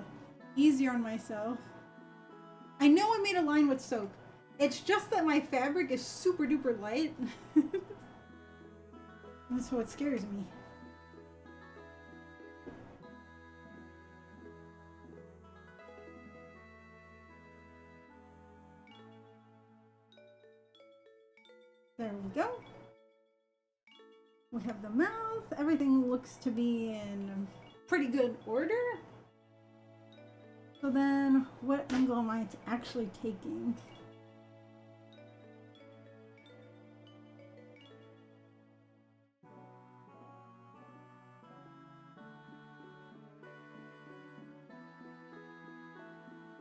easier on myself. I know I made a line with soap. It's just that my fabric is super duper light. That's what scares me. There we go. We have the mouth. Everything looks to be in pretty good order. So then, what angle am I actually taking?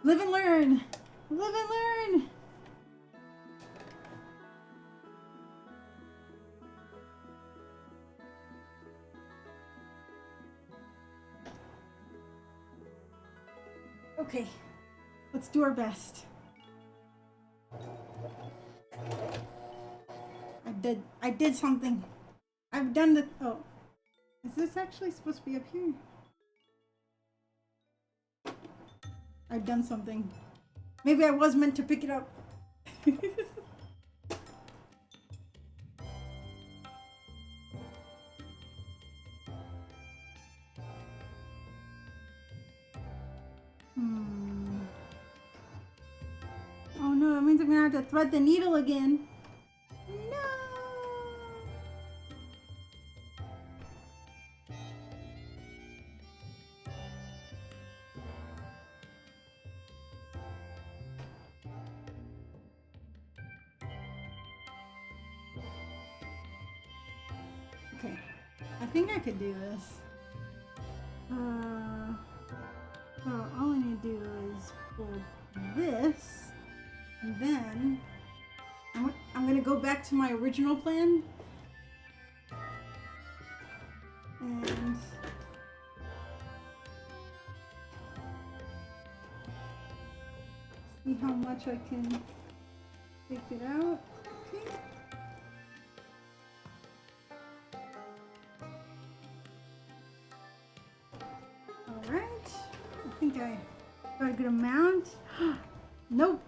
Live and learn! Live and learn! Okay, let's do our best. I did something. I've done the, oh. Is this actually supposed to be up here? I've done something. Maybe I was meant to pick it up. Oh no, that means I'm gonna have to thread the needle again. No! Okay, I think I could do this. So all I need to do is pull this, and then I'm gonna go back to my original plan, and see how much I can take it out. Okay. Alright, I think I got a good amount. Nope,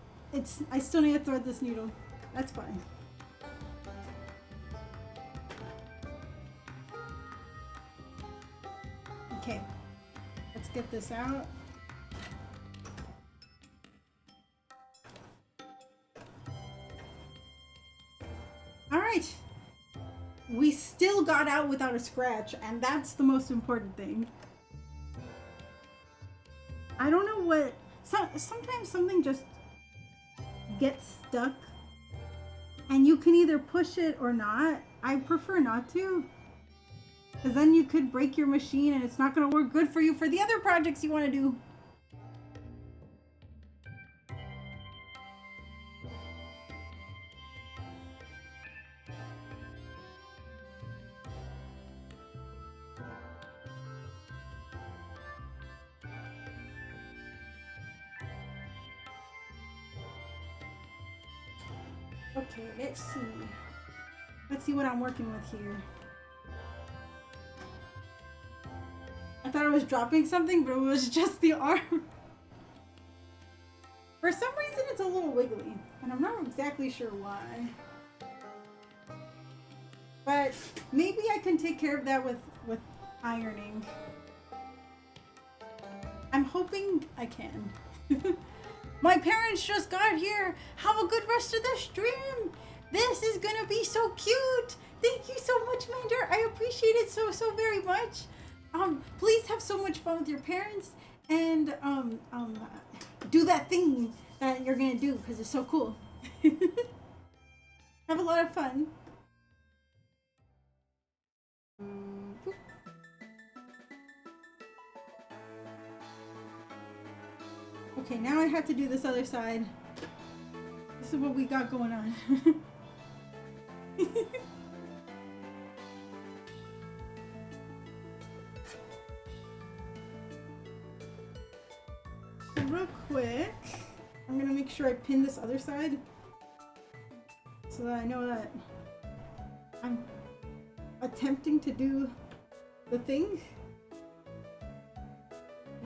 I still need to thread this needle. That's fine. Okay, let's get this out. Alright, we still got out without a scratch, and that's the most important thing. I don't know what, sometimes something just gets stuck and you can either push it or not. I prefer not to, because then you could break your machine and it's not going to work good for you for the other projects you want to do. Okay, let's see. Let's see what I'm working with here. I thought I was dropping something, but it was just the arm. For some reason, it's a little wiggly, and I'm not exactly sure why. But maybe I can take care of that with ironing. I'm hoping I can. My parents just got here. Have a good rest of the stream. This is gonna be so cute. Thank you so much, Mander. I appreciate it so very much. Please have so much fun with your parents, and do that thing that you're gonna do because it's so cool. Have a lot of fun. Okay, now I have to do this other side. This is what we got going on. Real quick, I'm gonna make sure I pin this other side so that I know that I'm attempting to do the thing.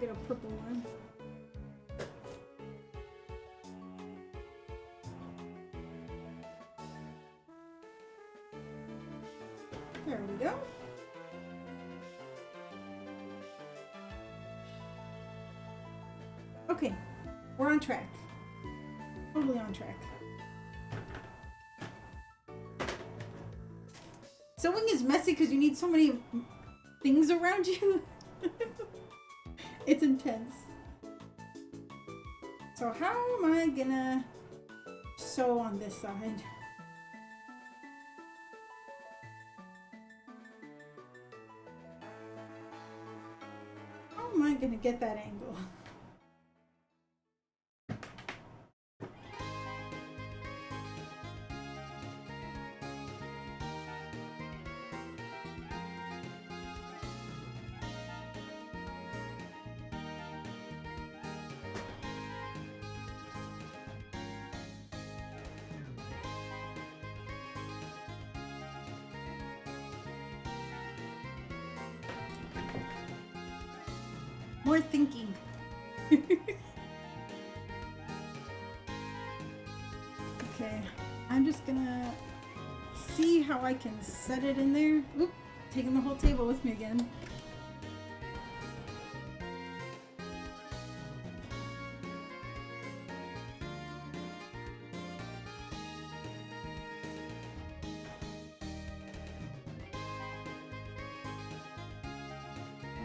Get a purple one. There we go. Okay, we're on track. Totally on track. Sewing is messy because you need so many things around you. It's intense. So how am I gonna sew on this side? How am I gonna get that angle? More thinking. Okay, I'm just gonna see how I can set it in there. Oop, taking the whole table with me again.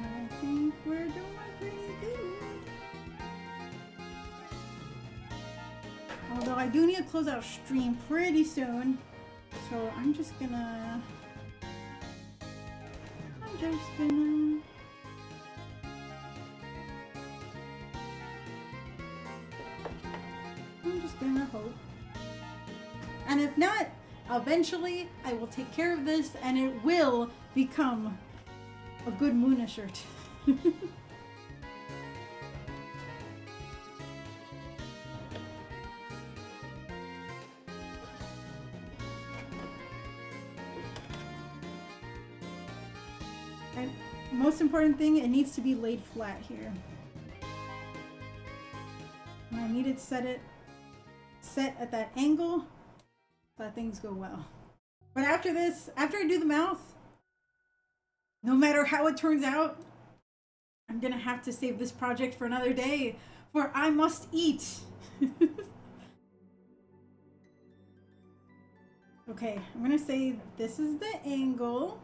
I think we're doing pretty good. Although I do need to close out stream pretty soon. So I'm just gonna hope. And if not, eventually I will take care of this and it will become a good Munna shirt. And most important thing, it needs to be laid flat here. And I need it set at that angle so that things go well. But after this, after I do the mouth, no matter how it turns out, I'm gonna have to save this project for another day, for I must eat. Okay, I'm gonna say this is the angle.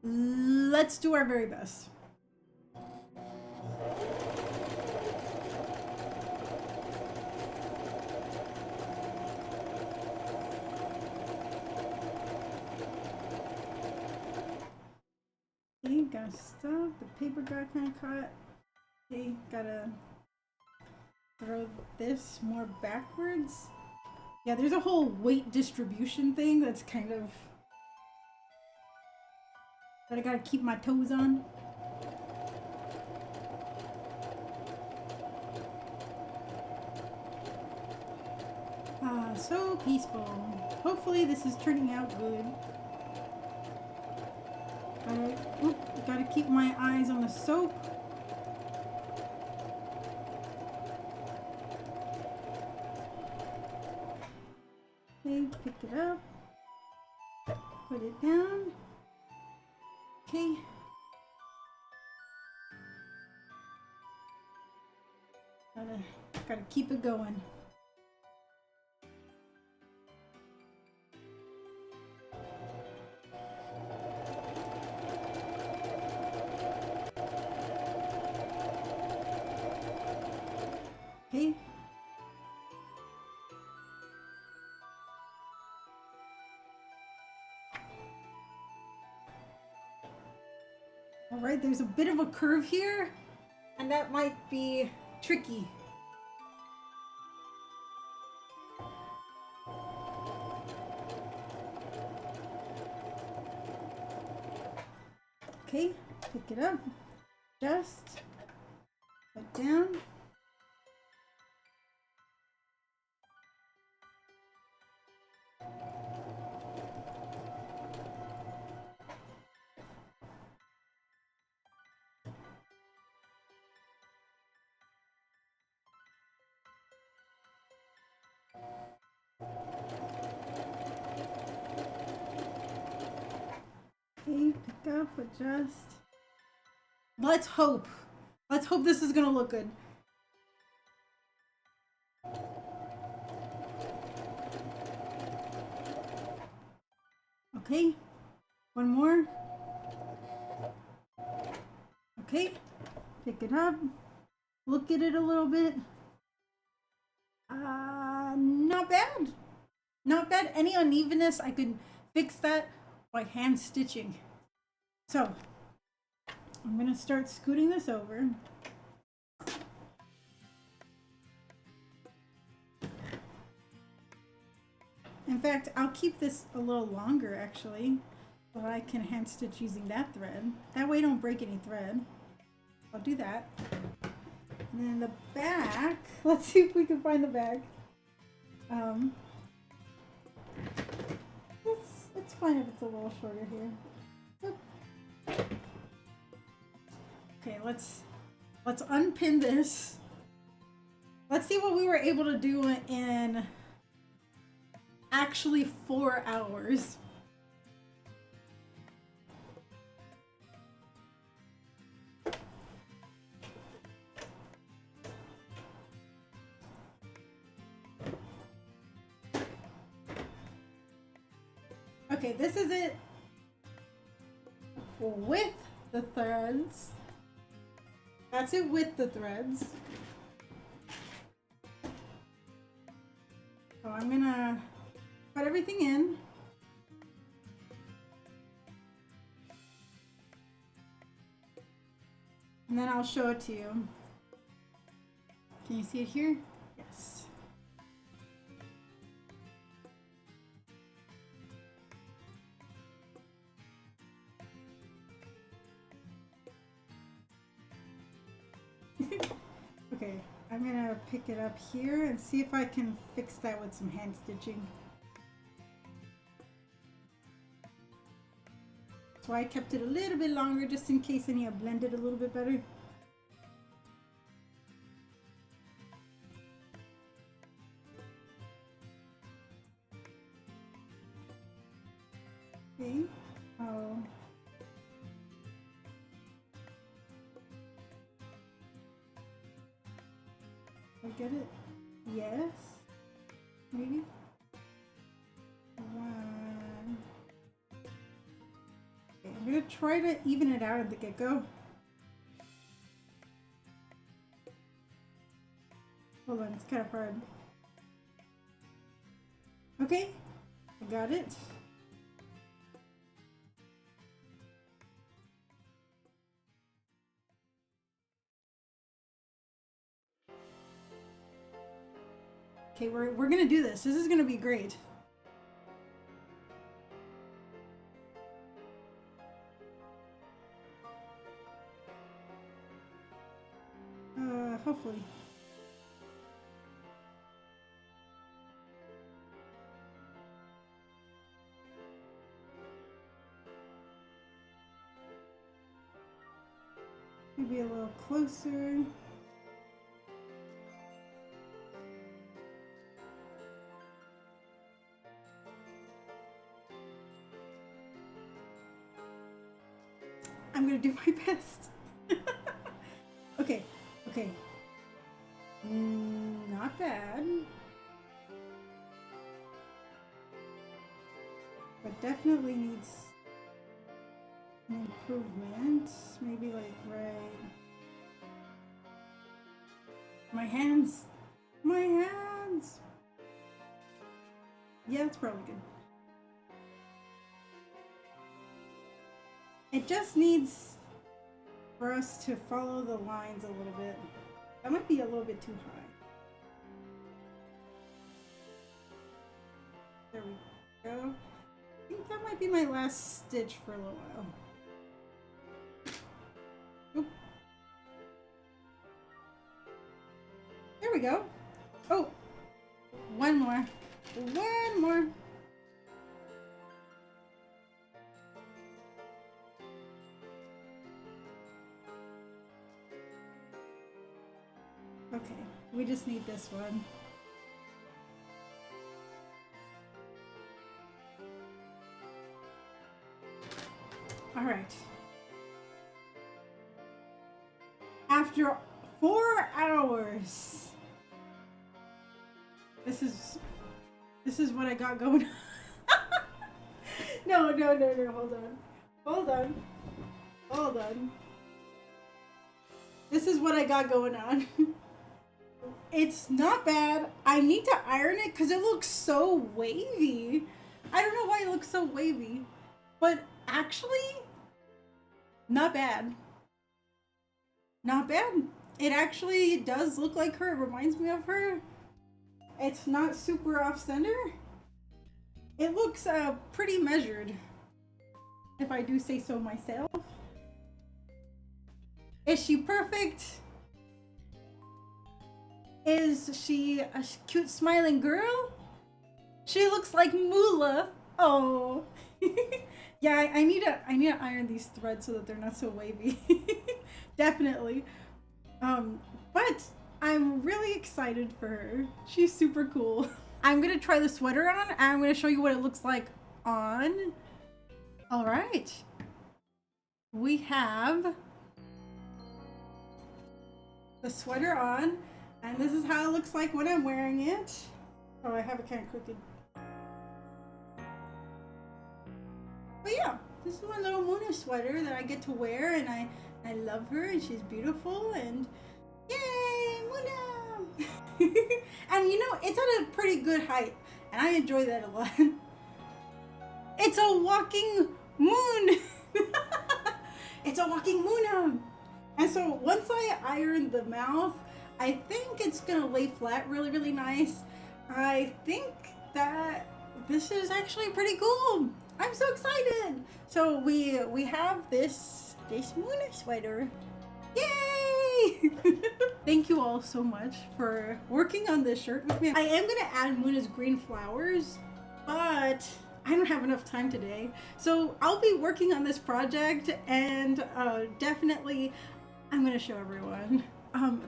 Let's do our very best. Okay, gotta stop. The paper got kind of caught. Okay, gotta throw this more backwards. Yeah, there's a whole weight distribution thing that's kind of that I gotta keep my toes on. Ah, so peaceful. Hopefully this is turning out good. Gotta keep my eyes on the soap. Okay, pick it up. Put it down. Okay. Gotta keep it going. Okay. All right, there's a bit of a curve here, and that might be tricky. Okay, pick it up, just put down. Okay, pick up, adjust. Let's hope. Let's hope this is gonna look good. Okay, one more. Okay, pick it up, look at it a little bit. Not bad. Not bad. Any unevenness, I could fix that by hand stitching. So, I'm gonna start scooting this over. In fact, I'll keep this a little longer actually, so I can hand stitch using that thread. That way I don't break any thread. I'll do that. And then the back, let's see if we can find the back. It's fine if it's a little shorter here. Oop. let's unpin this. Let's see what we were able to do in actually 4 hours. Okay, this is it with the threads. That's it with the threads. So I'm gonna put everything in. And then I'll show it to you. Can you see it here? Yes. Okay, I'm gonna pick it up here and see if I can fix that with some hand stitching. So I kept it a little bit longer just in case I need to blend it a little bit better. Okay. Oh. I get it? Yes. Maybe. One. Okay, I'm gonna try to even it out at the get-go. Hold on, it's kind of hard. Okay, I got it. Okay, we're gonna do this. This is gonna be great. Hopefully. Maybe a little closer. I'm gonna do my best. Okay, okay. Not bad. But definitely needs an improvement. Maybe like right. My hands! My hands! Yeah, it's probably good. It just needs for us to follow the lines a little bit. That might be a little bit too high. There we go. I think that might be my last stitch for a little while. Oop. There we go. Oh, one more. One more. Okay, we just need this one. All right. After 4 hours, this is what I got going on. No, hold on. This is what I got going on. It's not bad. I need to iron it because it looks so wavy. I don't know why it looks so wavy, but actually, not bad. Not bad. It actually does look like her. It reminds me of her. It's not super off center. It looks pretty measured, if I do say so myself. Is she perfect? Is she a cute smiling girl? She looks like Mula. Oh. Yeah, I need to iron these threads so that they're not so wavy. Definitely. But I'm really excited for her. She's super cool. I'm gonna try the sweater on and I'm gonna show you what it looks like on. All right. We have the sweater on, and this is how it looks like when I'm wearing it. Oh, I have it kind of crooked. But yeah, this is my little Munna sweater that I get to wear, and I love her, and she's beautiful, and yay, Munna! And you know, it's at a pretty good height, and I enjoy that a lot. It's a walking moon! It's a walking Munna! And so once I iron the mouth, I think it's gonna lay flat really, really nice. I think that this is actually pretty cool. I'm so excited. So we have this Munna sweater. Yay! Thank you all so much for working on this shirt with me. I am gonna add Munna's green flowers, but I don't have enough time today. So I'll be working on this project, and definitely I'm gonna show everyone.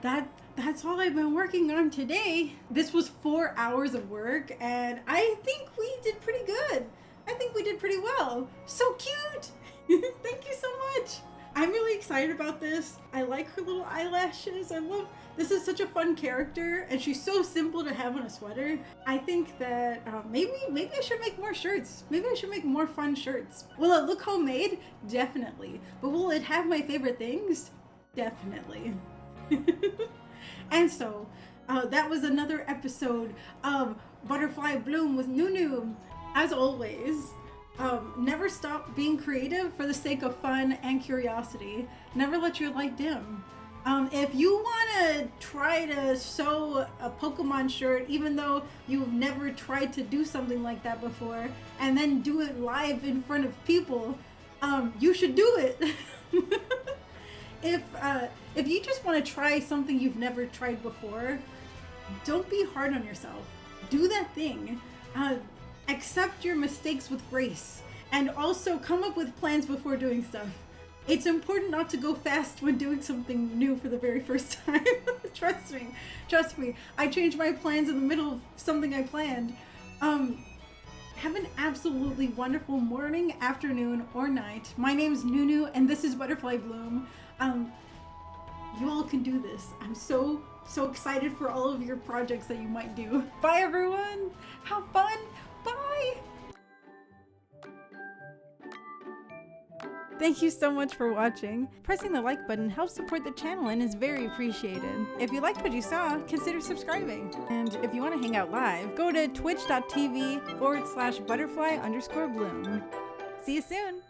That's all I've been working on today. This was 4 hours of work, and I think we did pretty good. I think we did pretty well. So cute! Thank you so much. I'm really excited about this. I like her little eyelashes. This is such a fun character, and she's so simple to have on a sweater. I think that maybe I should make more shirts. Maybe I should make more fun shirts. Will it look homemade? Definitely. But will it have my favorite things? Definitely. And so that was another episode of Butterfly Bloom with Nunu. As always, never stop being creative for the sake of fun and curiosity. Never let your light dim. If you want to try to sew a Pokemon shirt, even though you've never tried to do something like that before, and then do it live in front of people, you should do it. If you just want to try something you've never tried before, don't be hard on yourself. Do that thing. Accept your mistakes with grace, and also come up with plans before doing stuff. It's important not to go fast when doing something new for the very first time. Trust me. I changed my plans in the middle of something I planned. Have an absolutely wonderful morning, afternoon, or night. My name's Nunu, and this is Butterfly Bloom. You all can do this. I'm so excited for all of your projects that you might do. Bye everyone! Have fun! Bye! Thank you so much for watching. Pressing the like button helps support the channel and is very appreciated. If you liked what you saw, consider subscribing. And if you want to hang out live, go to twitch.tv/butterfly_bloom. See you soon!